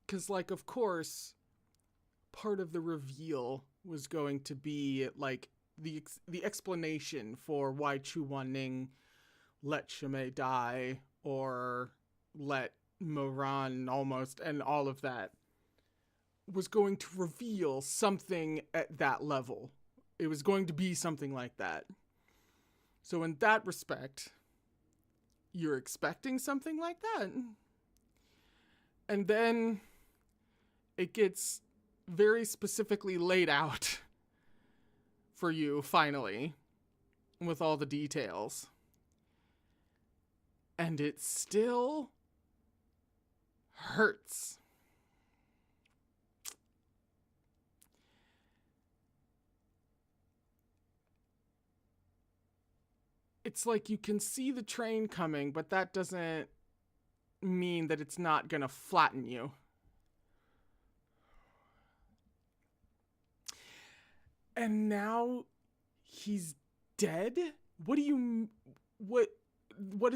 because, like, of course, part of the reveal was going to be, like, the explanation for why Chu Wanning let Shimei die, or let Morun almost, and all of that, was going to reveal something at that level. It was going to be something like that. So in that respect, you're expecting something like that. And then it gets very specifically laid out for you, finally, with all the details. And it still hurts. It's like you can see the train coming, but that doesn't mean that it's not gonna flatten you. And now he's dead? What is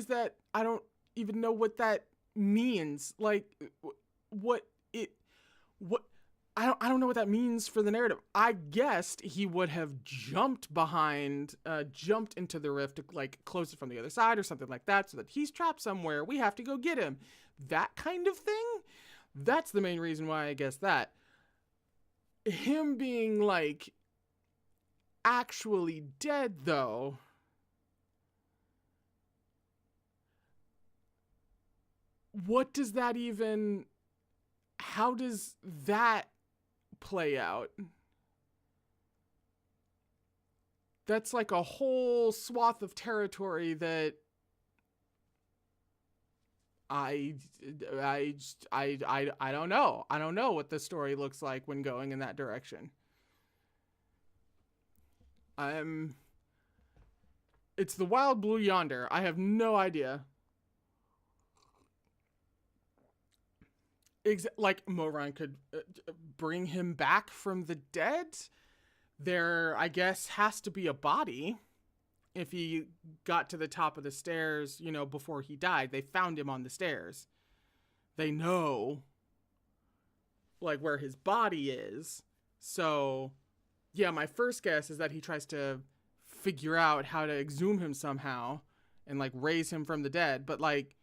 that? I don't even know what that means. Like, I don't know what that means for the narrative. I guessed he would have jumped into the rift to, like, close it from the other side or something like that, so that he's trapped somewhere. We have to go get him. That kind of thing? That's the main reason why I guess that. Him being, like, actually dead, though. What does that even... How does that play out? That's like a whole swath of territory that I don't know. I don't know what the story looks like when going in that direction. It's the wild blue yonder. I have no idea. Like, Morun could bring him back from the dead. There, I guess, has to be a body. If he got to the top of the stairs, you know, before he died, they found him on the stairs. They know, like, where his body is. So, yeah, my first guess is that he tries to figure out how to exhume him somehow and, like, raise him from the dead. But, like,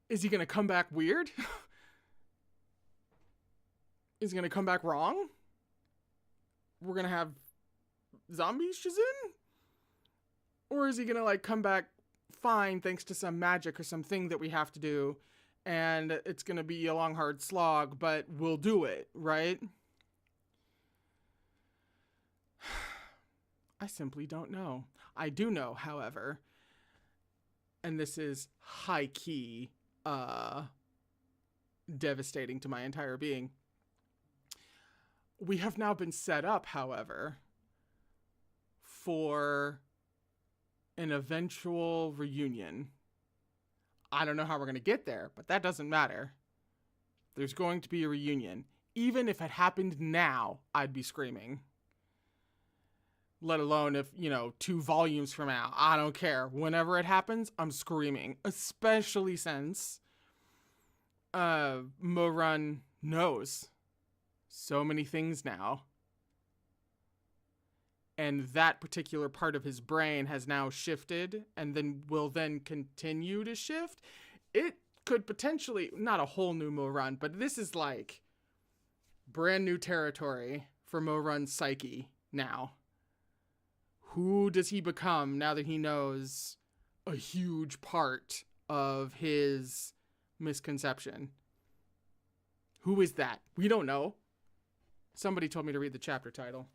is he going to come back weird? Is he going to come back wrong? We're going to have zombie Shizun? Or is he going to, like, come back fine thanks to some magic or something that we have to do? and it's going to be a long, hard slog, but we'll do it, right? I simply don't know. I do know, however, and this is high key, devastating to my entire being. We have now been set up, however, for an eventual reunion. I don't know how we're going to get there, but that doesn't matter. There's going to be a reunion. Even if it happened now, I'd be screaming. Let alone if, 2 volumes from now. I don't care. Whenever it happens, I'm screaming. Especially since Morun knows so many things now. And that particular part of his brain has now shifted and then will then continue to shift. It could potentially, not a whole new Morun, but this is like brand new territory for Morun's psyche now. Who does he become now that he knows a huge part of his misconception? Who is that? We don't know. Somebody told me to read the chapter title.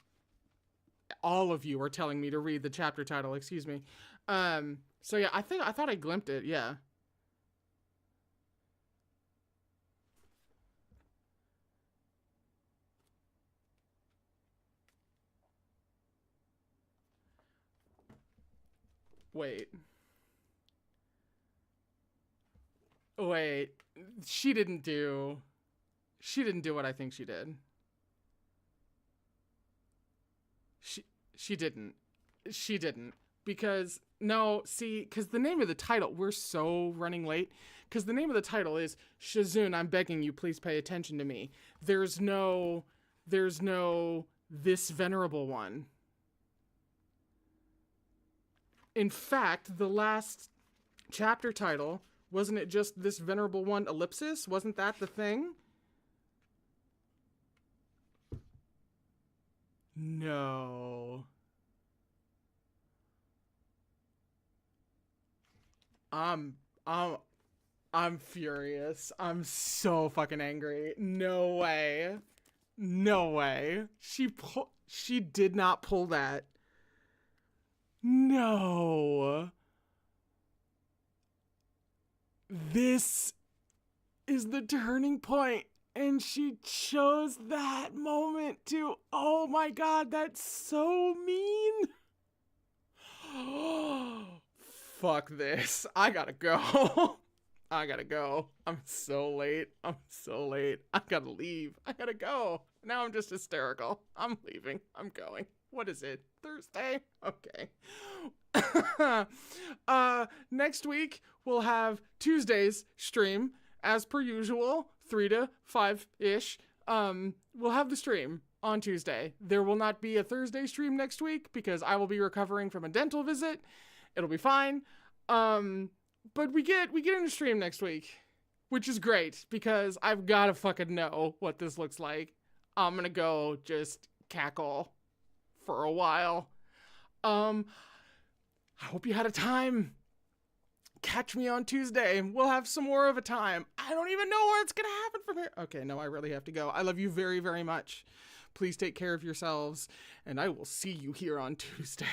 All of you are telling me to read the chapter title, excuse me. So yeah, I thought I glimpsed it, yeah. Wait. She didn't do what I think she did. She didn't. Because the name of the title, we're so running late. Because the name of the title is Shizun, I'm begging you, please pay attention to me. There's no this venerable one. In fact, the last chapter title, wasn't it just this venerable one ellipsis? Wasn't that the thing? No. I'm furious. I'm so fucking angry. No way. She did not pull that. No. This is the turning point. And she chose that moment to, oh my God, that's so mean. Fuck this. I gotta go. I'm so late. I gotta leave. I gotta go. Now I'm just hysterical. I'm leaving. I'm going. What is it? Thursday? Okay. Next week, we'll have Tuesday's stream, as per usual, 3 to 5-ish. We'll have the stream on Tuesday. There will not be a Thursday stream next week because I will be recovering from a dental visit. It'll be fine. But we get in a stream next week, which is great because I've got to fucking know what this looks like. I'm going to go just cackle for a while. I hope you had a time. Catch me on Tuesday. We'll have some more of a time. I don't even know where it's going to happen from here. Okay, no, I really have to go. I love you very, very much. Please take care of yourselves, and I will see you here on Tuesday.